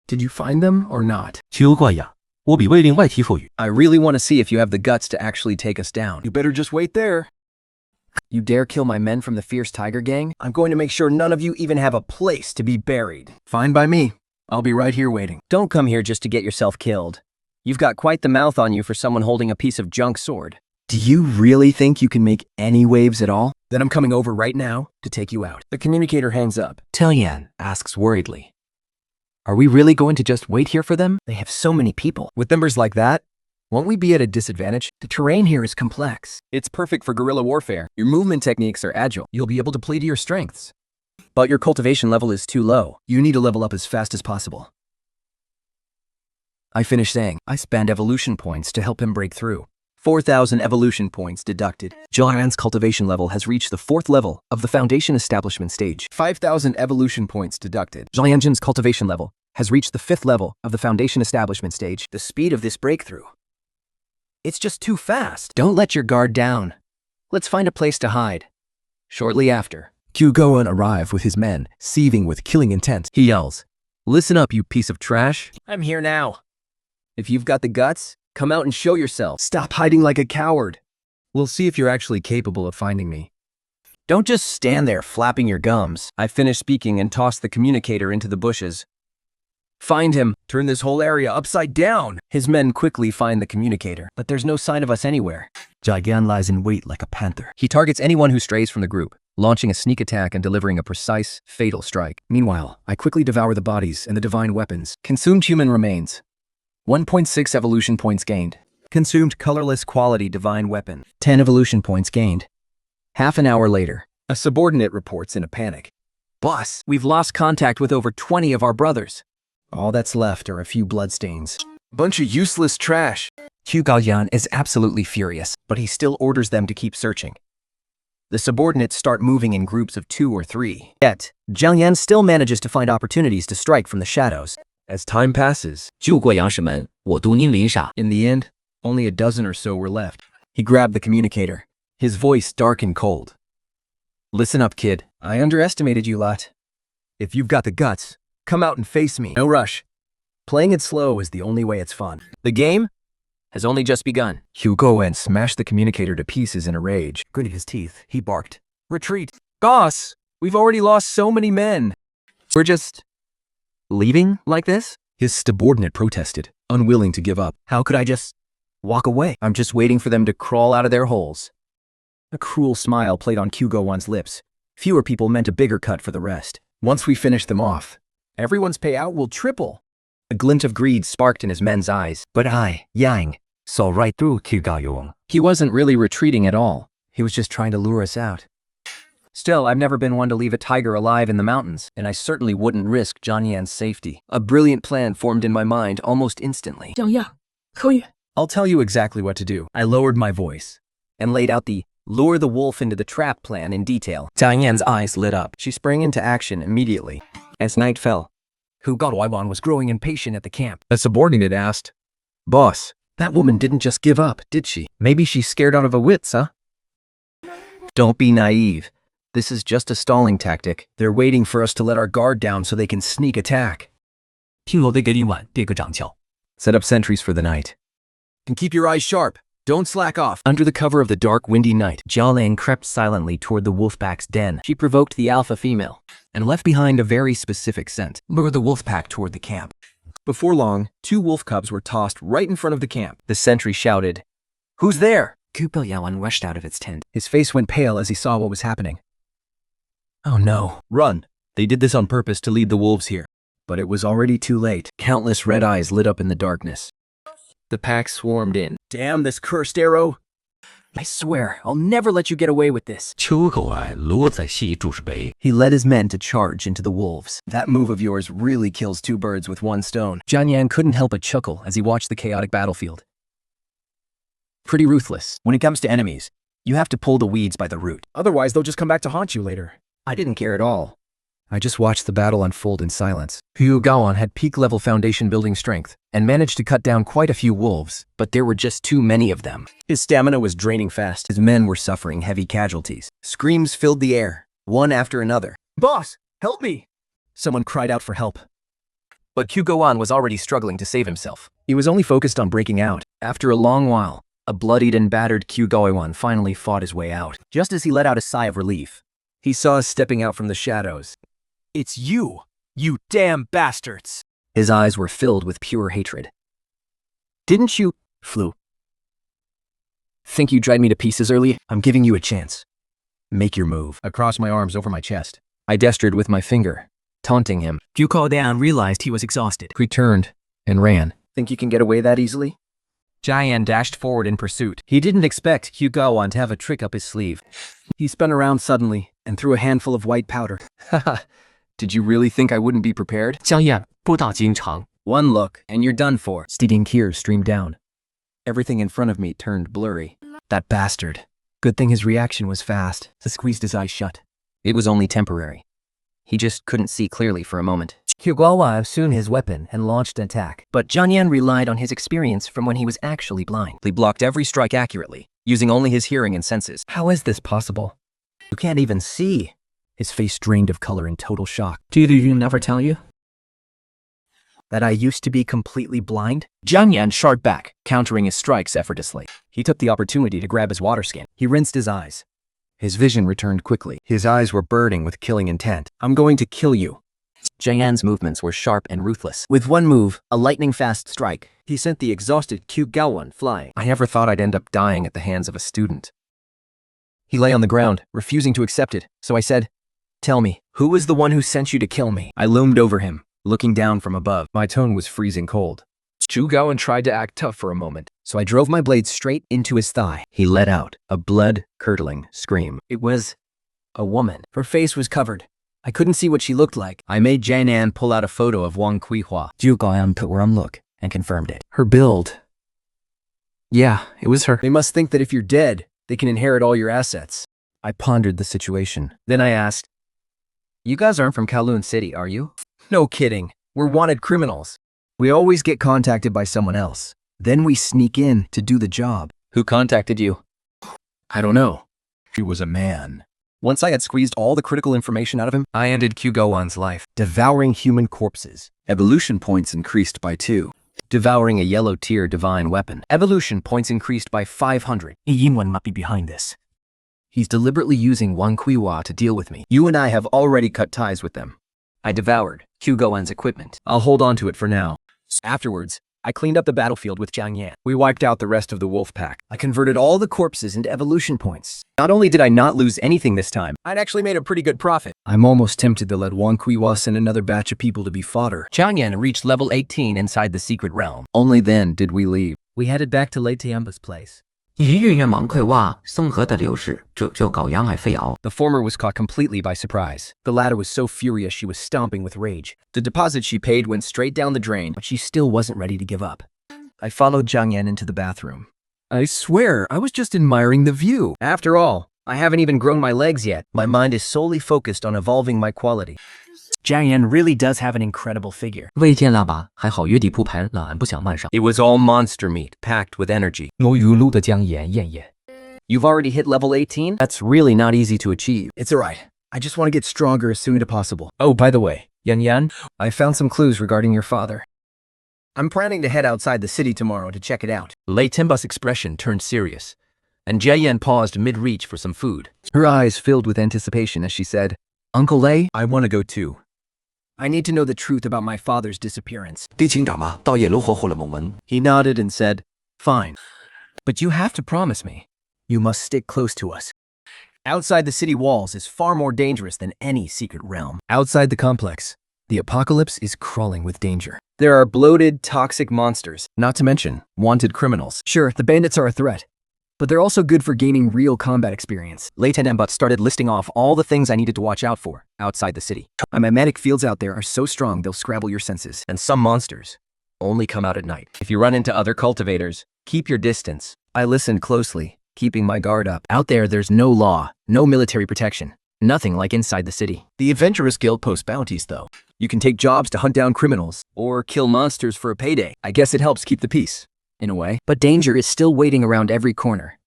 Did you find them or not? 求怪呀，我比未令外体赋予。 I really want to see if you have the guts to actually take us down. You better just wait there. You dare kill my men from the fierce tiger gang? I'm going to make sure none of you even have a place to be buried. Fine by me. I'll be right here waiting. Don't come here just to get yourself killed. You've got quite the mouth on you for someone holding a piece of junk sword. Do you really think you can make any waves at all? Then I'm coming over right now to take you out. The communicator hangs up. Jiayan asks worriedly, "Are we really going to just wait here for them?" They have so many people. With numbers like that, won't we be at a disadvantage? The terrain here is complex. It's perfect for guerrilla warfare. Your movement techniques are agile. You'll be able to play to your strengths. But your cultivation level is too low. You need to level up as fast as possible. I finished saying, I spent evolution points to help him break through. 4,000 evolution points deducted. Jiayan's cultivation level has reached the 4th level of the foundation establishment stage. 5,000 evolution points deducted. Jiayan's cultivation level has reached the 5th level of the foundation establishment stage. The speed of this breakthrough. It's just too fast. Don't let your guard down. Let's find a place to hide. Shortly after, Q-Goen arrived with his men, seething with killing intent. He yells, "Listen up, you piece of trash." I'm here now. If you've got the guts, come out and show yourself. Stop hiding like a coward. We'll see if you're actually capable of finding me. Don't just stand there flapping your gums. I finished speaking and tossed the communicator into the bushes. Find him. Turn this whole area upside down. His men quickly find the communicator, but there's no sign of us anywhere. Jiayan lies in wait like a panther. He targets anyone who strays from the group, launching a sneak attack and delivering a precise, fatal strike. Meanwhile, I quickly devour the bodies and the divine weapons. Consumed human remains. 1.6 evolution points gained. Consumed colorless quality divine weapon. 10 evolution points gained. Half an hour later, a subordinate reports in a panic. "Boss, we've lost contact with over 20 of our brothers. All that's left are a few bloodstains." Bunch of useless trash. Qiu Gaoyan is absolutely furious, but he still orders them to keep searching. The subordinates start moving in groups of 2 or 3. Yet, Jiang Yan still manages to find opportunities to strike from the shadows. As time passes, 救过杨氏门，我独您临傻。 In the end, only a dozen or so were left. He grabbed the communicator, his voice dark and cold. Listen up, kid. I underestimated you lot. If you've got the guts, come out and face me. No rush. Playing it slow is the only way it's fun. The game has only just begun. Hugo smashed the communicator to pieces in a rage. Gritting his teeth, he barked. Retreat. Boss, we've already lost so many men. We're just leaving like this? His subordinate protested, unwilling to give up. How could I just walk away? I'm just waiting for them to crawl out of their holes. A cruel smile played on Hugo-wan's lips. Fewer people meant a bigger cut for the rest. Once we finish them off, everyone's payout will triple. A glint of greed sparked in his men's eyes. But I, Yang, saw right through Qiu Gaoyong. He wasn't really retreating at all. He was just trying to lure us out. Still, I've never been one to leave a tiger alive in the mountains, and I certainly wouldn't risk Jiang Yan's safety. A brilliant plan formed in my mind almost instantly. 江样，可以。 I'll tell you exactly what to do. I lowered my voice and laid out the lure the wolf into the trap plan in detail. Jiang Yan's eyes lit up. She sprang into action immediately. As night fell, Hu Gaowan was growing impatient at the camp. a subordinate asked, "Boss, That woman didn't just give up, did she? maybe she's scared out of her wits, huh?" Don't be naive. This is just a stalling tactic. They're waiting for us to let our guard down so they can sneak attack. 听我得给你碗垫个掌桥。 Set up sentries for the night. And keep your eyes sharp. Don't slack off. Under the cover of the dark, windy night, Jialing crept silently toward the wolfpack's den. She provoked the alpha female and left behind a very specific scent. Lured the wolfpack toward the camp. Before long, 2 wolf cubs were tossed right in front of the camp. The sentry shouted, "Who's there?" Qiu Gaoyan rushed out of its tent. His face went pale as he saw what was happening. Oh no. Run. They did this on purpose to lead the wolves here. But it was already too late. Countless red eyes lit up in the darkness. The pack swarmed in. Damn this cursed arrow. I swear, I'll never let you get away with this. 秋狗爱落在细注释碑。 He led his men to charge into the wolves. That move of yours really kills 2 birds with 1 stone. Jiang Yan couldn't help but chuckle as he watched the chaotic battlefield. Pretty ruthless. When it comes to enemies, you have to pull the weeds by the root. Otherwise, they'll just come back to haunt you later. I didn't care at all. I just watched the battle unfold in silence. Hu Gaowan had peak-level foundation building strength and managed to cut down quite a few wolves, but there were just too many of them. His stamina was draining fast. His men were suffering heavy casualties. Screams filled the air, one after another. Boss, help me! Someone cried out for help. But Qiu Gaowan was already struggling to save himself. He was only focused on breaking out. After a long while, a bloodied and battered Qiu Gaowan finally fought his way out. Just as he let out a sigh of relief, he saw us stepping out from the shadows. It's you! You damn bastards! His eyes were filled with pure hatred. Didn't you, Flu, think you dried me to pieces earlier? I'm giving you a chance. Make your move. I crossed my arms over my chest. I gestured with my finger, taunting him. Qiu Gaoyan realized he was exhausted. He turned and ran. Think you can get away that easily? Jiang Yan dashed forward in pursuit. He didn't expect Qiu Gaowan to have a trick up his sleeve. He spun around suddenly and threw a handful of white powder. Haha. Did you really think I wouldn't be prepared? 江燕不大经常。 One look, and you're done for. Steeding tears streamed down. Everything in front of me turned blurry. That bastard. Good thing his reaction was fast. He squeezed his eyes shut. It was only temporary. He just couldn't see clearly for a moment. Qiu Gaowan assumed his weapon and launched an attack. But Jiang Yan relied on his experience from when he was actually blind. He blocked every strike accurately, using only his hearing and senses. How is this possible? You can't even see. His face drained of color in total shock. Did you never tell you? That I used to be completely blind? Jiang Yan shot back, countering his strikes effortlessly. He took the opportunity to grab his water skin. He rinsed his eyes. His vision returned quickly. His eyes were burning with killing intent. I'm going to kill you. Jiang Yan's movements were sharp and ruthless. With one move, a lightning-fast strike, he sent the exhausted Qiu Gaowan flying. I never thought I'd end up dying at the hands of a student. He lay on the ground, refusing to accept it, so I said, "Tell me, who was the one who sent you to kill me?" I loomed over him, looking down from above. My tone was freezing cold. Qiu Gaoyan tried to act tough for a moment. So I drove my blade straight into his thigh. He let out a blood-curdling scream. It was a woman. Her face was covered. I couldn't see what she looked like. I made Jiang Yan pull out a photo of Wang Kuihua. Qiu Gaoyan took one look and confirmed it. Her build. Yeah, it was her. They must think that if you're dead, they can inherit all your assets. I pondered the situation. Then I asked, You guys aren't from Kowloon City, are you? no kidding. We're wanted criminals. We always get contacted by someone else. Then we sneak in to do the job. Who contacted you? I don't know. She was a man. Once I had squeezed all the critical information out of him, I ended Kyugo-wan's life. devouring human corpses. Evolution points increased by 2. Devouring a yellow tier divine weapon. Evolution points increased by 500. Yinwen might be behind this. He's deliberately using Wang Kuiwa to deal with me. You and I have already cut ties with them. I devoured Kyugo-wan's equipment. I'll hold on to it for now. Afterwards, I cleaned up the battlefield with Jiang Yan. We wiped out the rest of the wolf pack. I converted all the corpses into evolution points. Not only did I not lose anything this time, I'd actually made a pretty good profit. I'm almost tempted to let Wang Kuiwa send another batch of people to be fodder. Jiang Yan reached level 18 inside the secret realm. Only then did we leave. We headed back to Lei Tiamba's place. 一月月芒溃袜，松河的流逝，这就搞洋海飞摇。 The former was caught completely by surprise. The latter was so furious she was stomping with rage. The deposit she paid went straight down the drain, but she still wasn't ready to give up. I followed Jiang Yan into the bathroom. I swear, I was just admiring the view. After all, I haven't even grown my legs yet. My mind is solely focused on evolving my quality. Jiang Yan really does have an incredible figure. 未见腊八，还好月底铺盘，懒不想慢上。 It was all monster meat, packed with energy. 我雨露的将盐咽咽。 You've already hit level 18? That's really not easy to achieve. It's alright. I just want to get stronger as soon as possible. Oh, by the way, Yan Yan, I found some clues regarding your father. I'm planning to head outside the city tomorrow to check it out. Lei Timba's expression turned serious, and Jie Yan paused mid-reach for some food. Her eyes filled with anticipation as she said, Uncle Lei, I want to go too. I need to know the truth about my father's disappearance. 地警长嘛，倒也落火火了蒙文。 He nodded and said, Fine. But you have to promise me. You must stick close to us. Outside the city walls is far more dangerous than any secret realm. Outside the complex, the apocalypse is crawling with danger. There are bloated, toxic monsters, not to mention wanted criminals. Sure, the bandits are a threat, but they're also good for gaining real combat experience. Lei Tenenbut started listing off all the things I needed to watch out for outside the city. My mimetic fields out there are so strong they'll scrabble your senses. And some monsters only come out at night. If you run into other cultivators, keep your distance. I listened closely, keeping my guard up. Out there's no law, no military protection. Nothing like inside the city. The Adventurous Guild posts bounties, though. You can take jobs to hunt down criminals, or kill monsters for a payday. I guess it helps keep the peace, in a way. But danger is still waiting around every corner.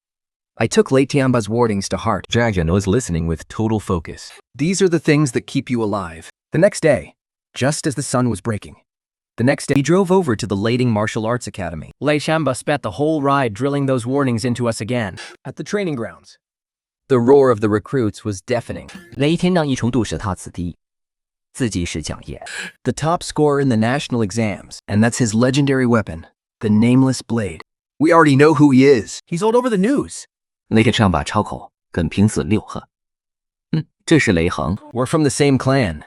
I took Lei Tiamba's warnings to heart. Dragon was listening with total focus. These are the things that keep you alive. The next day, just as the sun was breaking, he drove over to the Lading Martial Arts Academy. Lei Tiamba spent the whole ride drilling those warnings into us again. At the training grounds. The roar of the recruits was deafening. 雷天让一重度使他子弟，自己是讲业。 The top scorer in the national exams, and that's his legendary weapon, the Nameless Blade. We already know who he is. He's all over the news. 雷天上把超口跟平死六合。这是雷恒。 We're from the same clan.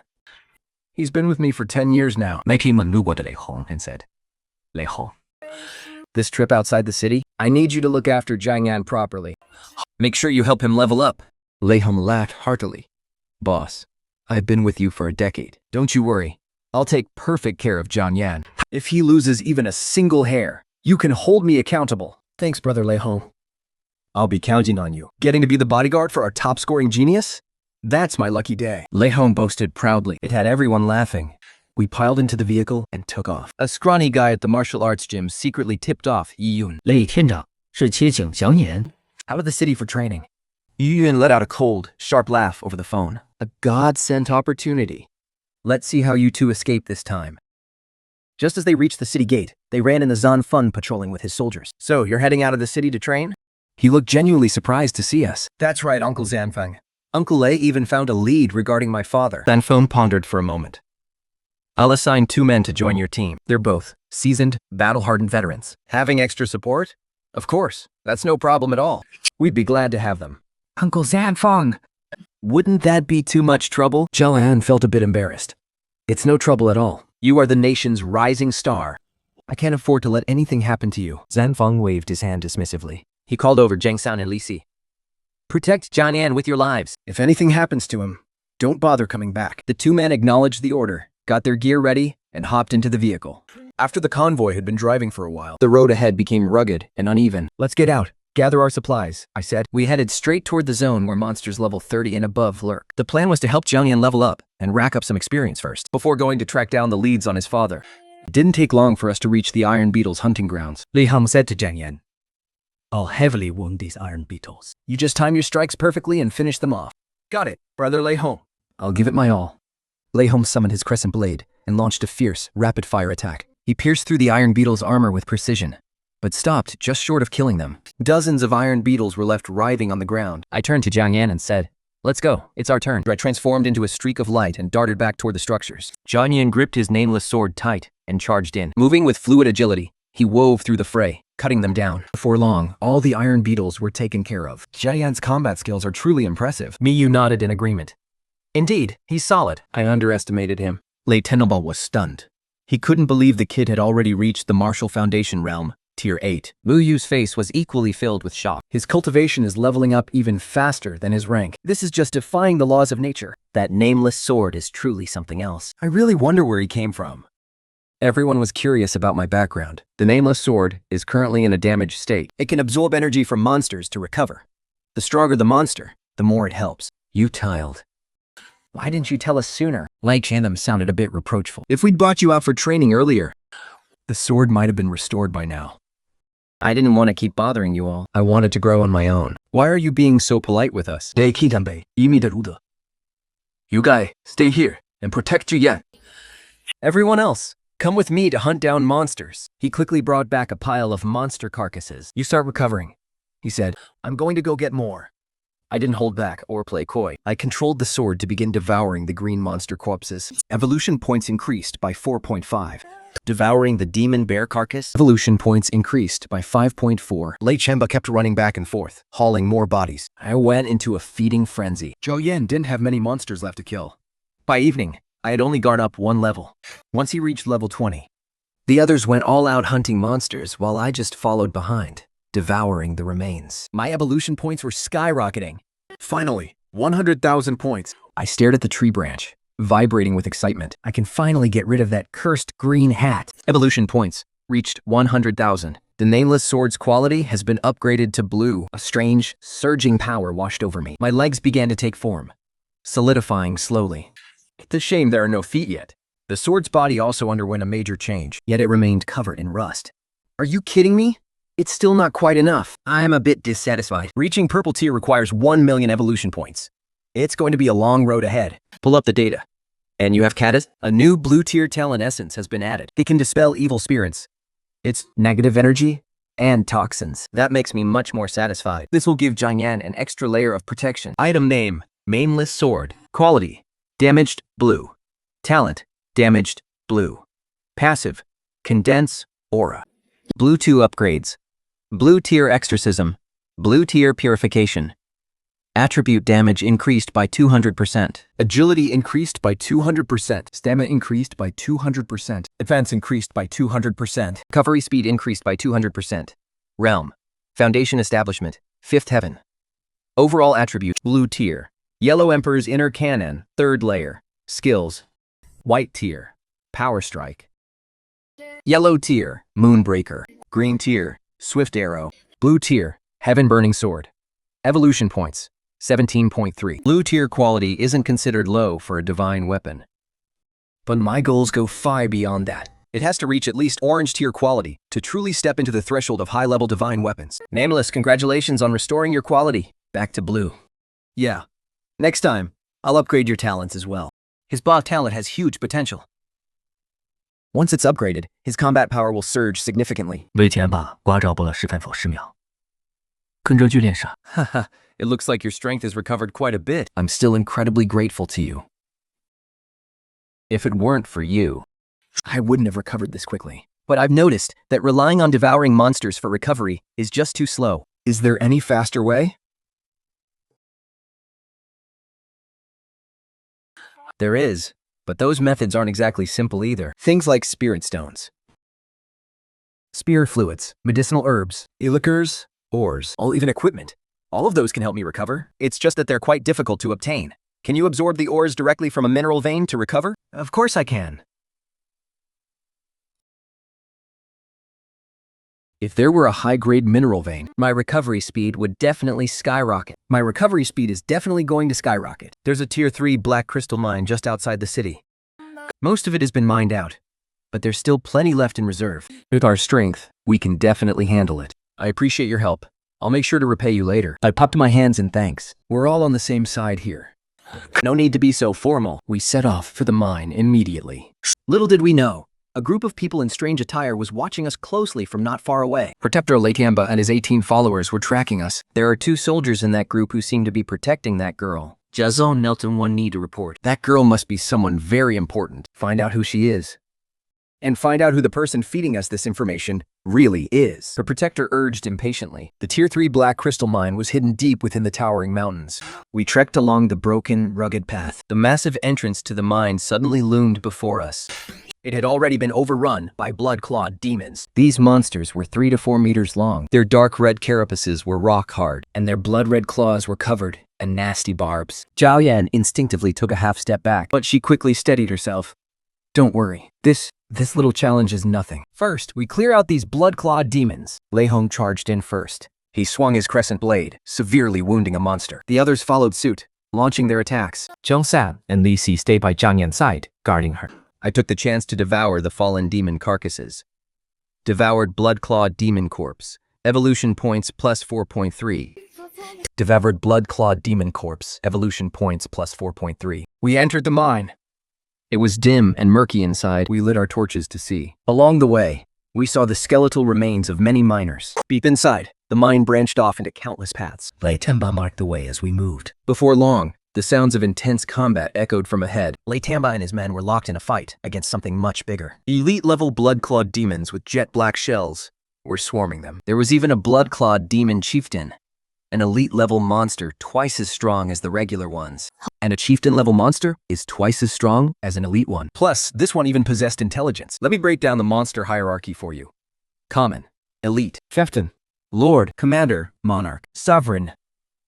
He's been with me for 10 years now. 雷天们路过的雷恒 and said, 雷恒。 This trip outside the city, I need you to look after Jiang Yan properly. Make sure you help him level up. Lei Hum laughed heartily. Boss, I've been with you for a decade. Don't you worry. I'll take perfect care of Jiang Yan. If he loses even a single hair, you can hold me accountable. Thanks, brother Lei Hong. I'll be counting on you. Getting to be the bodyguard for our top-scoring genius? That's my lucky day. Lei Hong boasted proudly. It had everyone laughing. We piled into the vehicle and took off. A scrawny guy at the martial arts gym secretly tipped off Yi Yun. 雷天长是切景祥言。 Out of the city for training. Yi Yun let out a cold, sharp laugh over the phone. A God-sent opportunity. Let's see how you two escape this time. Just as they reached the city gate, they ran in the Zan Fun patrolling with his soldiers. So, you're heading out of the city to train? He looked genuinely surprised to see us. That's right, Uncle Zanfeng. Uncle Lei even found a lead regarding my father. Zanfeng pondered for a moment. I'll assign 2 men to join your team. They're both seasoned, battle-hardened veterans. Having extra support? Of course. That's no problem at all. We'd be glad to have them. Uncle Zanfeng. Wouldn't that be too much trouble? Zhao An felt a bit embarrassed. It's no trouble at all. You are the nation's rising star. I can't afford to let anything happen to you. Zanfeng waved his hand dismissively. He called over Zhang San and Li Si. Protect Jiang Yan with your lives. If anything happens to him, don't bother coming back. The 2 men acknowledged the order, got their gear ready, and hopped into the vehicle. After the convoy had been driving for a while, the road ahead became rugged and uneven. Let's get out. Gather our supplies, I said. We headed straight toward the zone where monsters level 30 and above lurk. The plan was to help Jiang Yan level up and rack up some experience first, before going to track down the leads on his father. It didn't take long for us to reach the Iron Beetle's hunting grounds. Li Hong said to Jiang Yan, "I'll heavily wound these iron beetles." You just time your strikes perfectly and finish them off. Got it, brother Lei Hong. I'll give it my all. Lei Hong summoned his crescent blade and launched a fierce, rapid-fire attack. He pierced through the Iron Beetle's armor with precision, but stopped just short of killing them. Dozens of iron beetles were left writhing on the ground. I turned to Jiang Yan and said, "Let's go, it's our turn." I transformed into a streak of light and darted back toward the structures. Jiang Yan gripped his nameless sword tight and charged in. Moving with fluid agility, he wove through the fray, cutting them down. Before long, all the iron beetles were taken care of. Jiang Yan's combat skills are truly impressive. Miyu nodded in agreement. Indeed, he's solid. I underestimated him. Lei Tenenbaum was stunned. He couldn't believe the kid had already reached the Martial Foundation realm, Tier 8. Muyu's face was equally filled with shock. His cultivation is leveling up even faster than his rank. This is just defying the laws of nature. That nameless sword is truly something else. I really wonder where he came from. Everyone was curious about my background. The nameless sword is currently in a damaged state. It can absorb energy from monsters to recover. The stronger the monster, the more it helps. You child. Why didn't you tell us sooner? Lai Chandam sounded a bit reproachful. If we'd brought you out for training earlier, the sword might have been restored by now. I didn't want to keep bothering you all. I wanted to grow on my own. Why are you being so polite with us? You guys, stay here and protect Jiyan. Everyone else, come with me to hunt down monsters. He quickly brought back a pile of monster carcasses. You start recovering, he said. I'm going to go get more. I didn't hold back or play coy. I controlled the sword to begin devouring the green monster corpses. Evolution points increased by 4.5. Devouring the demon bear carcass, evolution points increased by 5.4. Lei Chemba kept running back and forth, hauling more bodies. I went into a feeding frenzy. Zhou Yan didn't have many monsters left to kill. By evening, I had only gone up one level. Once he reached level 20, the others went all out hunting monsters while I just followed behind, devouring the remains. My evolution points were skyrocketing. Finally, 100,000 points. I stared at the tree branch, vibrating with excitement. I can finally get rid of that cursed green hat. Evolution points reached 100,000. The nameless sword's quality has been upgraded to blue. A strange, surging power washed over me. My legs began to take form, solidifying slowly. It's a shame there are no feet yet. The sword's body also underwent a major change, yet it remained covered in rust. Are you kidding me? It's still not quite enough. I'm a bit dissatisfied. Reaching purple tier requires 1 million evolution points. It's going to be a long road ahead. Pull up the data. And you have Catus? A new blue tier talent essence has been added. It can dispel evil spirits. It's negative energy and toxins. That makes me much more satisfied. This will give Jiang Yan an extra layer of protection. Item name, Mainless Sword. Quality, damaged, blue. Talent, damaged, blue. Passive, condense, aura. Blue 2 upgrades. Blue tier exorcism. Blue tier purification. Attribute damage increased by 200%. Agility increased by 200%. Stamina increased by 200%. Advance increased by 200%. Recovery speed increased by 200%. Realm. Foundation establishment. 5th heaven. Overall attribute. Blue tier. Yellow Emperor's inner cannon. 3rd layer. Skills. White tier. Power strike. Yellow tier. Moonbreaker. Green tier. Swift arrow. Blue tier. Heaven burning sword. Evolution points. 17.3. Blue tier quality isn't considered low for a divine weapon. But my goals go far beyond that. It has to reach at least orange tier quality to truly step into the threshold of high-level divine weapons. Nameless, congratulations on restoring your quality back to blue. Yeah. Next time, I'll upgrade your talents as well. His Ba talent has huge potential. Once it's upgraded, his combat power will surge significantly. 为前把刮着播了示范否10秒。跟着剧练上。 Haha, it looks like your strength has recovered quite a bit. I'm still incredibly grateful to you. If it weren't for you, I wouldn't have recovered this quickly. But I've noticed that relying on devouring monsters for recovery is just too slow. Is there any faster way? There is, but those methods aren't exactly simple either. Things like spirit stones, spear fluids, medicinal herbs, liquors, ores, even equipment. All of those can help me recover. It's just that they're quite difficult to obtain. Can you absorb the ores directly from a mineral vein to recover? Of course I can. If there were a high-grade mineral vein, My recovery speed would definitely skyrocket. my recovery speed is definitely going to skyrocket. There's a Tier 3 black crystal mine just outside the city. Most of it has been mined out, but there's still plenty left in reserve. With our strength, we can definitely handle it. I appreciate your help. I'll make sure to repay you later. I popped my hands in thanks. We're all on the same side here. No need to be so formal. We set off for the mine immediately. Little did we know, a group of people in strange attire was watching us closely from not far away. Protector Latamba and his 18 followers were tracking us. There are 2 soldiers in that group who seem to be protecting that girl. Jason Nelton one need to report. That girl must be someone very important. Find out who she is. And find out who the person feeding us this information really is. The protector urged impatiently. The Tier 3 black crystal mine was hidden deep within the towering mountains. We trekked along the broken, rugged path. The massive entrance to the mine suddenly loomed before us. It had already been overrun by blood-clawed demons. These monsters were 3 to 4 meters long. Their dark red carapaces were rock hard, And their blood-red claws were covered in nasty barbs. Zhao Yan instinctively took a half step back. But she quickly steadied herself. Don't worry. This little challenge is nothing. First, we clear out these blood-clawed demons. Lei Hong charged in first. He swung his crescent blade, severely wounding a monster. The others followed suit, launching their attacks. Zhang San and Li Si stayed by Zhang Yan's side, guarding her. I took the chance to devour the fallen demon carcasses. Devoured blood-clawed demon corpse. Evolution points plus 4.3. Devoured blood-clawed demon corpse. Evolution points plus 4.3. We entered the mine. It was dim and murky inside. We lit our torches to see. Along the way, we saw the skeletal remains of many miners. Deep inside, the mine branched off into countless paths. Lei Tenba marked the way as we moved. Before long, the sounds of intense combat echoed from ahead. Lei Tamba and his men were locked in a fight against something much bigger. Elite-level blood-clawed demons with jet-black shells were swarming them. There was even a blood-clawed demon chieftain, an elite-level monster twice as strong as the regular ones. And a chieftain-level monster is twice as strong as an elite one. Plus, this one even possessed intelligence. Let me break down the monster hierarchy for you. Common, elite, chieftain, lord, commander, monarch, sovereign,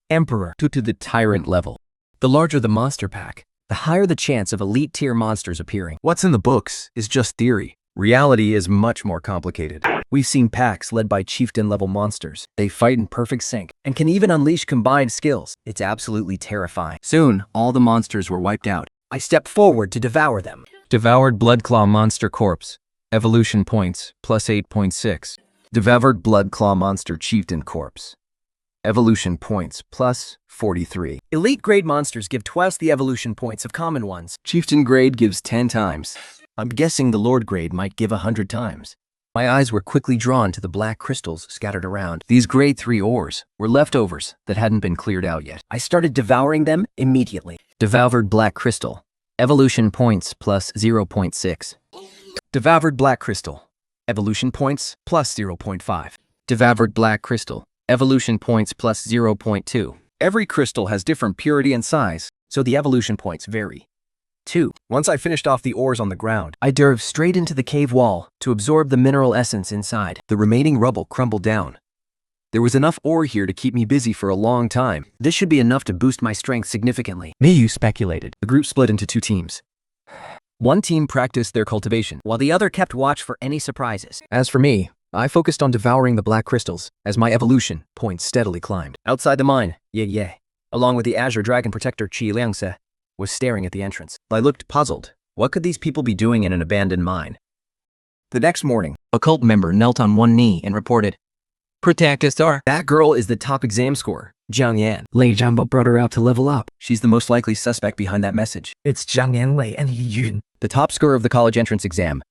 emperor, to the tyrant level. The larger the monster pack, the higher the chance of elite-tier monsters appearing. What's in the books is just theory. Reality is much more complicated. We've seen packs led by chieftain-level monsters. They fight in perfect sync and can even unleash combined skills. It's absolutely terrifying. Soon, all the monsters were wiped out. I stepped forward to devour them. Devoured Bloodclaw Monster Corpse. Evolution points, plus 8.6. Devoured Bloodclaw Monster Chieftain Corpse. Evolution points, plus 43. Elite grade monsters give twice the evolution points of common ones. Chieftain grade gives 10 times. I'm guessing the Lord grade might give 100 times. My eyes were quickly drawn to the black crystals scattered around. These grade 3 ores were leftovers that hadn't been cleared out yet. I started devouring them immediately. Devoured Black Crystal. Evolution points plus 0.6. Devoured Black Crystal. Evolution points plus 0.5. Devoured Black Crystal. Evolution points plus 0.2. Every crystal has different purity and size, so the evolution points vary. 2. Once I finished off the ores on the ground, I dove straight into the cave wall to absorb the mineral essence inside. The remaining rubble crumbled down. There was enough ore here to keep me busy for a long time. This should be enough to boost my strength significantly. Miyu speculated. The group split into 2 teams. One team practiced their cultivation, while the other kept watch for any surprises. As for me, I focused on devouring the black crystals as my evolution points steadily climbed. Outside the mine, Ye, along with the Azure Dragon Protector Qi Liangse, was staring at the entrance. I looked puzzled. What could these people be doing in an abandoned mine? The next morning, a cult member knelt on one knee and reported, "Protect us, sir. That girl is the top exam scorer, Zhang Yan. Lei Zhamba brought her out to level up. She's the most likely suspect behind that message. It's Zhang Yan, Lei, and Yi Yun. The top scorer of the college entrance exam.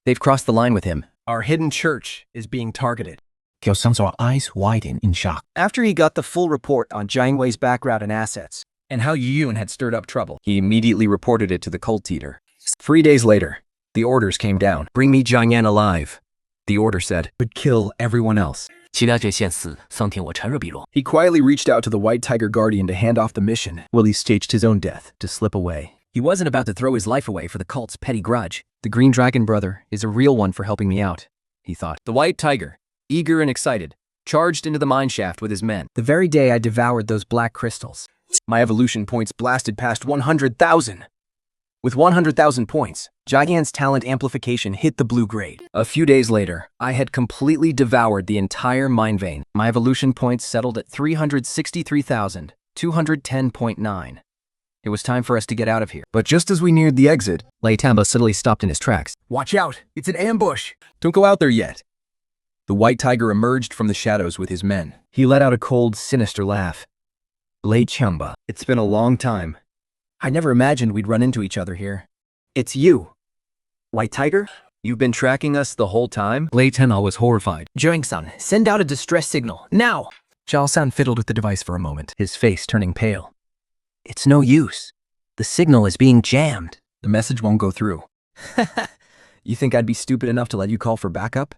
They've crossed the line with him. Our hidden church is being targeted." Kiao Sang's eyes widened in shock. After he got the full report on Jiang Wei's background and assets, and how Yi Yun had stirred up trouble, he immediately reported it to the cult leader. 3 days later, the orders came down. "Bring me Jiang Yan alive," the order said. "But kill everyone else." He quietly reached out to the White Tiger Guardian to hand off the mission, while he staged his own death to slip away. He wasn't about to throw his life away for the cult's petty grudge. The Green Dragon brother is a real one for helping me out, he thought. The White Tiger, eager and excited, charged into the mine shaft with his men. The very day I devoured those black crystals, my evolution points blasted past 100,000. With 100,000 points, Jian's talent amplification hit the blue grade. A few days later, I had completely devoured the entire mind vein. My evolution points settled at 363,210.9. It was time for us to get out of here. But just as we neared the exit, Lei Tamba suddenly stopped in his tracks. "Watch out! It's an ambush! Don't go out there yet!" The white tiger emerged from the shadows with his men. He let out a cold, sinister laugh. "Lei Chamba, it's been a long time. I never imagined we'd run into each other here." "It's you, White Tiger? You've been tracking us the whole time?" Lei Tenma was horrified. "Jiang-san, send out a distress signal, now!" Zhao-san fiddled with the device for a moment, his face turning pale. It's no use. The signal is being jammed. The message won't go through. You think I'd be stupid enough to let you call for backup?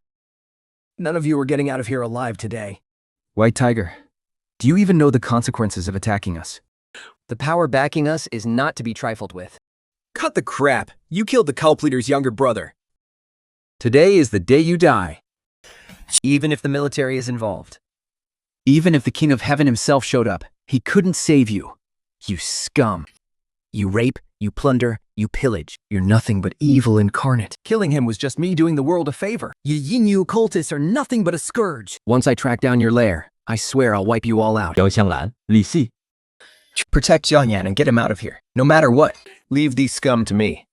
None of you are getting out of here alive today. White Tiger, do you even know the consequences of attacking us? The power backing us is not to be trifled with. Cut the crap! You killed the cult leader's younger brother. Today is the day you die. Even if the military is involved. Even if the King of Heaven himself showed up, he couldn't save you. You scum. You rape, you plunder, you pillage. You're nothing but evil incarnate. Killing him was just me doing the world a favor. You Yinyu cultists are nothing but a scourge. Once I track down your lair, I swear I'll wipe you all out. Protect Jiangyan and get him out of here, no matter what. Leave these scum to me.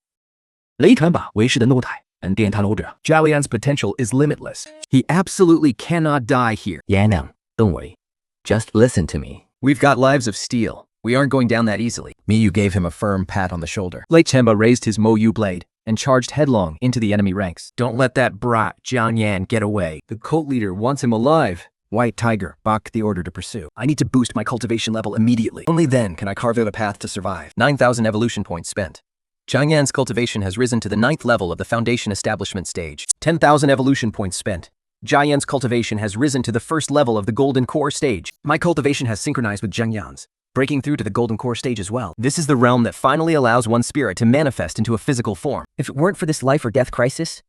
雷传把为师的诺台，电探罗者。 Jialian's potential is limitless. He absolutely cannot die here. Yanang, don't worry. Just listen to me. We've got lives of steel. We aren't going down that easily. Miyu gave him a firm pat on the shoulder. Lei Chamba raised his Mo Yu blade and charged headlong into the enemy ranks. Don't let that brat Jiangyan get away. The cult leader wants him alive. White Tiger balked the order to pursue. I need to boost my cultivation level immediately. Only then can I carve out a path to survive. 9,000 evolution points spent. Jiangyan's cultivation has risen to the 9th level of the foundation establishment stage. 10,000 evolution points spent. Jiangyan's cultivation has risen to the 1st level of the golden core stage. My cultivation has synchronized with Jiangyan's, breaking through to the golden core stage as well. This is the realm that finally allows one's spirit to manifest into a physical form. If it weren't for this life or death crisis,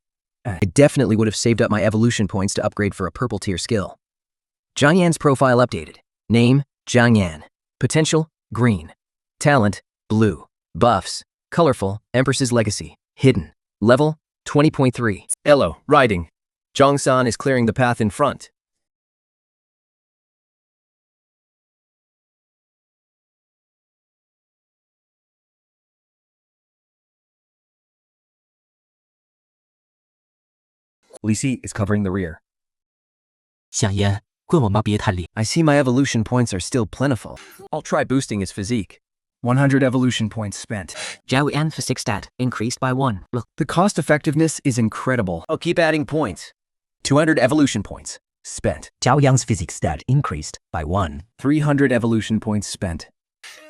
I definitely would have saved up my evolution points to upgrade for a purple tier skill. Jiangyan's profile updated. Name, Jiangyan. Potential, green. Talent, blue. Buffs, colorful, Empress's Legacy. Hidden. Level, 20.3. Elo, riding. Zhang-san is clearing the path in front. Li Si is covering the rear. 香烟，棍我妈别太厉。 I see my evolution points are still plentiful. I'll try boosting his physique. 100 evolution points spent. Jiao physique stat increased by 1. Look. The cost effectiveness is incredible. I'll keep adding points. 200 evolution points spent. Jiao physique stat increased by 1. 300 evolution points spent.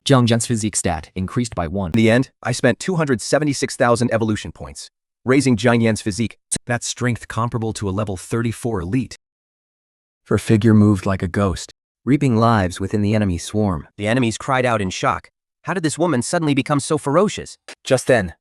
Jiangyan's physique stat increased by 1. In the end, I spent 276,000 evolution points, raising Jiangyan's physique. That's strength comparable to a level 34 elite. Her figure moved like a ghost, Reaping lives within the enemy swarm. The enemies cried out in shock. How did this woman suddenly become so ferocious? Just then,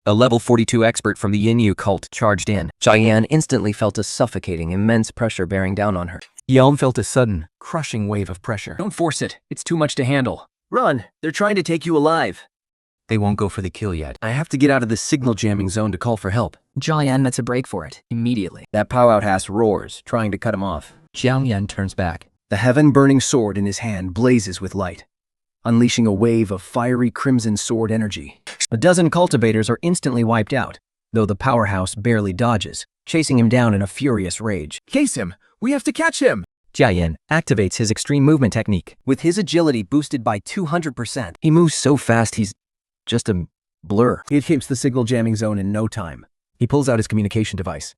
a level 42 expert from the Yinyu cult charged in. Jiangyan instantly felt a suffocating, immense pressure bearing down on her. Yelm felt a sudden, crushing wave of pressure. Don't force it. It's too much to handle. Run! They're trying to take you alive. They won't go for the kill yet. I have to get out of this signal jamming zone to call for help. Jiangyan makes a break for it, immediately. That pow-out-ass roars, trying to cut him off. Jiangyan turns back. The heaven-burning sword in his hand blazes with light, unleashing a wave of fiery crimson sword energy. A dozen cultivators are instantly wiped out, though the powerhouse barely dodges, chasing him down in a furious rage. Case him! We have to catch him! Jiangyan activates his extreme movement technique. With his agility boosted by 200%, he moves so fast he's just a blur. He escapes the signal jamming zone in no time. He pulls out his communication device.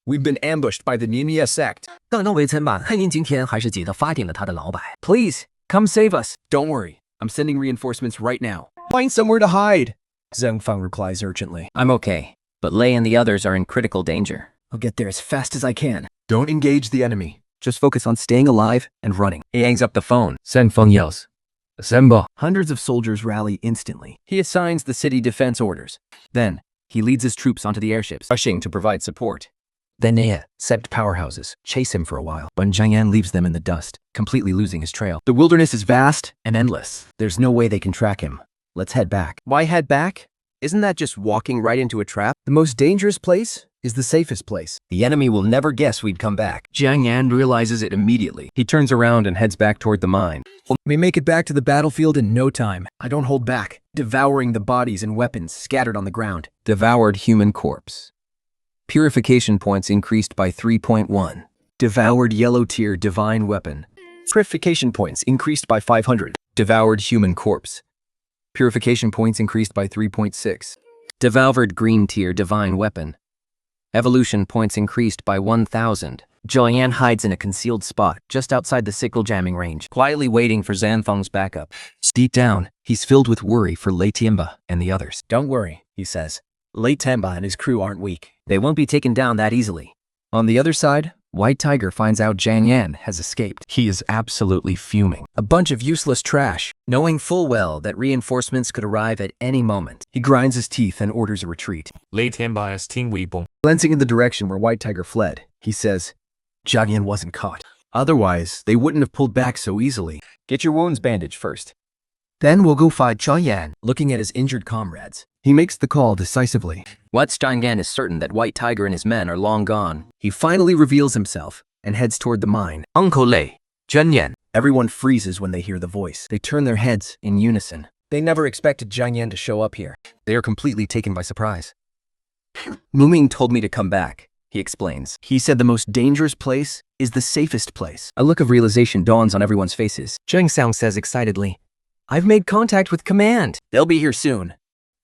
We've been ambushed by the Ninja sect. 刚刚围城吧，汉宁今天还是记得发定了他的老板。 Please, come save us. Don't worry, I'm sending reinforcements right now. Find somewhere to hide. Zheng Feng replies urgently. I'm okay, but Lei and the others are in critical danger. I'll get there as fast as I can. Don't engage the enemy. Just focus on staying alive and running. He hangs up the phone. Zheng Feng yells, "Assemble!" Hundreds of soldiers rally instantly. He assigns the city defense orders. Then, he leads his troops onto the airships, rushing to provide support. Then sect powerhouses chase him for a while, but Jiang Yan leaves them in the dust, completely losing his trail. The wilderness is vast and endless. There's no way they can track him. Let's head back. Why head back? Isn't that just walking right into a trap? The most dangerous place is the safest place. The enemy will never guess we'd come back. Jiang Yan realizes it immediately. He turns around and heads back toward the mine. We make it back to the battlefield in no time. I don't hold back, devouring the bodies and weapons scattered on the ground. Devoured human corpse. Purification points increased by 3.1. Devoured yellow tier divine weapon. Purification points increased by 500. Devoured human corpse. Purification points increased by 3.6. Devoured green tier divine weapon. Evolution points increased by 1,000. Jiang Yan hides in a concealed spot just outside the sickle jamming range, quietly waiting for Zanfeng's backup. Deep down, he's filled with worry for Lei Tianba and the others. Don't worry, he says. Lei Tianba and his crew aren't weak. They won't be taken down that easily. On the other side, White Tiger finds out Jiang Yan has escaped. He is absolutely fuming. A bunch of useless trash. Knowing full well that reinforcements could arrive at any moment, he grinds his teeth and orders a retreat. Glancing in the direction where White Tiger fled, he says, Jiang Yan wasn't caught. Otherwise, they wouldn't have pulled back so easily. Get your wounds bandaged first. Then we'll go find Jiang Yan. Looking at his injured comrades, he makes the call decisively. Once Jiang Yan is certain that White Tiger and his men are long gone, he finally reveals himself and heads toward the mine. Uncle Lei, Jiang Yan. Everyone freezes when they hear the voice. They turn their heads in unison. They never expected Jiang Yan to show up here. They are completely taken by surprise. Muming told me to come back, he explains. He said the most dangerous place is the safest place. A look of realization dawns on everyone's faces. Zheng Xiang says excitedly, I've made contact with command. They'll be here soon.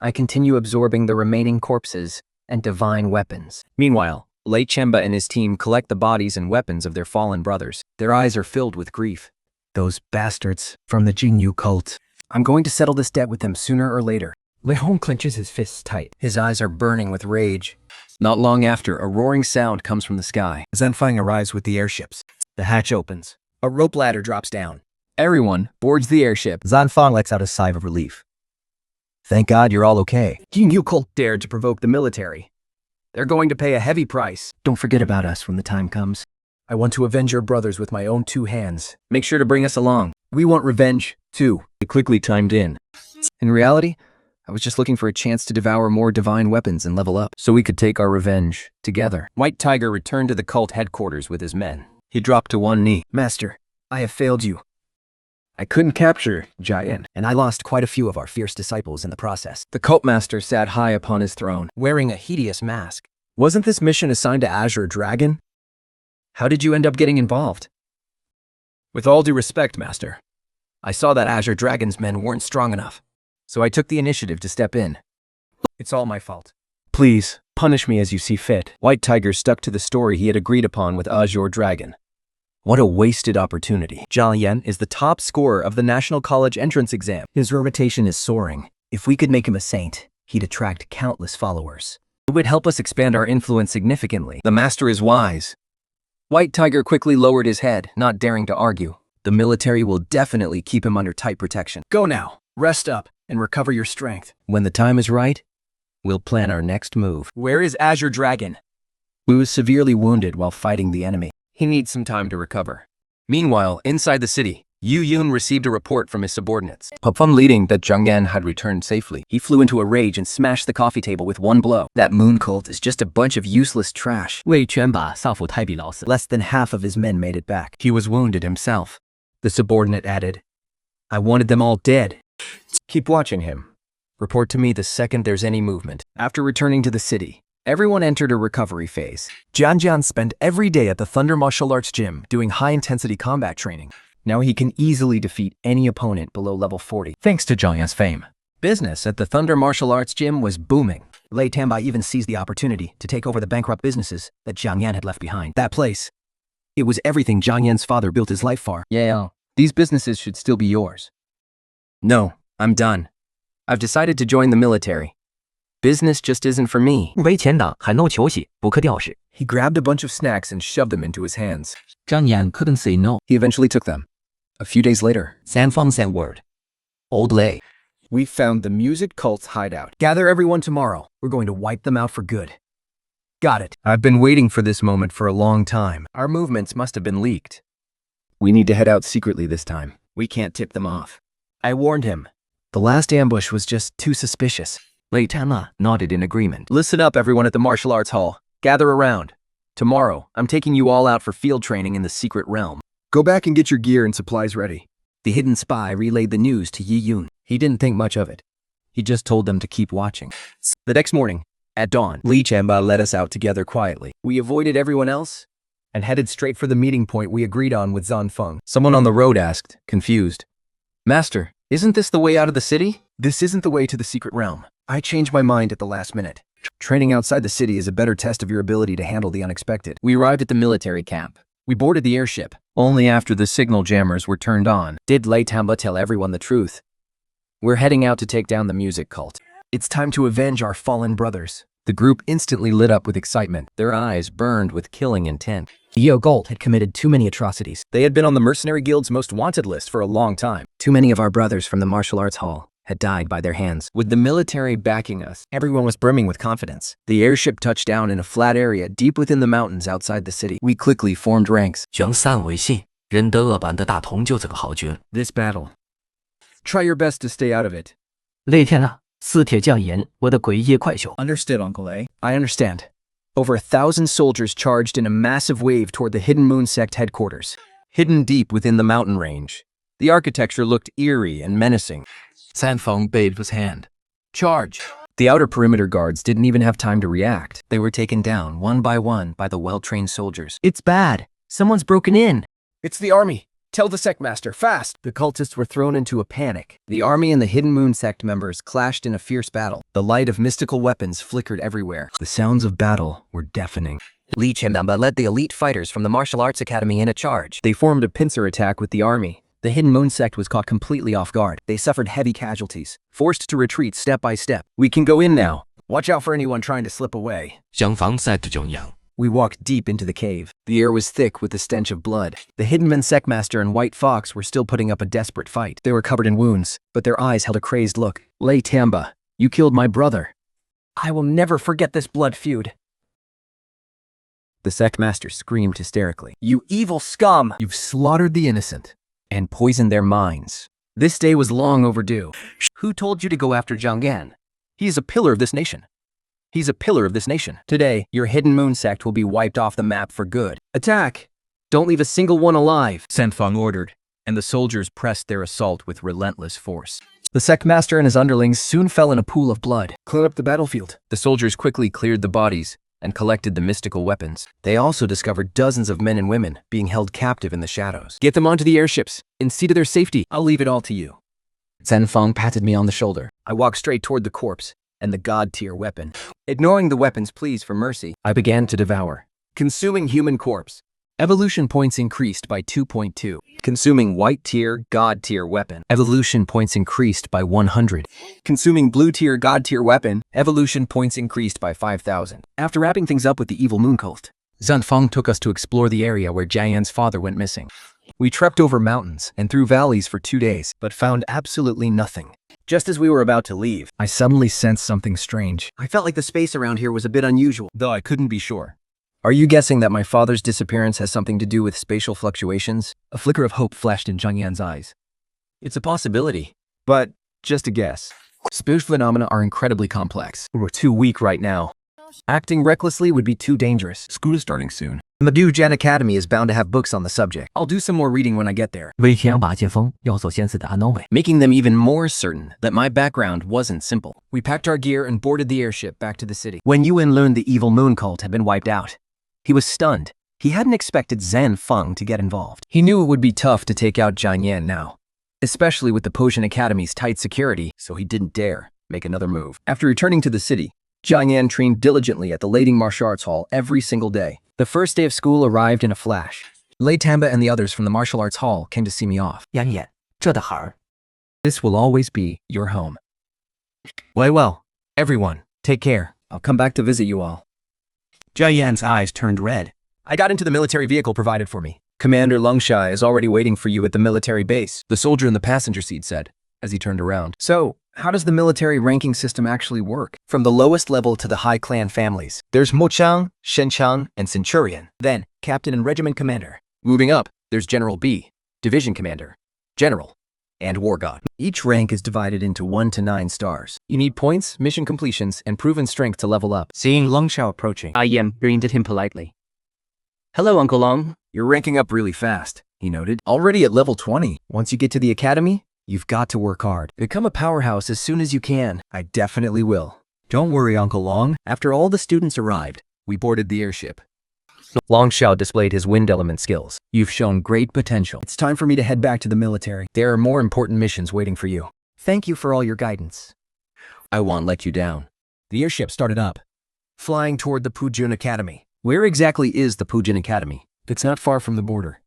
I continue absorbing the remaining corpses and divine weapons. Meanwhile, Lei Tianba and his team collect the bodies and weapons of their fallen brothers. Their eyes are filled with grief. Those bastards from the Jingyu cult. I'm going to settle this debt with them sooner or later. Lei Hong clenches his fists tight. His eyes are burning with rage. Not long after, a roaring sound comes from the sky. Zanfeng arrives with the airships. The hatch opens. A rope ladder drops down. Everyone boards the airship. Zanfeng lets out a sigh of relief. Thank God you're all okay. Jingyu cult dared to provoke the military. They're going to pay a heavy price. Don't forget about us when the time comes. I want to avenge your brothers with my own 2 hands. Make sure to bring us along. We want revenge, too. They quickly chimed in. In reality, I was just looking for a chance to devour more divine weapons and level up, so we could take our revenge together. White Tiger returned to the cult headquarters with his men. He dropped to one knee. Master, I have failed you. I couldn't capture Jiang Yan, and I lost quite a few of our fierce disciples in the process. The cult master sat high upon his throne, wearing a hideous mask. Wasn't this mission assigned to Azure Dragon? How did you end up getting involved? With all due respect, Master, I saw that Azure Dragon's men weren't strong enough, so I took the initiative to step in. It's all my fault. Please, punish me as you see fit. White Tiger stuck to the story he had agreed upon with Azure Dragon. What a wasted opportunity. Jiang Yan is the top scorer of the National College entrance exam. His reputation is soaring. If we could make him a saint, he'd attract countless followers. It would help us expand our influence significantly. The master is wise. White Tiger quickly lowered his head, not daring to argue. The military will definitely keep him under tight protection. Go now, rest up, and recover your strength. When the time is right, we'll plan our next move. Where is Azure Dragon? He was severely wounded while fighting the enemy. He needs some time to recover. Meanwhile, inside the city, Yu Yun received a report from his subordinates. Upon leading that Jiang Yan had returned safely, he flew into a rage and smashed the coffee table with one blow. That moon cult is just a bunch of useless trash. Less than half of his men made it back. He was wounded himself. The subordinate added, I wanted them all dead. Keep watching him. Report to me the second there's any movement. After returning to the city, everyone entered a recovery phase. Jiang Yan spent every day at the Thunder Martial Arts Gym doing high-intensity combat training. Now he can easily defeat any opponent below level 40. Thanks to Jiang Yan's fame. Business at the Thunder Martial Arts Gym was booming. Lei Tianba even seized the opportunity to take over the bankrupt businesses that Jiang Yan had left behind. That place, it was everything Jiang Yan's father built his life for. Yeah, these businesses should still be yours. No, I'm done. I've decided to join the military. Business just isn't for me. He grabbed a bunch of snacks and shoved them into his hands. Jiang Yan couldn't say no. He eventually took them. A few days later, Zanfeng sent word. Old Lei. We found the music cult's hideout. Gather everyone tomorrow. We're going to wipe them out for good. Got it. I've been waiting for this moment for a long time. Our movements must have been leaked. We need to head out secretly this time. We can't tip them off. I warned him. The last ambush was just too suspicious. Lei Tamba nodded in agreement. Listen up, everyone at the martial arts hall. Gather around. Tomorrow, I'm taking you all out for field training in the secret realm. Go back and get your gear and supplies ready. The hidden spy relayed the news to Yi Yun. He didn't think much of it. He just told them to keep watching. The next morning, at dawn, Li Chamba led us out together quietly. We avoided everyone else and headed straight for the meeting point we agreed on with Zan Feng. Someone on the road asked, confused, "Master, isn't this the way out of the city?" This isn't the way to the secret realm. I changed my mind at the last minute. Training outside the city is a better test of your ability to handle the unexpected. We arrived at the military camp. We boarded the airship. Only after the signal jammers were turned on Did Lei Tamba tell everyone the truth? We're heading out to take down the music cult. It's time to avenge our fallen brothers. The group instantly lit up with excitement. Their eyes burned with killing intent. Yeo Gold had committed too many atrocities. They had been on the Mercenary Guild's most wanted list for a long time. Too many of our brothers from the martial arts hall had died by their hands. With the military backing us, everyone was brimming with confidence. The airship touched down in a flat area deep within the mountains outside the city. We quickly formed ranks. 将散为信，仁德恶版的大同就这个好绝。 This battle. Try your best to stay out of it. 雷天啊，四铁将言，我的诡异快手。 Understood, Uncle A. I understand. Over 1,000 soldiers charged in a massive wave toward the Hidden Moon Sect headquarters. Hidden deep within the mountain range, the architecture looked eerie and menacing. Zan Feng bade his hand. Charge! The outer perimeter guards didn't even have time to react. They were taken down one by the well-trained soldiers. It's bad. Someone's broken in. It's the army. Tell the sect master, fast! The cultists were thrown into a panic. The army and the Hidden Moon Sect members clashed in a fierce battle. The light of mystical weapons flickered everywhere. The sounds of battle were deafening. Li Chamba led the elite fighters from the martial arts academy in a charge. They formed a pincer attack with the army. The Hidden Moon Sect was caught completely off guard. They suffered heavy casualties, forced to retreat step by step. We can go in now. Watch out for anyone trying to slip away. 将防赛的中央。 We walked deep into the cave. The air was thick with the stench of blood. The Hidden Moon Sect Master and White Fox were still putting up a desperate fight. They were covered in wounds, but their eyes held a crazed look. Lei Tamba, you killed my brother. I will never forget this blood feud. The Sect Master screamed hysterically. You evil scum! You've slaughtered the innocent and poisoned their minds. This day was long overdue. Who told you to go after Zhang Yan? He is a pillar of this nation. He's a pillar of this nation. Today, your Hidden Moon Sect will be wiped off the map for good. Attack! Don't leave a single one alive, Zan Feng ordered, and the soldiers pressed their assault with relentless force. The Sect Master and his underlings soon fell in a pool of blood. Clean up the battlefield. The soldiers quickly cleared the bodies and collected the mystical weapons. They also discovered dozens of men and women being held captive in the shadows. Get them onto the airships and see to their safety. I'll leave it all to you. Zan Feng patted me on the shoulder. I walked straight toward the corpse and the god-tier weapon. Ignoring the weapon's pleas for mercy, I began to devour. Consuming human corpse. Evolution points increased by 2.2. Consuming white tier, god tier weapon. Evolution points increased by 100. Consuming blue tier, god tier weapon. Evolution points increased by 5,000. After wrapping things up with the evil moon cult, Zan Feng took us to explore the area where Jiayan's father went missing. We trekked over mountains and through valleys for 2 days, but found absolutely nothing. Just as we were about to leave, I suddenly sensed something strange. I felt like the space around here was a bit unusual, though I couldn't be sure. Are you guessing that my father's disappearance has something to do with spatial fluctuations? A flicker of hope flashed in Zhang Yan's eyes. It's a possibility, but just a guess. Spatial phenomena are incredibly complex. We're too weak right now. Acting recklessly would be too dangerous. School is starting soon. The Madu Jan Academy is bound to have books on the subject. I'll do some more reading when I get there. 为天把剑锋，要走先死的安东伟。 Making them even more certain that my background wasn't simple. We packed our gear and boarded the airship back to the city. When Yuan learned the evil moon cult had been wiped out, he was stunned. He hadn't expected Zan Feng to get involved. He knew it would be tough to take out Jiang Yan now, especially with the Potion Academy's tight security, so he didn't dare make another move. After returning to the city, Jiang Yan trained diligently at the Lading Martial Arts Hall every single day. The first day of school arrived in a flash. Lei Tamba and the others from the Martial Arts Hall came to see me off. 杨眼，这的孩儿。 This will always be your home. Well, everyone, take care. I'll come back to visit you all. Jiayan's eyes turned red. I got into the military vehicle provided for me. Commander Lungshai is already waiting for you at the military base, the soldier in the passenger seat said, as he turned around. So, How does the military ranking system actually work? From the lowest level to the high clan families. There's Mochang, Shenchang, and Centurion. Then, Captain and Regiment Commander. Moving up, there's General B, Division Commander, General, and War God. Each rank is divided into 1 to 9 stars. You need points, mission completions, and proven strength to level up. Seeing Long Shao approaching, I greeted him politely. Hello, Uncle Long. You're ranking up really fast, he noted. Already at level 20. Once you get to the academy, you've got to work hard. Become a powerhouse as soon as you can. I definitely will. Don't worry, Uncle Long. After all the students arrived, we boarded the airship. Long Shao displayed his wind element skills. You've shown great potential. It's time for me to head back to the military. There are more important missions waiting for you. Thank you for all your guidance. I won't let you down. The airship started up, flying toward the Pujun Academy. Where exactly is the Pujin Academy? It's not far from the border.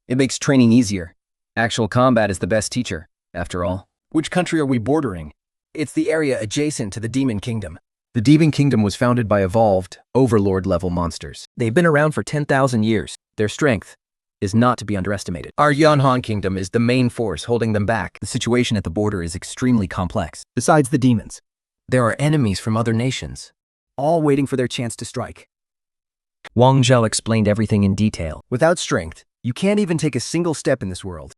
It makes training easier. Actual combat is the best teacher, after all. Which country are we bordering? It's the area adjacent to the Demon Kingdom. The Demon Kingdom was founded by evolved, Overlord-level monsters. They've been around for 10,000 years. Their strength is not to be underestimated. Our Yanhan Kingdom is the main force holding them back. The situation at the border is extremely complex. Besides the demons, there are enemies from other nations, all waiting for their chance to strike. Wang Zhao explained everything in detail. Without strength, you can't even take a single step in this world.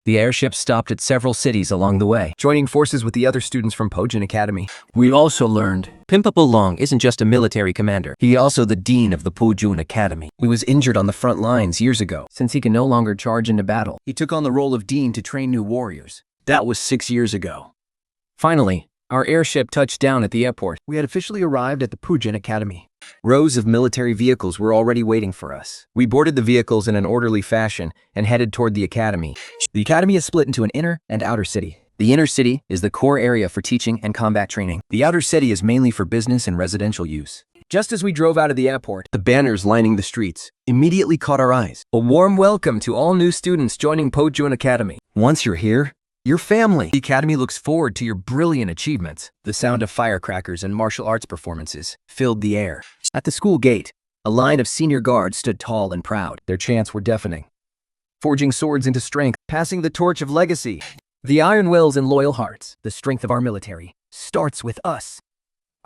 The airship stopped at several cities along the way, joining forces with the other students from Pojin Academy. We also learned Pimpapul Long isn't just a military commander. He also the dean of the Pujun Academy. He was injured on the front lines years ago. Since he can no longer charge into battle, he took on the role of dean to train new warriors. That was 6 years ago. Finally, our airship touched down at the airport. We had officially arrived at the Pujin Academy. Rows of military vehicles were already waiting for us. We boarded the vehicles in an orderly fashion and headed toward the academy. The academy is split into an inner and outer city. The inner city is the core area for teaching and combat training. The outer city is mainly for business and residential use. Just as we drove out of the airport, the banners lining the streets immediately caught our eyes. A warm welcome to all new students joining Pojun Academy. Once you're here, your family. The academy looks forward to your brilliant achievements. The sound of firecrackers and martial arts performances filled the air. At the school gate, a line of senior guards stood tall and proud. Their chants were deafening. Forging swords into strength, passing the torch of legacy. The iron wills and loyal hearts. The strength of our military starts with us.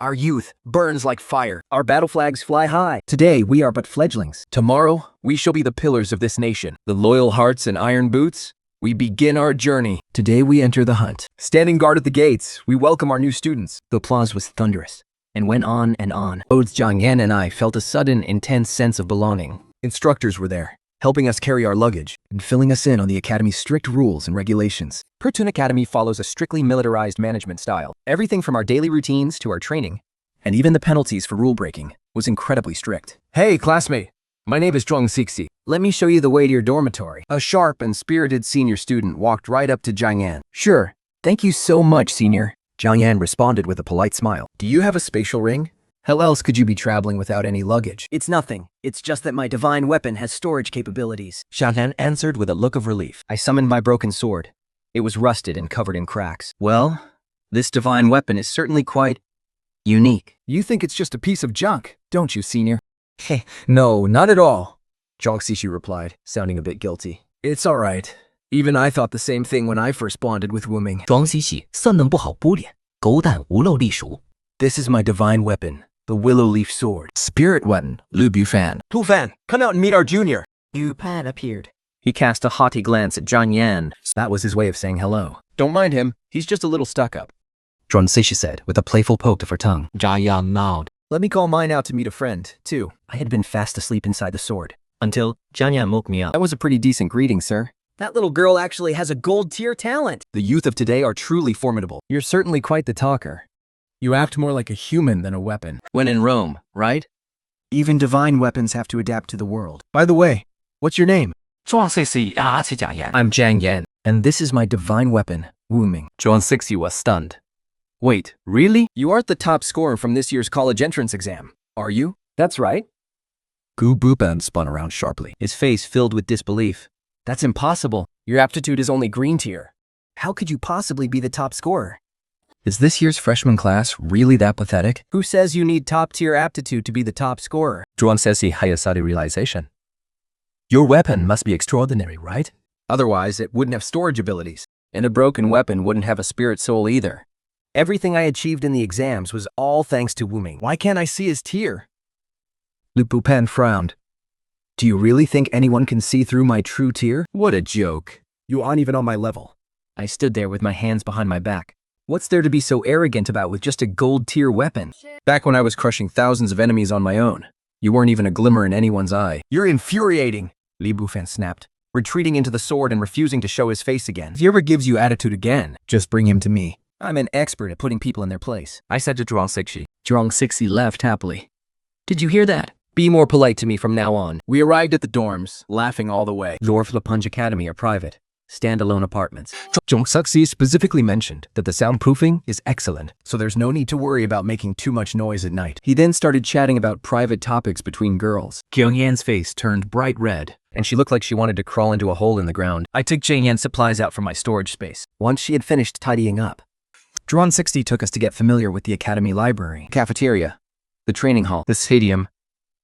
Our youth burns like fire. Our battle flags fly high. Today, we are but fledglings. Tomorrow, we shall be the pillars of this nation. The loyal hearts and iron boots. We begin our journey. Today we enter the hunt. Standing guard at the gates, we welcome our new students. The applause was thunderous and went on and on. Both Zhang Yan and I felt a sudden, intense sense of belonging. Instructors were there, helping us carry our luggage and filling us in on the academy's strict rules and regulations. Pujun Academy follows a strictly militarized management style. Everything from our daily routines to our training, and even the penalties for rule breaking, was incredibly strict. Hey, classmate. My name is Zhuang Xixi. Let me show you the way to your dormitory. A sharp and spirited senior student walked right up to Zhang Yan. Sure. Thank you so much, senior. Zhang Yan responded with a polite smile. Do you have a spatial ring? How else could you be traveling without any luggage? It's nothing. It's just that my divine weapon has storage capabilities. Zhang Yan answered with a look of relief. I summoned my broken sword. It was rusted and covered in cracks. Well, this divine weapon is certainly quite unique. You think it's just a piece of junk, don't you, senior? Hey, no, not at all, Zhang Xixi replied, sounding a bit guilty. It's all right. Even I thought the same thing when I first bonded with Wuming. 庄西喜色能不好不脸，狗胆无漏隶属。 This is my divine weapon, the willow leaf sword. Spirit weapon, Lu Bufan. Tu Fan, come out and meet our junior. Yu Pan appeared. He cast a haughty glance at Zhang Yan. That was his way of saying hello. Don't mind him, he's just a little stuck up. Zhuang Xixi said with a playful poke of her tongue. Zhang Yan nod. Let me call mine out to meet a friend, too. I had been fast asleep inside the sword. Until Zhang Yan woke me up. That was a pretty decent greeting, sir. That little girl actually has a gold tier talent. The youth of today are truly formidable. You're certainly quite the talker. You act more like a human than a weapon. When in Rome, right? Even divine weapons have to adapt to the world. By the way, what's your name? 壮岁是牙齿假言。 I'm Zhang Yan, and this is my divine weapon, Wuming. Zhuang Xixi was stunned. Wait, really? You aren't the top scorer from this year's college entrance exam, are you? That's right. Gu Buban spun around sharply. His face filled with disbelief. That's impossible. Your aptitude is only green tier. How could you possibly be the top scorer? Is this year's freshman class really that pathetic? Who says you need top tier aptitude to be the top scorer? Zhuang Xixi Hayasari realization. Your weapon must be extraordinary, right? Otherwise, it wouldn't have storage abilities. And a broken weapon wouldn't have a spirit soul either. Everything I achieved in the exams was all thanks to Wu Ming. Why can't I see his tear? Lu Pupen frowned. Do you really think anyone can see through my true tear? What a joke. You aren't even on my level. I stood there with my hands behind my back. What's there to be so arrogant about with just a gold tier weapon? Back when I was crushing thousands of enemies on my own, you weren't even a glimmer in anyone's eye. You're infuriating, Li Bufan snapped, retreating into the sword and refusing to show his face again. If he ever gives you attitude again, just bring him to me. I'm an expert at putting people in their place, I said to Zhuang Sixi. Zhuang Sixi laughed happily. Did you hear that? Be more polite to me from now on. We arrived at the dorms, laughing all the way. Lorf Lapunj Academy are private, standalone apartments. Zhuang Sixi specifically mentioned that the soundproofing is excellent, so there's no need to worry about making too much noise at night. He then started chatting about private topics between girls. Jiangyan's face turned bright red, and she looked like she wanted to crawl into a hole in the ground. I took Jiangyan's supplies out from my storage space. Once she had finished tidying up, Zhuang Sixi took us to get familiar with the academy library, cafeteria, the training hall, the stadium,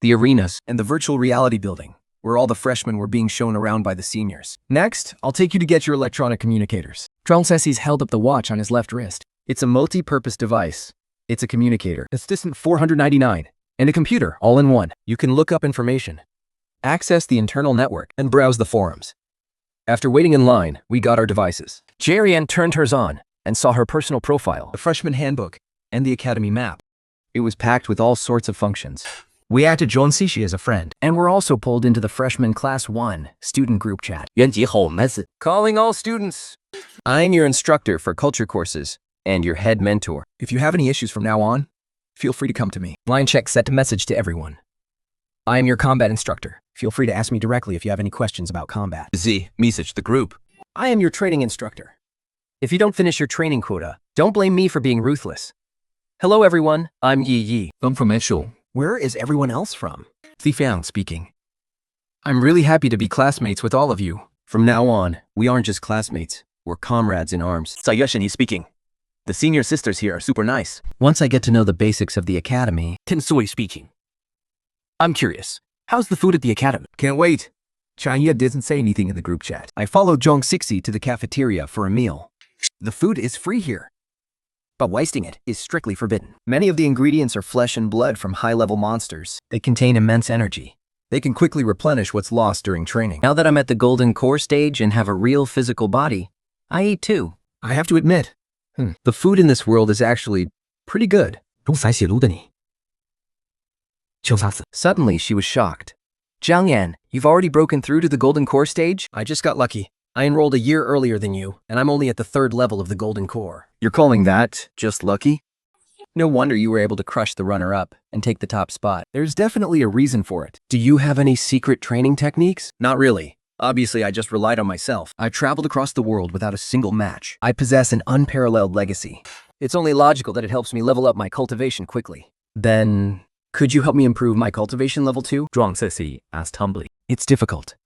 the arenas, and the virtual reality building, where all the freshmen were being shown around by the seniors. Next, I'll take you to get your electronic communicators. Zhuang Sixi held up the watch on his left wrist. It's a multi-purpose device. It's a communicator, Assistant 499, and a computer, all in one. You can look up information, access the internal network, and browse the forums. After waiting in line, we got our devices. Jian turned hers on and saw her personal profile, the freshman handbook, and the academy map. It was packed with all sorts of functions. We added Zhuang Sixi as a friend, and were also pulled into the freshman class 1 student group chat. Calling all students. I'm your instructor for culture courses and your head mentor. If you have any issues from now on, feel free to come to me. Line check set to message to everyone. I am your combat instructor. Feel free to ask me directly if you have any questions about combat. Z, message the group. I am your training instructor. If you don't finish your training quota, don't blame me for being ruthless. Hello everyone, I'm Yi Yi. I'm from Eshu. Where is everyone else from? Zifang speaking. I'm really happy to be classmates with all of you. From now on, we aren't just classmates, we're comrades in arms. Sayushini speaking. The senior sisters here are super nice. Once I get to know the basics of the academy. Tensui speaking. I'm curious, how's the food at the academy? Can't wait. Chanya didn't say anything in the group chat. I followed Zhuang Sixi to the cafeteria for a meal. The food is free here, but wasting it is strictly forbidden. Many of the ingredients are flesh and blood from high-level monsters. They contain immense energy. They can quickly replenish what's lost during training. Now that I'm at the golden core stage and have a real physical body, I eat too. I have to admit, the food in this world is actually pretty good. Suddenly, she was shocked. Jiangyan, you've already broken through to the golden core stage? I just got lucky. I enrolled a year earlier than you, and I'm only at the 3rd level of the golden core. You're calling that just lucky? No wonder you were able to crush the runner-up and take the top spot. There's definitely a reason for it. Do you have any secret training techniques? Not really. Obviously, I just relied on myself. I traveled across the world without a single match. I possess an unparalleled legacy. It's only logical that it helps me level up my cultivation quickly. Then, could you help me improve my cultivation level too? Zhuang Sixi asked humbly. It's difficult.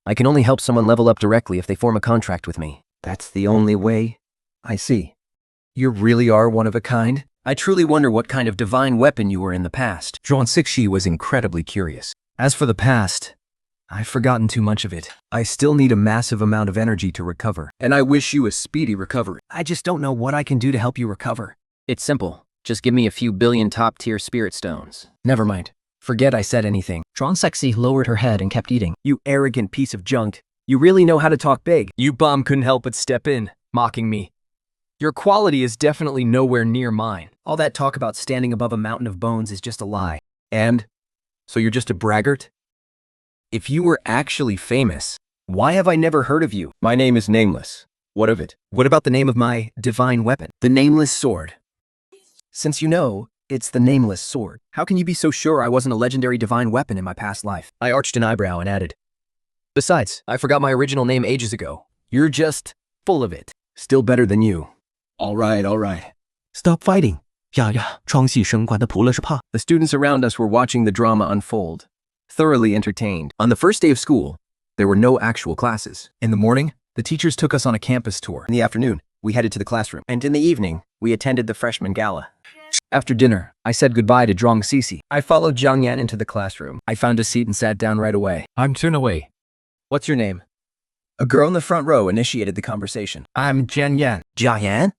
I can only help someone level up directly if they form a contract with me. That's the only way? I see. You really are one of a kind? I truly wonder what kind of divine weapon you were in the past. Zhuang Sixi was incredibly curious. As for the past, I've forgotten too much of it. I still need a massive amount of energy to recover. And I wish you a speedy recovery. I just don't know what I can do to help you recover. It's simple. Just give me a few billion top-tier spirit stones. Never mind. Forget I said anything. Zhuang Sixi lowered her head and kept eating. You arrogant piece of junk. You really know how to talk big. You bum couldn't help but step in, mocking me. Your quality is definitely nowhere near mine. All that talk about standing above a mountain of bones is just a lie. And? So you're just a braggart? If you were actually famous, why have I never heard of you? My name is Nameless. What of it? What about the name of my divine weapon? The Nameless Sword. Since you know, it's the Nameless Sword. How can you be so sure I wasn't a legendary divine weapon in my past life? I arched an eyebrow and added, besides, I forgot my original name ages ago. You're just full of it. Still better than you. All right. Stop fighting. The students around us were watching the drama unfold, thoroughly entertained. On the first day of school, there were no actual classes. In the morning, the teachers took us on a campus tour. In the afternoon, we headed to the classroom. And in the evening, we attended the freshman gala. After dinner, I said goodbye to Zhuang Sixi. I followed Jiangyan into the classroom. I found a seat and sat down right away. I'm Tunaway. What's your name? A girl in the front row initiated the conversation. I'm Jiangyan. Jiangyan?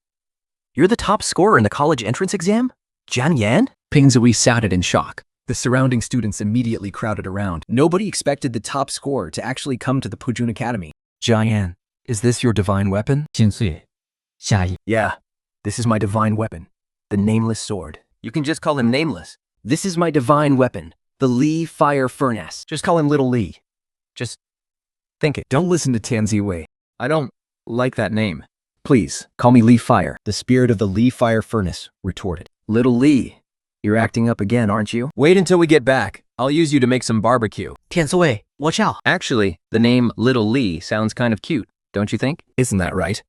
You're the top scorer in the college entrance exam? Jiang Yan? Ping Zhui shouted in shock. The surrounding students immediately crowded around. Nobody expected the top scorer to actually come to the Pujun Academy. Jiang Yan, is this your divine weapon? 千岁，下一 Yeah, this is my divine weapon, the nameless sword. You can just call him nameless. This is my divine weapon, the Li Fire Furnace. Just call him Little Li. Just think it. Don't listen to Tian Ziwei. I don't like that name. Please, call me Li Fire. The spirit of the Li Fire Furnace retorted. Little Li, you're acting up again, aren't you? Wait until we get back. I'll use you to make some barbecue. 天子卫, watch out. Actually, the name Little Li sounds kind of cute, don't you think? Isn't that right?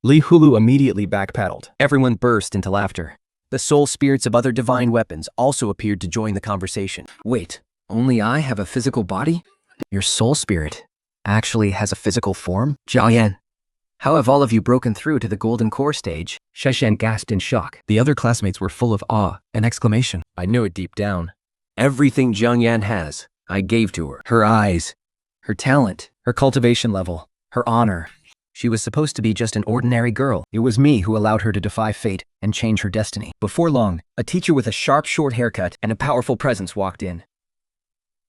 Li Hulu immediately backpedaled. Everyone burst into laughter. The soul spirits of other divine weapons also appeared to join the conversation. Wait, only I have a physical body? Your soul spirit actually has a physical form? Jiang Yan, how have all of you broken through to the golden core stage? Sheshan gasped in shock. The other classmates were full of awe and exclamation. I knew it deep down. Everything Jiang Yan has, I gave to her. Her eyes, her talent, Her cultivation level, her honor. She was supposed to be just an ordinary girl. It was me who allowed her to defy fate and change her destiny. Before long, a teacher with a sharp, short haircut and a powerful presence walked in.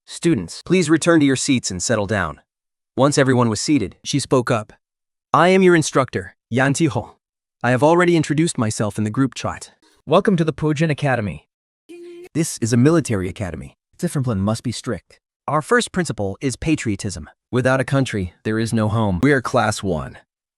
Students, please return to your seats and settle down. Once everyone was seated, she spoke up. I am your instructor, Yan Tiho. I have already introduced myself in the group chat. Welcome to the Pujin Academy. This is a military academy. Discipline must be strict. Our first principle is patriotism. Without a country, there is no home. We are Class 1,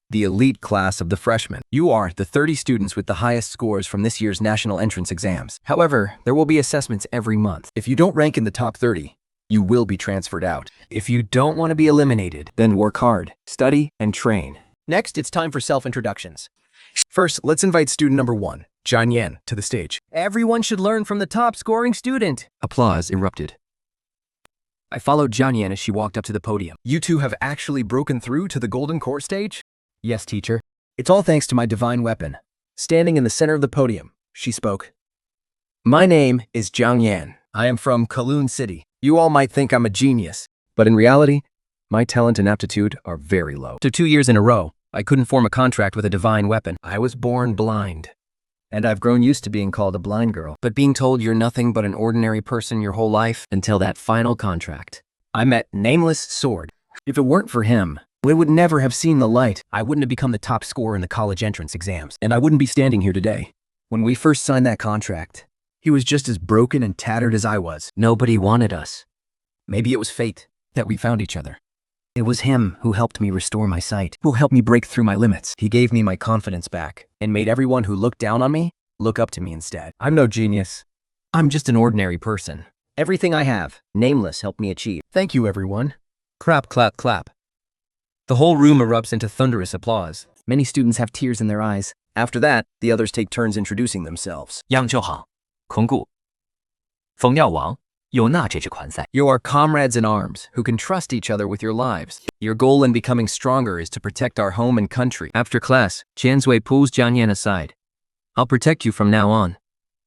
the elite class of the freshmen. You are the 30 students with the highest scores from this year's national entrance exams. However, there will be assessments every month. If you don't rank in the top 30, you will be transferred out. If you don't want to be eliminated, then work hard, study, and train. Next, it's time for self-introductions. First, let's invite student number 1, Jiang Yan, to the stage. Everyone should learn from the top-scoring student. Applause erupted. I followed Jiang Yan as she walked up to the podium. You two have actually broken through to the golden core stage? Yes, teacher. It's all thanks to my divine weapon. Standing in the center of the podium, she spoke. My name is Jiang Yan. I am from Kowloon City. You all might think I'm a genius, but in reality, my talent and aptitude are very low. So 2 years in a row, I couldn't form a contract with a divine weapon. I was born blind. And I've grown used to being called a blind girl. But being told you're nothing but an ordinary person your whole life until that final contract. I met Nameless Sword. If it weren't for him, it would never have seen the light. I wouldn't have become the top scorer in the college entrance exams. And I wouldn't be standing here today. When we first signed that contract, he was just as broken and tattered as I was. Nobody wanted us. Maybe it was fate that we found each other. It was him who helped me restore my sight. Who helped me break through my limits. He gave me my confidence back and made everyone who looked down on me look up to me instead. I'm no genius. I'm just an ordinary person. Everything I have, Nameless helped me achieve. Thank you, everyone. Clap, clap, clap. The whole room erupts into thunderous applause. Many students have tears in their eyes. After that, the others take turns introducing themselves. 样就好，孔固，冯耀王，有纳这支款赛。 You are comrades in arms who can trust each other with your lives. Your goal in becoming stronger is to protect our home and country. After class, Jianzui pulls Jiang Yan aside. I'll protect you from now on.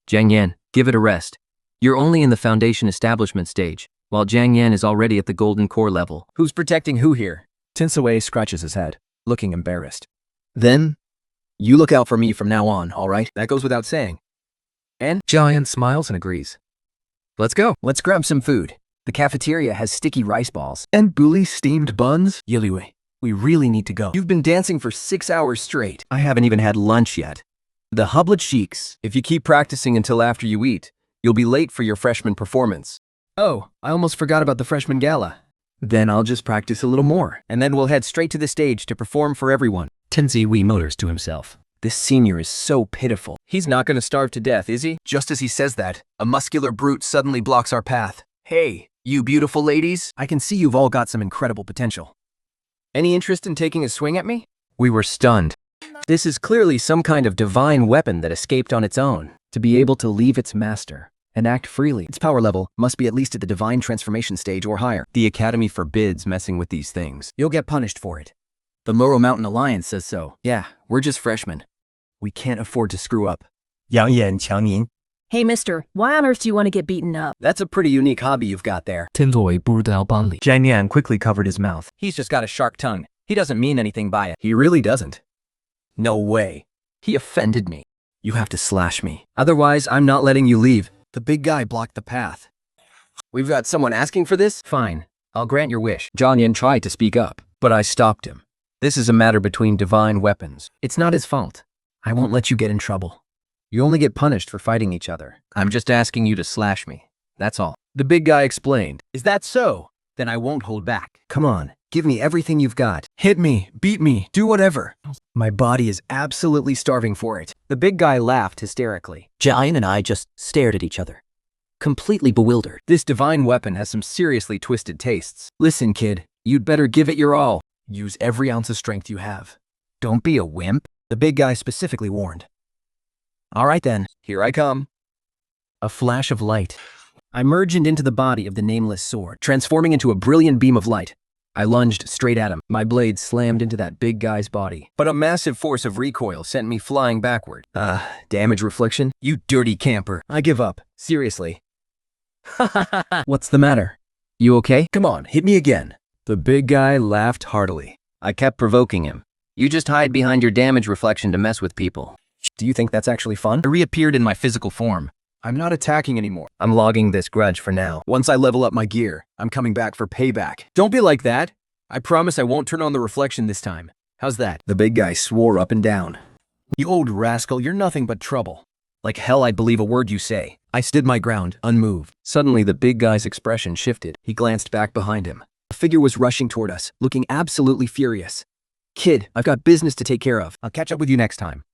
Jiang Yan, give it a rest. You're only in the foundation establishment stage, while Jiang Yan is already at the golden core level. Who's protecting who here? Tinsaway scratches his head, looking embarrassed. Then, you look out for me from now on, all right? That goes without saying. And Jiang Yan smiles and agrees. Let's go. Let's grab some food. The cafeteria has sticky rice balls. And bully steamed buns? Yiliwei, we really need to go. You've been dancing for 6 hours straight. I haven't even had lunch yet. The Hublet Sheiks. If you keep practicing until after you eat, you'll be late for your freshman performance. Oh, I almost forgot about the freshman gala. Then I'll just practice a little more, and then we'll head straight to the stage to perform for everyone. Tenzi Wei mutters to himself. This senior is so pitiful. He's not going to starve to death, is he? Just as he says that, a muscular brute suddenly blocks our path. Hey, you beautiful ladies, I can see you've all got some incredible potential. Any interest in taking a swing at me? We were stunned. This is clearly some kind of divine weapon that escaped on its own. To be able to leave its master and act freely, its power level must be at least at the divine transformation stage or higher. The Academy forbids messing with these things. You'll get punished for it. The Laurel Mountain Alliance says so. Yeah, we're just freshmen. We can't afford to screw up. 养眼强您。 Hey, mister, why on earth do you want to get beaten up? That's a pretty unique hobby you've got there. 天作为不知道要帮你。 Jiang Yan quickly covered his mouth. He's just got a sharp tongue. He doesn't mean anything by it. He really doesn't. No way. He offended me. You have to slash me. Otherwise, I'm not letting you leave. The big guy blocked the path. We've got someone asking for this? Fine. I'll grant your wish. Zhang Yan tried to speak up, but I stopped him. This is a matter between divine weapons. It's not his fault. I won't let you get in trouble. You only get punished for fighting each other. I'm just asking you to slash me. That's all. The big guy explained. Is that so? Then I won't hold back. Come on, give me everything you've got. Hit me, beat me, do whatever. My body is absolutely starving for it. The big guy laughed hysterically. Jiayan and I just stared at each other, completely bewildered. This divine weapon has some seriously twisted tastes. Listen, kid, you'd better give it your all. Use every ounce of strength you have. Don't be a wimp, the big guy specifically warned. All right then, Here I come. a flash of light. I merged into the body of the nameless sword, transforming into a brilliant beam of light. I lunged straight at him. My blade slammed into that big guy's body, but a massive force of recoil sent me flying backward. Damage reflection? You dirty camper. I give up. Seriously. What's the matter? You okay? Come on, hit me again. The big guy laughed heartily. I kept provoking him. You just hide behind your damage reflection to mess with people. Do you think that's actually fun? I reappeared in my physical form. I'm not attacking anymore. I'm logging this grudge for now. Once I level up my gear, I'm coming back for payback. Don't be like that. I promise I won't turn on the reflection this time. How's that? The big guy swore up and down. You old rascal, you're nothing but trouble. Like hell I'd believe a word you say. I stood my ground, unmoved. Suddenly the big guy's expression shifted. He glanced back behind him. A figure was rushing toward us, looking absolutely furious. Kid, I've got business to take care of. I'll catch up with you next time.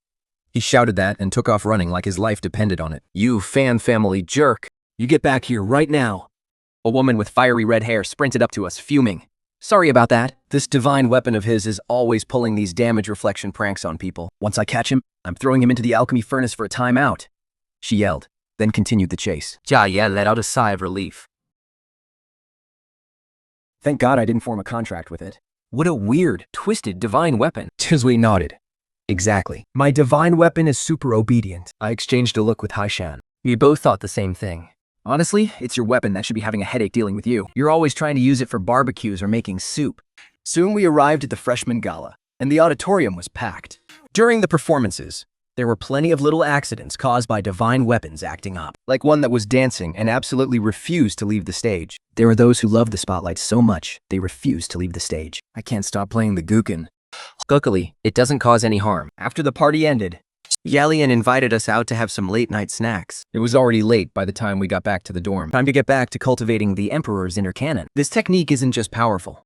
He shouted that and took off running like his life depended on it. You fan family jerk. You get back here right now. A woman with fiery red hair sprinted up to us, fuming. Sorry about that. This divine weapon of his is always pulling these damage reflection pranks on people. Once I catch him, I'm throwing him into the alchemy furnace for a timeout. She yelled, then continued the chase. Jia Yan let out a sigh of relief. Thank God I didn't form a contract with it. What a weird, twisted divine weapon. Tisui nodded. Exactly. My divine weapon is super obedient. I exchanged a look with Haishan. We both thought the same thing. Honestly, it's your weapon that should be having a headache dealing with you. You're always trying to use it for barbecues or making soup. Soon we arrived at the freshman gala, and the auditorium was packed. During the performances, there were plenty of little accidents caused by divine weapons acting up, like one that was dancing and absolutely refused to leave the stage. There were those who loved the spotlight so much, they refused to leave the stage. I can't stop playing the Gukin. Luckily, it doesn't cause any harm. After the party ended, Yalian invited us out to have some late-night snacks. it was already late by the time we got back to the dorm. Time to get back to cultivating the Emperor's inner cannon. This technique isn't just powerful.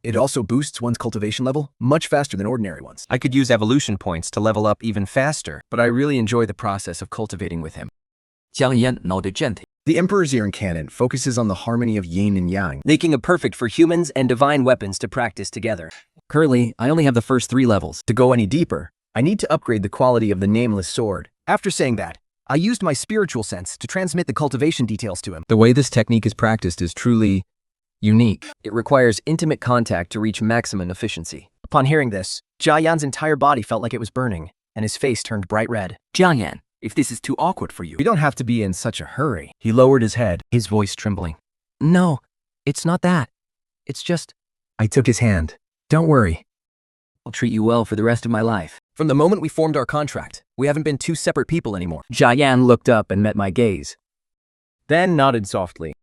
It also boosts one's cultivation level much faster than ordinary ones. I could use evolution points to level up even faster. But I really enjoy the process of cultivating with him. Jiang Yan nodded gently. The Emperor's Ear Cannon focuses on the harmony of yin and yang. Making it perfect for humans and divine weapons to practice together. Currently, I only have the first 3 levels. To go any deeper, I need to upgrade the quality of the nameless sword. After saying that, I used my spiritual sense to transmit the cultivation details to him. The way this technique is practiced is truly unique. It requires intimate contact to reach maximum efficiency. Upon hearing this, Jia Yan's entire body felt like it was burning, and his face turned bright red. Jiang Yan, if this is too awkward for you. You don't have to be in such a hurry. He lowered his head, his voice trembling. No, it's not that. It's just, I took his hand. Don't worry. I'll treat you well for the rest of my life. From the moment we formed our contract, we haven't been 2 separate people anymore. Jia Yan looked up and met my gaze. Then nodded softly.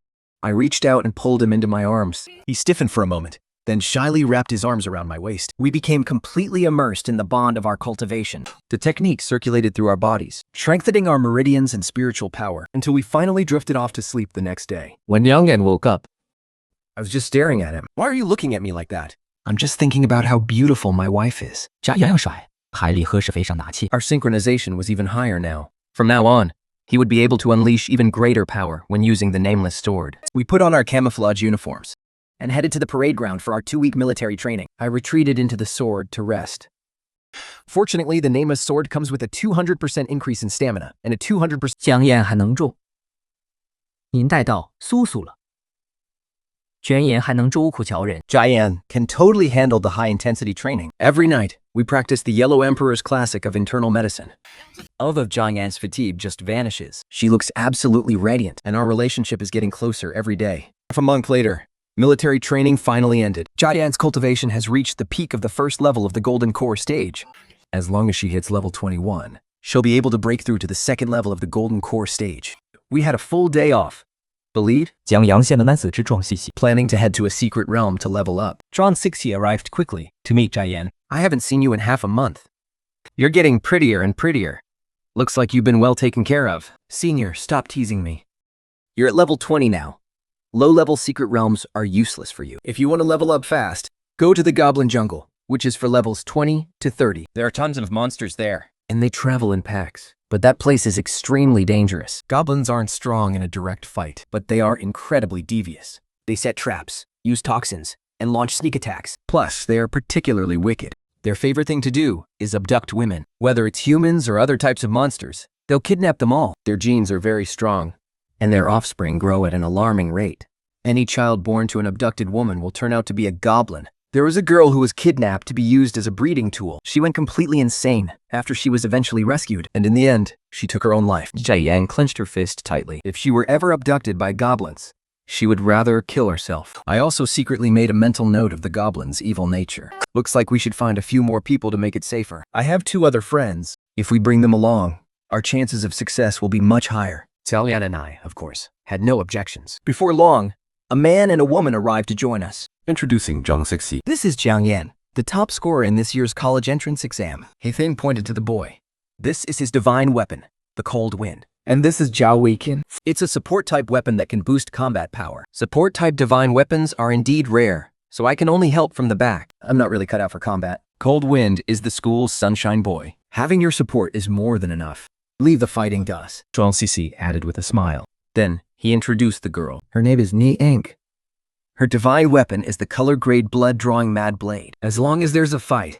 I reached out and pulled him into my arms. He stiffened for a moment, then shyly wrapped his arms around my waist. We became completely immersed in the bond of our cultivation. The technique circulated through our bodies, strengthening our meridians and spiritual power until we finally drifted off to sleep the next day. When Yang Yan woke up, I was just staring at him. Why are you looking at me like that? I'm just thinking about how beautiful my wife is. 加洋洋甩，海里喝是非常拿气。 Our synchronization was even higher now. from now on, he would be able to unleash even greater power when using the nameless sword. We put on our camouflage uniforms and headed to the parade ground for our 2-week military training. I retreated into the sword to rest. Fortunately, the nameless sword comes with a 200% increase in stamina and a 200%. 江燕还能中，您带到苏苏了。卷眼还能周苦乔人。 Jian can totally handle the high-intensity training. Every night, we practice the Yellow Emperor's classic of internal medicine. All of Jian's fatigue just vanishes. She looks absolutely radiant, and our relationship is getting closer every day. Half a month later, military training finally ended. Jian's cultivation has reached the peak of the first level of the Golden Core stage. As long as she hits level 21, she'll be able to break through to the second level of the Golden Core stage. We had a full day off. Believe? 将阳线的男子之状细细。 Planning to head to a secret realm to level up. John 60 arrived quickly to meet Jiayan. I haven't seen you in half a month. You're getting prettier and prettier. Looks like you've been well taken care of. Senior, stop teasing me. You're at level 20 now. Low-level secret realms are useless for you. If you want to level up fast, go to the Goblin Jungle, which is for levels 20 to 30. There are tons of monsters there, and they travel in packs. But that place is extremely dangerous. Goblins aren't strong in a direct fight, but they are incredibly devious. They set traps, use toxins, and launch sneak attacks. Plus, they are particularly wicked. Their favorite thing to do is abduct women. Whether it's humans or other types of monsters, they'll kidnap them all. Their genes are very strong, and their offspring grow at an alarming rate. Any child born to an abducted woman will turn out to be a goblin. There was a girl who was kidnapped to be used as a breeding tool. She went completely insane after she was eventually rescued. And in the end, she took her own life. Jiayan clenched her fist tightly. If she were ever abducted by goblins, she would rather kill herself. I also secretly made a mental note of the goblin's evil nature. Looks like we should find a few more people to make it safer. I have 2 other friends. If we bring them along, our chances of success will be much higher. Jiayan and I, of course, had no objections. Before long, a man and a woman arrived to join us. Introducing Zhang Sixi. This is Jiang Yan, the top scorer in this year's college entrance exam. Hethan pointed to the boy. This is his divine weapon, the Cold Wind. And this is awakens. It's a support-type weapon that can boost combat power. Support-type divine weapons are indeed rare, so I can only help from the back. I'm not really cut out for combat. Cold Wind is the school's sunshine boy. Having your support is more than enough. Leave the fighting to us, Zhuang Sisi added with a smile. Then, he introduced the girl. Her name is Ni Ink. Her divine weapon is the color-grade blood-drawing Mad Blade. As long as there's a fight,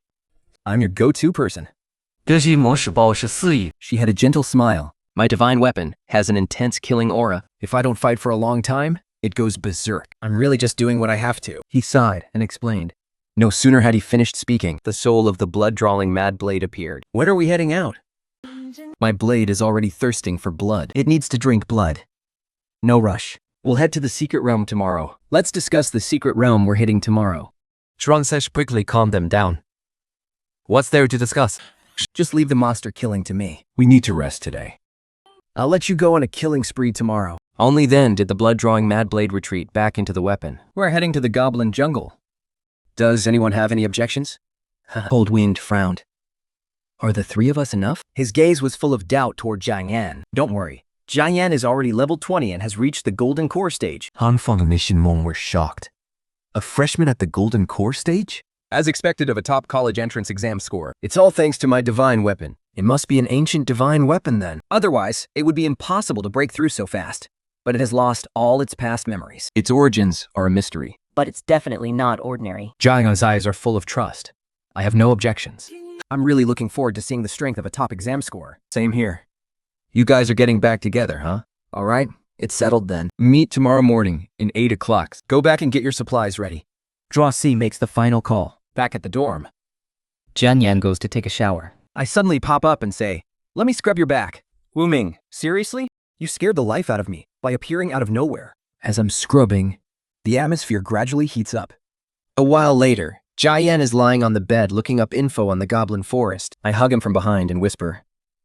I'm your go-to person. She had a gentle smile. My divine weapon has an intense killing aura. If I don't fight for a long time, it goes berserk. I'm really just doing what I have to. He sighed and explained. No sooner had he finished speaking, the soul of the blood-drawing Mad Blade appeared. When are we heading out? My blade is already thirsting for blood. It needs to drink blood. No rush. We'll head to the secret realm tomorrow. Let's discuss the secret realm we're hitting tomorrow. Zhuang quickly calmed them down. What's there to discuss? Just leave the monster killing to me. We need to rest today. I'll let you go on a killing spree tomorrow. Only then did the blood-drawing Mad Blade retreat back into the weapon. We're heading to the Goblin Jungle. Does anyone have any objections? Cold Wind frowned. Are the 3 of us enough? His gaze was full of doubt toward Jiang Yan. Don't worry. Jiang Yan is already level 20 and has reached the Golden Core stage. Han Feng and Nishinmong were shocked. A freshman at the Golden Core stage? As expected of a top college entrance exam score. It's all thanks to my divine weapon. It must be an ancient divine weapon then. Otherwise, it would be impossible to break through so fast. But it has lost all its past memories. Its origins are a mystery. But it's definitely not ordinary. Jiang Yan's eyes are full of trust. I have no objections. I'm really looking forward to seeing the strength of a top exam score. Same here. You guys are getting back together, huh? All right, it's settled then. Meet tomorrow morning in 8 o'clock. Go back and get your supplies ready. Zhuang Si makes the final call. Back at the dorm. Jiang Yan goes to take a shower. I suddenly pop up and say, "Let me scrub your back." Wu Ming, seriously? You scared the life out of me by appearing out of nowhere. As I'm scrubbing, the atmosphere gradually heats up. A while later, Jiayan is lying on the bed looking up info on the Goblin Forest. I hug him from behind and whisper,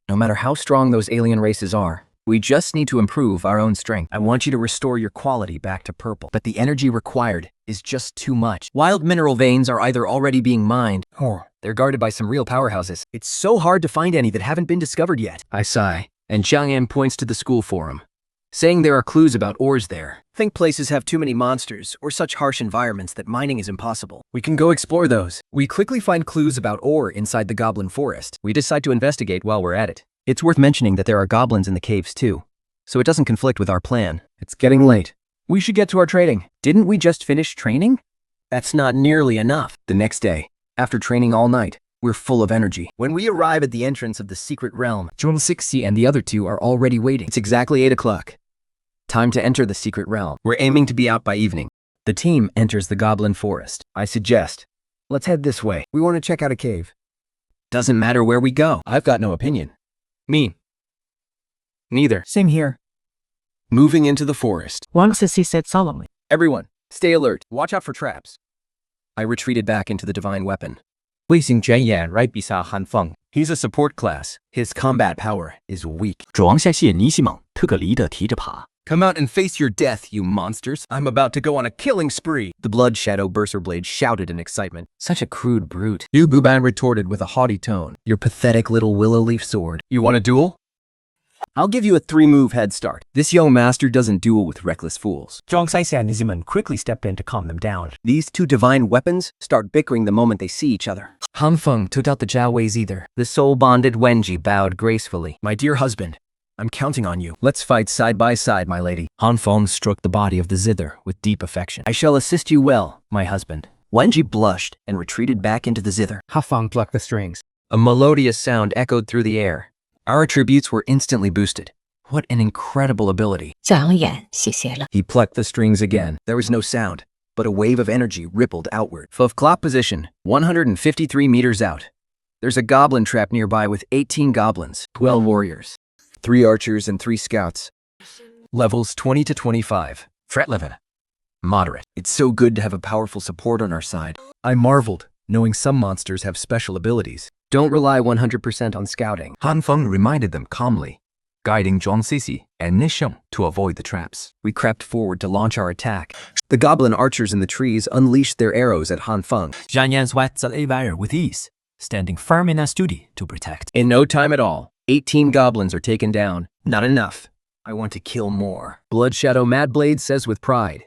"No matter how strong those alien races are, we just need to improve our own strength. I want you to restore your quality back to purple, but the energy required is just too much. Wild mineral veins are either already being mined, or they're guarded by some real powerhouses. It's so hard to find any that haven't been discovered yet." I sigh, and Jiayan points to the school forum, saying there are clues about ores there. Think places have too many monsters or such harsh environments that mining is impossible. We can go explore those. We quickly find clues about ore inside the Goblin Forest. We decide to investigate while we're at it. It's worth mentioning that there are goblins in the caves too, so it doesn't conflict with our plan. It's getting late. We should get to our training. Didn't we just finish training? That's not nearly enough. The next day, after training all night, we're full of energy. When we arrive at the entrance of the secret realm, Zhuang Sixi and the other 2 are already waiting. It's exactly 8 o'clock. Time to enter the secret realm. We're aiming to be out by evening. The team enters the Goblin Forest. I suggest, let's head this way. We want to check out a cave. Doesn't matter where we go. I've got no opinion. Me. Neither. Same here. Moving into the forest, Wang Sisi said solemnly. "Everyone, stay alert. Watch out for traps." I retreated back into the divine weapon. Placing Jian Yan right beside Han Feng. He's a support class. His combat power is weak. 主王下线尼西蒙特克离的提着爬。 Come out and face your death, you monsters. I'm about to go on a killing spree. The blood shadow Berser Blade shouted in excitement. Such a crude brute. Yu Buban retorted with a haughty tone. Your pathetic little willow leaf sword. You want a duel? I'll give you a 3-move head start. This young master doesn't duel with reckless fools. Zhang Saixia and Nizimon quickly step in to calm them down. These two divine weapons start bickering the moment they see each other. Han Feng took out the Jiao Wei's either. The soul-bonded Wenji bowed gracefully. My dear husband, I'm counting on you. Let's fight side by side, my lady. Han Feng stroked the body of the zither with deep affection. I shall assist you well, my husband. Wenji blushed and retreated back into the zither. Ha Feng plucked the strings. A melodious sound echoed through the air. Our attributes were instantly boosted. What an incredible ability. 长眼，谢谢了。 He plucked the strings again. There was no sound, but a wave of energy rippled outward. 5th clock position, 153 meters out. There's a goblin trap nearby with 18 goblins, 12 warriors, 3 archers and 3 scouts. Levels 20 to 25. Threat level. Moderate. It's so good to have a powerful support on our side. I marveled, knowing some monsters have special abilities. Don't rely 100% on scouting. Han Feng reminded them calmly, guiding Zhuang Sisi and Nisheng to avoid the traps. We crept forward to launch our attack. The goblin archers in the trees unleashed their arrows at Han Feng. Jian Yan swats at Avire with ease, standing firm in his duty to protect. In no time at all, 18 goblins are taken down. Not enough. I want to kill more. Blood Shadow Madblade says with pride.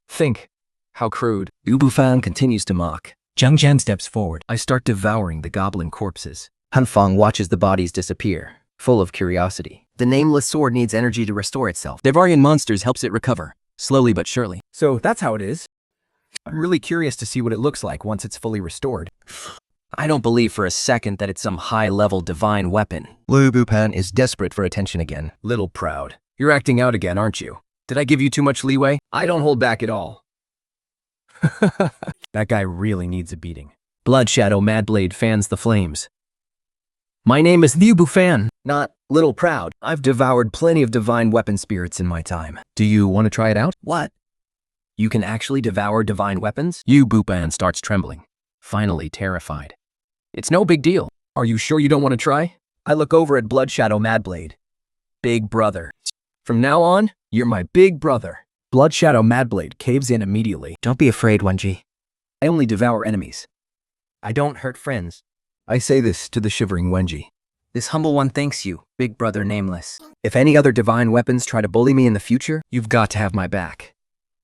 Think. How crude. Yu Bufan continues to mock. Zhang Jian steps forward. I start devouring the goblin corpses. Han Feng watches the bodies disappear, full of curiosity. The nameless sword needs energy to restore itself. Devarian monsters helps it recover, slowly but surely. So that's how it is. I'm really curious to see what it looks like once it's fully restored. I don't believe for a second that it's some high-level divine weapon. Lu Bupan is desperate for attention again. Little proud. You're acting out again, aren't you? Did I give you too much leeway? I don't hold back at all. That guy really needs a beating. Blood Shadow Madblade fans the flames. My name is Liu Bufan, not Little Proud. I've devoured plenty of divine weapon spirits in my time. Do you want to try it out? What? You can actually devour divine weapons? Yu Bupan starts trembling, finally terrified. It's no big deal. Are you sure you don't want to try? I look over at Blood Shadow Madblade. Big brother. From now on, you're my big brother. Blood Shadow Madblade caves in immediately. Don't be afraid, Wenji. I only devour enemies. I don't hurt friends. I say this to the shivering Wenji. This humble one thanks you, big brother nameless. If any other divine weapons try to bully me in the future, you've got to have my back.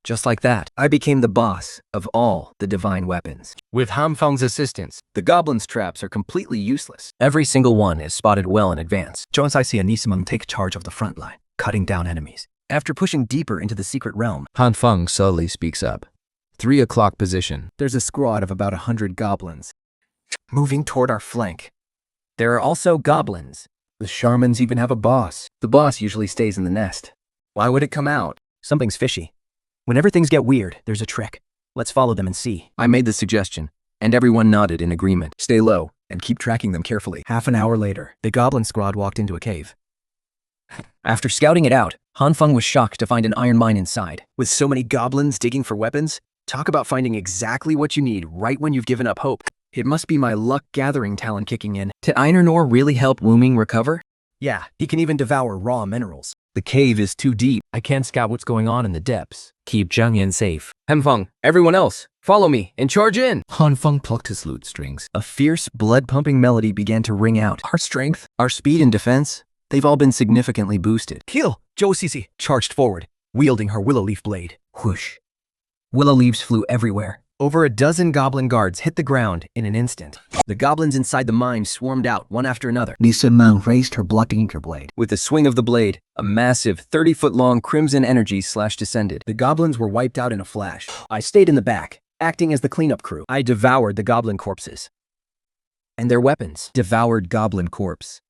Just like that, I became the boss of all the divine weapons. With Han Feng's assistance, the goblins' traps are completely useless. Every single one is spotted well in advance. Zhang Saixia and Nisimeng take charge of the front line, cutting down enemies. After pushing deeper into the secret realm, Han Feng slowly speaks up. 3 o'clock position. There's a squad of about 100 goblins moving toward our flank. There are also goblins. The Sharmans even have a boss. The boss usually stays in the nest. Why would it come out? Something's fishy. Whenever things get weird, there's a trick. Let's follow them and see. I made the suggestion, and everyone nodded in agreement. Stay low and keep tracking them carefully. Half an hour later, the goblin squad walked into a cave. After scouting it out, Han Feng was shocked to find an iron mine inside. With so many goblins digging for weapons, talk about finding exactly what you need right when you've given up hope. It must be my luck-gathering talent kicking in. Did iron ore really help Wu Ming recover? Yeah, he can even devour raw minerals. The cave is too deep. I can't scout what's going on in the depths. Keep Zhang Yan safe. Han Feng, everyone else, follow me and charge in. Han Feng plucked his lute strings. A fierce, blood-pumping melody began to ring out. Our strength, our speed and defense, they've all been significantly boosted. Kill! Zhou Sisi charged forward, wielding her willow leaf blade. Whoosh. Willow leaves flew everywhere. Over a dozen goblin guards hit the ground in an instant. The goblins inside the mine swarmed out one after another. Lisa Meng raised her bloody anchor blade. With the swing of the blade, a massive 30-foot-long crimson energy slash descended. The goblins were wiped out in a flash. I stayed in the back, acting as the cleanup crew. I devoured the goblin corpses. And their weapons. Devoured goblin corpse.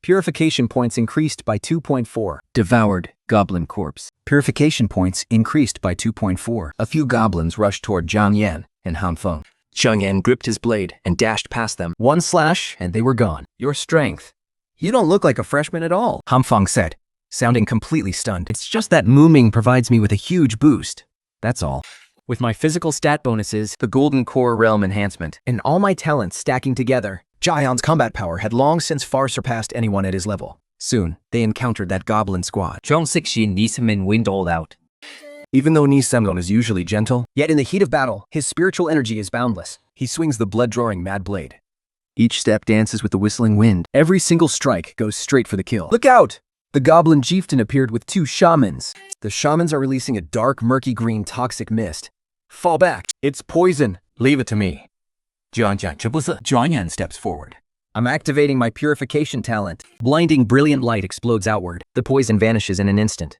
Purification points increased by 2.4. Devoured goblin corpse. Purification points increased by 2.4. A few goblins rushed toward Zhang Yan and Han Feng. Zhang Yan gripped his blade and dashed past them. One slash, and they were gone. Your strength. You don't look like a freshman at all, Han Feng said, sounding completely stunned. It's just that Mu Ming provides me with a huge boost. That's all. With my physical stat bonuses, the Golden Core Realm Enhancement, and all my talents stacking together, Jian's combat power had long since far surpassed anyone at his level. Soon, they encountered that goblin squad. Zhong Sixi Nisemin wind all out. Even though Nisemgon is usually gentle, yet in the heat of battle, his spiritual energy is boundless. He swings the blood-drawing mad blade. Each step dances with the whistling wind. Every single strike goes straight for the kill. Look out! The goblin chieftain appeared with 2 shamans. The shamans are releasing a dark, murky green toxic mist. Fall back. It's poison. Leave it to me. Jiang steps forward. I'm activating my purification talent. Blinding brilliant light explodes outward. The poison vanishes in an instant.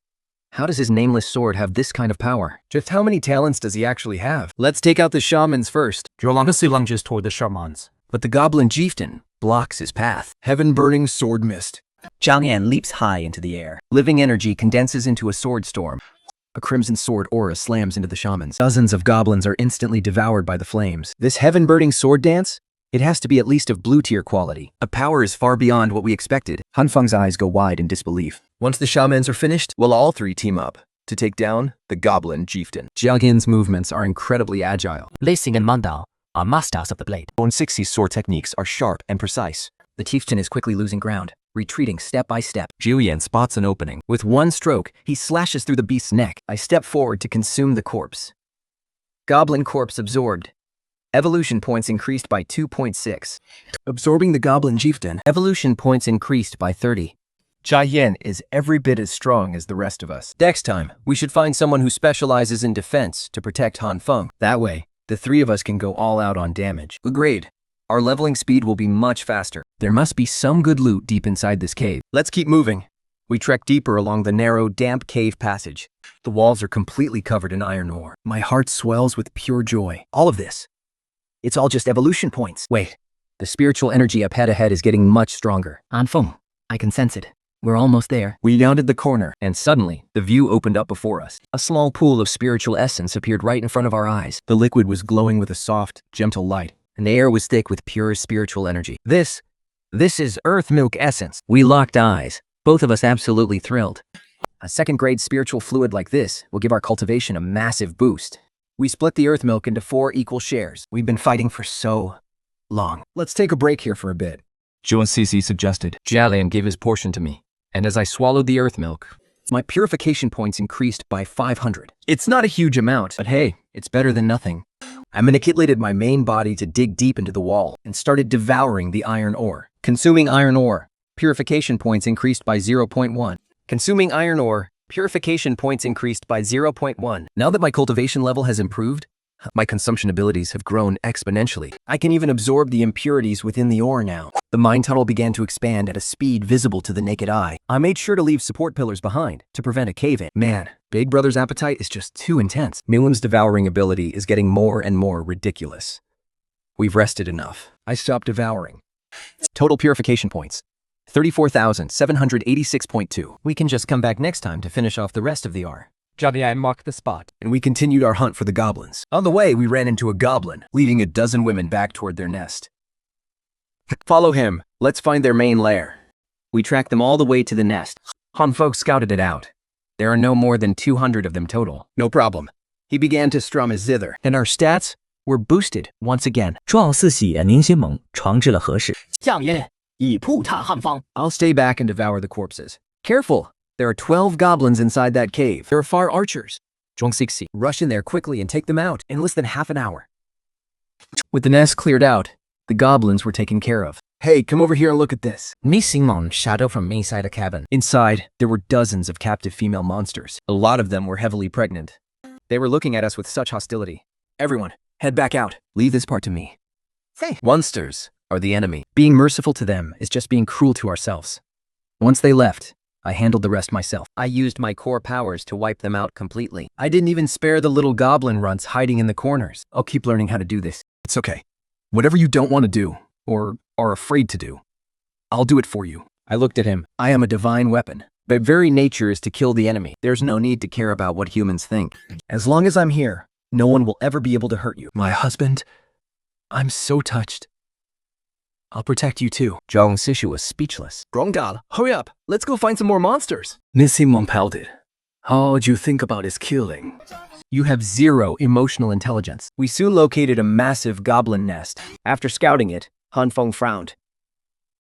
How does his nameless sword have this kind of power? Just how many talents does he actually have? Let's take out the shamans first. Jolangasi lunges toward the shamans. But the goblin chieftain blocks his path. Heaven-burning sword mist. Zhang Yan leaps high into the air. Living energy condenses into a sword storm. A crimson sword aura slams into the shamans. Dozens of goblins are instantly devoured by the flames. This heaven-burning sword dance? It has to be at least of blue-tier quality. A power is far beyond what we expected. Han Feng's eyes go wide in disbelief. Once the shamans are finished, we'll all 3 team up to take down the goblin chieftain. Jiao Yan's movements are incredibly agile. Lei Xing and Mandao are masters of the blade. Zhong Sixi's sword techniques are sharp and precise. The chieftain is quickly losing ground, retreating step by step. Jiuyan spots an opening. With one stroke, he slashes through the beast's neck. I step forward to consume the corpse. Goblin corpse absorbed. Evolution points increased by 2.6. Absorbing the goblin chieftain. Evolution points increased by 30. Jian is every bit as strong as the rest of us. Next time, we should find someone who specializes in defense to protect Han Feng. That way, the 3 of us can go all out on damage. Agreed. Our leveling speed will be much faster. There must be some good loot deep inside this cave. Let's keep moving. We trek deeper along the narrow, damp cave passage. The walls are completely covered in iron ore. My heart swells with pure joy. All of this. It's all just evolution points. Wait, the spiritual energy up ahead is getting much stronger. Anfeng, I can sense it. We're almost there. We rounded the corner, and suddenly, the view opened up before us. A small pool of spiritual essence appeared right in front of our eyes. The liquid was glowing with a soft, gentle light, and the air was thick with pure spiritual energy. This is Earth Milk Essence. We locked eyes, both of us absolutely thrilled. A second-grade spiritual fluid like this will give our cultivation a massive boost. We split the Earth Milk into 4 equal shares. We've been fighting for so long. Let's take a break here for a bit. Zhong Sixi suggested. Jialian gave his portion to me, and as I swallowed the Earth Milk, my purification points increased by 500. It's not a huge amount, but hey, it's better than nothing. I manipulated my main body to dig deep into the wall and started devouring the iron ore. Consuming iron ore, purification points increased by 0.1. Consuming iron ore, purification points increased by 0.1. Now that my cultivation level has improved, my consumption abilities have grown exponentially. I can even absorb the impurities within the ore now. The mine tunnel began to expand at a speed visible to the naked eye. I made sure to leave support pillars behind to prevent a cave-in. Man, Big Brother's appetite is just too intense. Milan's devouring ability is getting more and more ridiculous. We've rested enough. I stopped devouring. Total purification points, 34,786.2. We can just come back next time to finish off the rest of the R. Jiang marked the spot. And we continued our hunt for the goblins. On the way, we ran into a goblin, leading a dozen women back toward their nest. Follow him. Let's find their main lair. We tracked them all the way to the nest. Han folks scouted it out. There are no more than 200 of them total. No problem. He began to strum his zither, and our stats were boosted once again. 壮士喜宁新盟传至了何时？将爷已扑踏汉方。 I'll stay back and devour the corpses. Careful! There are 12 goblins inside that cave. There are far archers. Zhong Sixi, rush in there quickly and take them out in less than half an hour. With the nest cleared out, the goblins were taken care of. Hey, come over here and look at this. Missing shadow from inside a cabin. Inside, there were dozens of captive female monsters. A lot of them were heavily pregnant. They were looking at us with such hostility. Everyone, head back out. Leave this part to me. Hey. Monsters are the enemy. Being merciful to them is just being cruel to ourselves. Once they left, I handled the rest myself. I used my core powers to wipe them out completely. I didn't even spare the little goblin runts hiding in the corners. I'll keep learning how to do this. It's okay. Whatever you don't want to do, or are afraid to do, I'll do it for you. I looked at him. I am a divine weapon. My very nature is to kill the enemy. There's no need to care about what humans think. As long as I'm here, no one will ever be able to hurt you. My husband, I'm so touched. I'll protect you too. Zhong Sixi was speechless. Grongdal, hurry up. Let's go find some more monsters. Nissim Mompalded. How'd you think about his killing? You have zero emotional intelligence. We soon located a massive goblin nest. After scouting it, Han Feng frowned.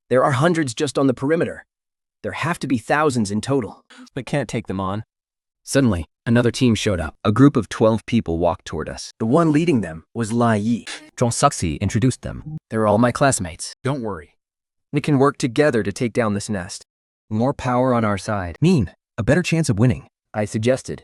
There are hundreds just on the perimeter. There have to be thousands in total. But can't take them on. Suddenly, another team showed up. A group of 12 people walked toward us. The one leading them was Lai Yi. Zhong Suxi introduced them. They're all my classmates. Don't worry. We can work together to take down this nest. More power on our side. Mean, a better chance of winning. I suggested.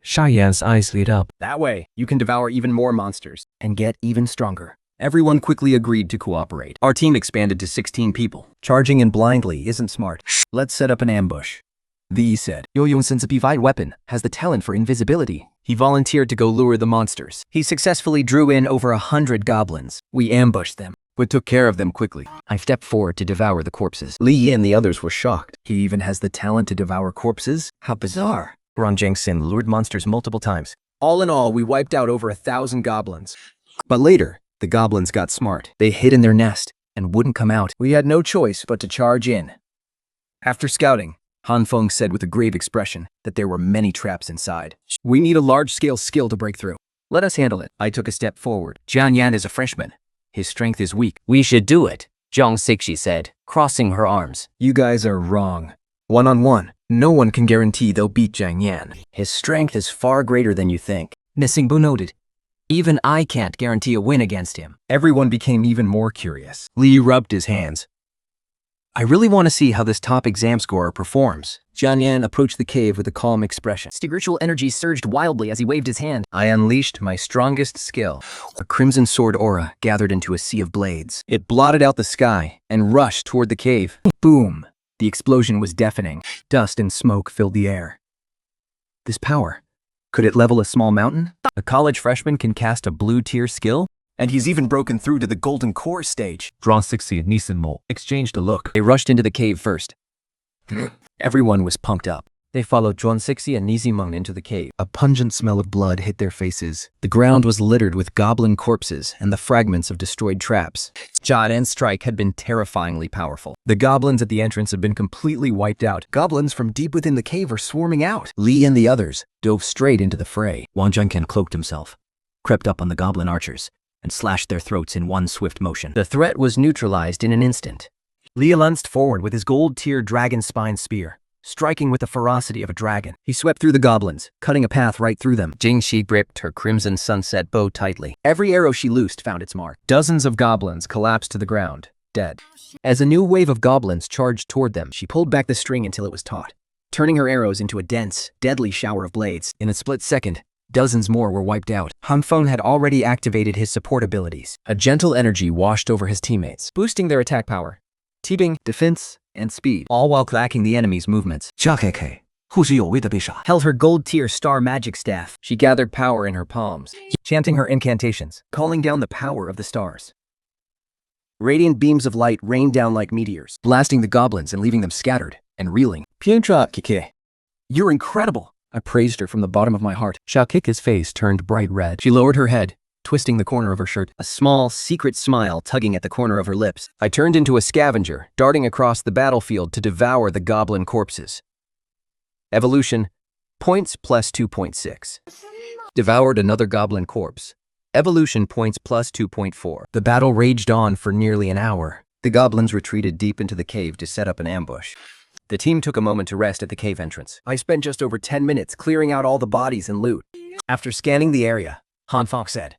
Sha Yan's eyes lit up. That way, you can devour even more monsters and get even stronger. Everyone quickly agreed to cooperate. Our team expanded to 16 people. Charging in blindly isn't smart. Let's set up an ambush. V said. Yo Yongsen's divine weapon has the talent for invisibility. He volunteered to go lure the monsters. He successfully drew in over 100 goblins. We ambushed them, but took care of them quickly. I stepped forward to devour the corpses. Li Yi and the others were shocked. He even has the talent to devour corpses? How bizarre. Ron Jangsin lured monsters multiple times. All in all, we wiped out over 1,000 goblins. But later, the goblins got smart. They hid in their nest and wouldn't come out. We had no choice but to charge in. After scouting, Han Feng said with a grave expression that there were many traps inside. We need a large-scale skill to break through. Let us handle it. I took a step forward. Jian Yan is a freshman. His strength is weak. We should do it, Zhong Sixi said, crossing her arms. You guys are wrong. One-on-one, no one can guarantee they'll beat Jiang Yan. His strength is far greater than you think. Missing Bu noted. Even I can't guarantee a win against him. Everyone became even more curious. Li rubbed his hands. I really want to see how this top exam scorer performs. Jian Yan approached the cave with a calm expression. Spiritual energy surged wildly as he waved his hand. I unleashed my strongest skill. A crimson sword aura gathered into a sea of blades. It blotted out the sky and rushed toward the cave. Boom! The explosion was deafening. Dust and smoke filled the air. This power, could it level a small mountain? A college freshman can cast a blue tier skill? And he's even broken through to the golden core stage. Zhong Sixi and Nisan Mo exchanged a look. They rushed into the cave first. Everyone was pumped up. They followed Zhuan Sixi and Nizimeng into the cave. A pungent smell of blood hit their faces. The ground was littered with goblin corpses and the fragments of destroyed traps. Jia Yan's strike had been terrifyingly powerful. The goblins at the entrance had been completely wiped out. Goblins from deep within the cave are swarming out. Li and the others dove straight into the fray. Wang Zhengken cloaked himself, crept up on the goblin archers, and slashed their throats in one swift motion. The threat was neutralized in an instant. Li lunged forward with his gold-tier dragon spine spear, striking with the ferocity of a dragon. He swept through the goblins, cutting a path right through them. Jingxi gripped her crimson sunset bow tightly. Every arrow she loosed found its mark. Dozens of goblins collapsed to the ground, dead. As a new wave of goblins charged toward them, she pulled back the string until it was taut, turning her arrows into a dense, deadly shower of blades. In a split second, dozens more were wiped out. Han Feng had already activated his support abilities. A gentle energy washed over his teammates, boosting their attack power, teaming, defense, and speed, all while clacking the enemy's movements. Held her gold-tier star magic staff. She gathered power in her palms, chanting her incantations, calling down the power of the stars. Radiant beams of light rained down like meteors, blasting the goblins and leaving them scattered and reeling. You're incredible! I praised her from the bottom of my heart. Xiao Kika's face turned bright red. She lowered her head, twisting the corner of her shirt, a small, secret smile tugging at the corner of her lips. I turned into a scavenger, darting across the battlefield to devour the goblin corpses. Evolution, points plus 2.6. Devoured another goblin corpse. Evolution points plus 2.4. The battle raged on for nearly an hour. The goblins retreated deep into the cave to set up an ambush. The team took a moment to rest at the cave entrance. I spent just over 10 minutes clearing out all the bodies and loot. After scanning the area, Han Feng said,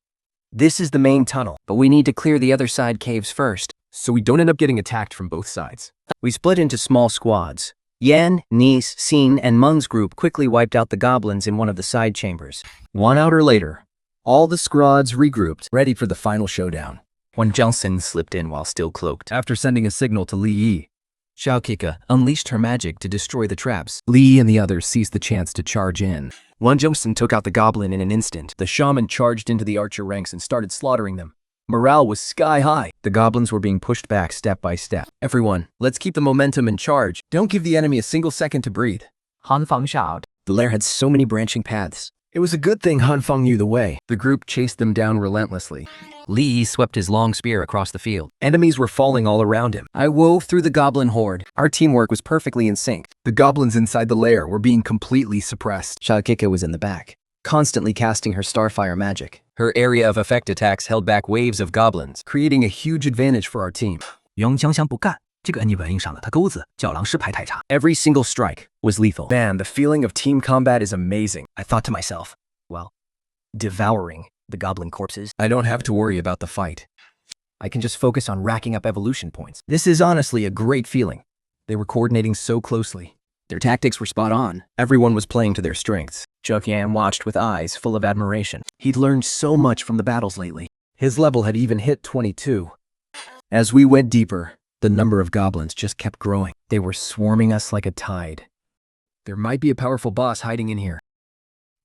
"This is the main tunnel, but we need to clear the other side caves first, so we don't end up getting attacked from both sides." We split into small squads. Yan, Nis, Xin, and Meng's group quickly wiped out the goblins in one of the side chambers. 1 hour later, all the squads regrouped, ready for the final showdown. When Jiangxin slipped in while still cloaked. After sending a signal to Li Yi, Xiao Kika unleashed her magic to destroy the traps. Li and the others seized the chance to charge in. Wan Zhongsen took out the goblin in an instant. The shaman charged into the archer ranks and started slaughtering them. Morale was sky high. The goblins were being pushed back step by step. Everyone, let's keep the momentum and charge. Don't give the enemy a single second to breathe. Han Feng shouted. The lair had so many branching paths. It was a good thing Han Feng knew the way. The group chased them down relentlessly. Li swept his long spear across the field. Enemies were falling all around him. I wove through the goblin horde. Our teamwork was perfectly in sync. The goblins inside the lair were being completely suppressed. Xiao Kika was in the back, constantly casting her starfire magic. Her area of effect attacks held back waves of goblins, creating a huge advantage for our team. 杨江香不干，这个恩尼文印上了他钩子，叫狼师牌太差。Every single strike was lethal. Man, the feeling of team combat is amazing. I thought to myself, well, devouring the goblin corpses. I don't have to worry about the fight. I can just focus on racking up evolution points. This is honestly a great feeling. They were coordinating so closely. Their tactics were spot on. Everyone was playing to their strengths. Yan watched with eyes full of admiration. He'd learned so much from the battles lately. His level had even hit 22. As we went deeper, the number of goblins just kept growing. They were swarming us like a tide. There might be a powerful boss hiding in here.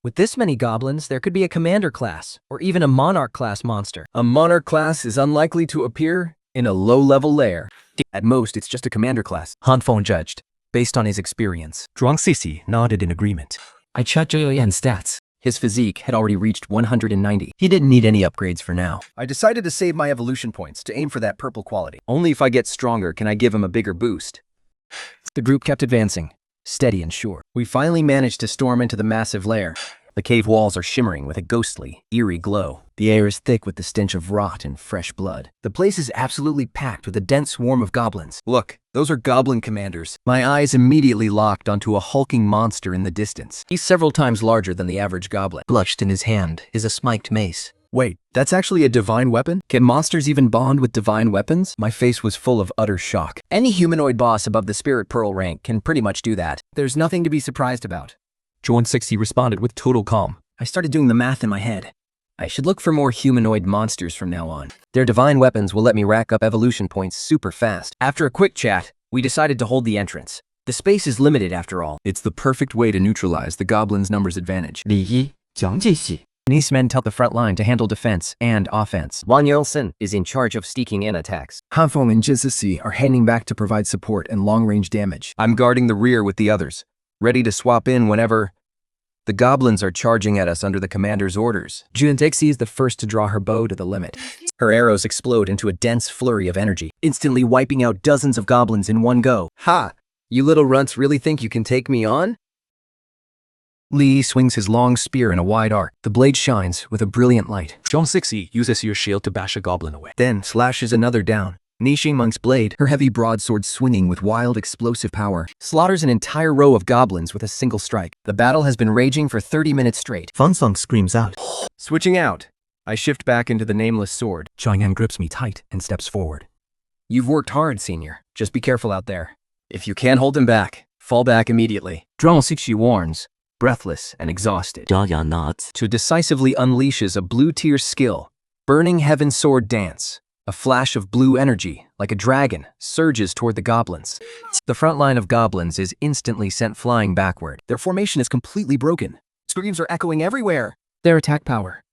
With this many goblins, there could be a commander class, or even a monarch class monster. A monarch class is unlikely to appear in a low-level lair. At most, it's just a commander class. Han Feng judged, based on his experience. Zhuang Sisi nodded in agreement. I checked Zhou Yan's stats. His physique had already reached 190. He didn't need any upgrades for now. I decided to save my evolution points to aim for that purple quality. Only if I get stronger can I give him a bigger boost. The group kept advancing, steady and sure. We finally managed to storm into the massive lair. The cave walls are shimmering with a ghostly, eerie glow. The air is thick with the stench of rot and fresh blood. The place is absolutely packed with a dense swarm of goblins. Look, those are goblin commanders. My eyes immediately locked onto a hulking monster in the distance. He's several times larger than the average goblin. Clutched in his hand is a smiked mace. Wait, that's actually a divine weapon? Can monsters even bond with divine weapons? My face was full of utter shock. Any humanoid boss above the Spirit Pearl rank can pretty much do that. There's nothing to be surprised about. Zhuang Sisi responded with total calm. I started doing the math in my head. I should look for more humanoid monsters from now on. Their divine weapons will let me rack up evolution points super fast. After a quick chat, we decided to hold the entrance. The space is limited after all. It's the perfect way to neutralize the goblins' numbers advantage. 礼仪讲解系 Nice men tell the front line to handle defense and offense. Wang Yelson is in charge of sneaking in attacks. Hanfeng and Jizisi are heading back to provide support and long-range damage. I'm guarding the rear with the others, ready to swap in whenever the goblins are charging at us under the commander's orders. Junexi is the first to draw her bow to the limit. Her arrows explode into a dense flurry of energy, instantly wiping out dozens of goblins in one go. Ha! You little runts really think you can take me on? Li swings his long spear in a wide arc. The blade shines with a brilliant light. Zhuang Sisi uses your shield to bash a goblin away. Then slashes another down. Nishing Monk's blade, her heavy broadsword swinging with wild explosive power, slaughters an entire row of goblins with a single strike. The battle has been raging for 30 minutes straight. Feng Song screams out. Switching out, I shift back into the nameless sword. Zhang Yan grips me tight and steps forward. You've worked hard, senior. Just be careful out there. If you can't hold him back, fall back immediately. Zhuang Sixi warns, breathless and exhausted. Zhang Yan nods. To decisively unleashes a blue-tier skill, Burning Heaven Sword Dance. A flash of blue energy, like a dragon, surges toward the goblins. The front line of goblins is instantly sent flying backward. Their formation is completely broken. Screams are echoing everywhere. Their attack power.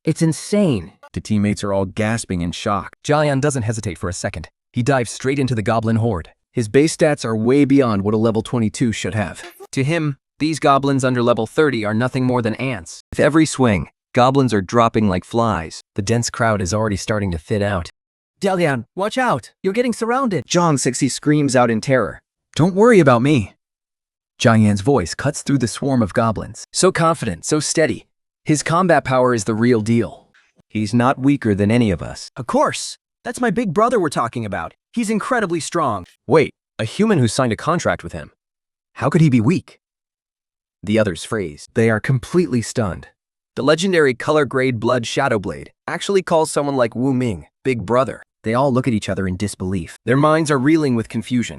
It's insane. The teammates are all gasping in shock. Jian doesn't hesitate for a second. He dives straight into the goblin horde. His base stats are way beyond what a level 22 should have. To him, these goblins under level 30 are nothing more than ants. With every swing, goblins are dropping like flies. The dense crowd is already starting to thin out. Dalian, watch out! You're getting surrounded! Zhang Sixi screams out in terror. Don't worry about me. Jiang Yan's voice cuts through the swarm of goblins. So confident, so steady. His combat power is the real deal. He's not weaker than any of us. Of course! That's my big brother we're talking about. He's incredibly strong. Wait, a human who signed a contract with him. How could he be weak? The others phrase. They are completely stunned. The legendary color-grade Blood Shadow Blade actually calls someone like Wu Ming, Big Brother. They all look at each other in disbelief. Their minds are reeling with confusion.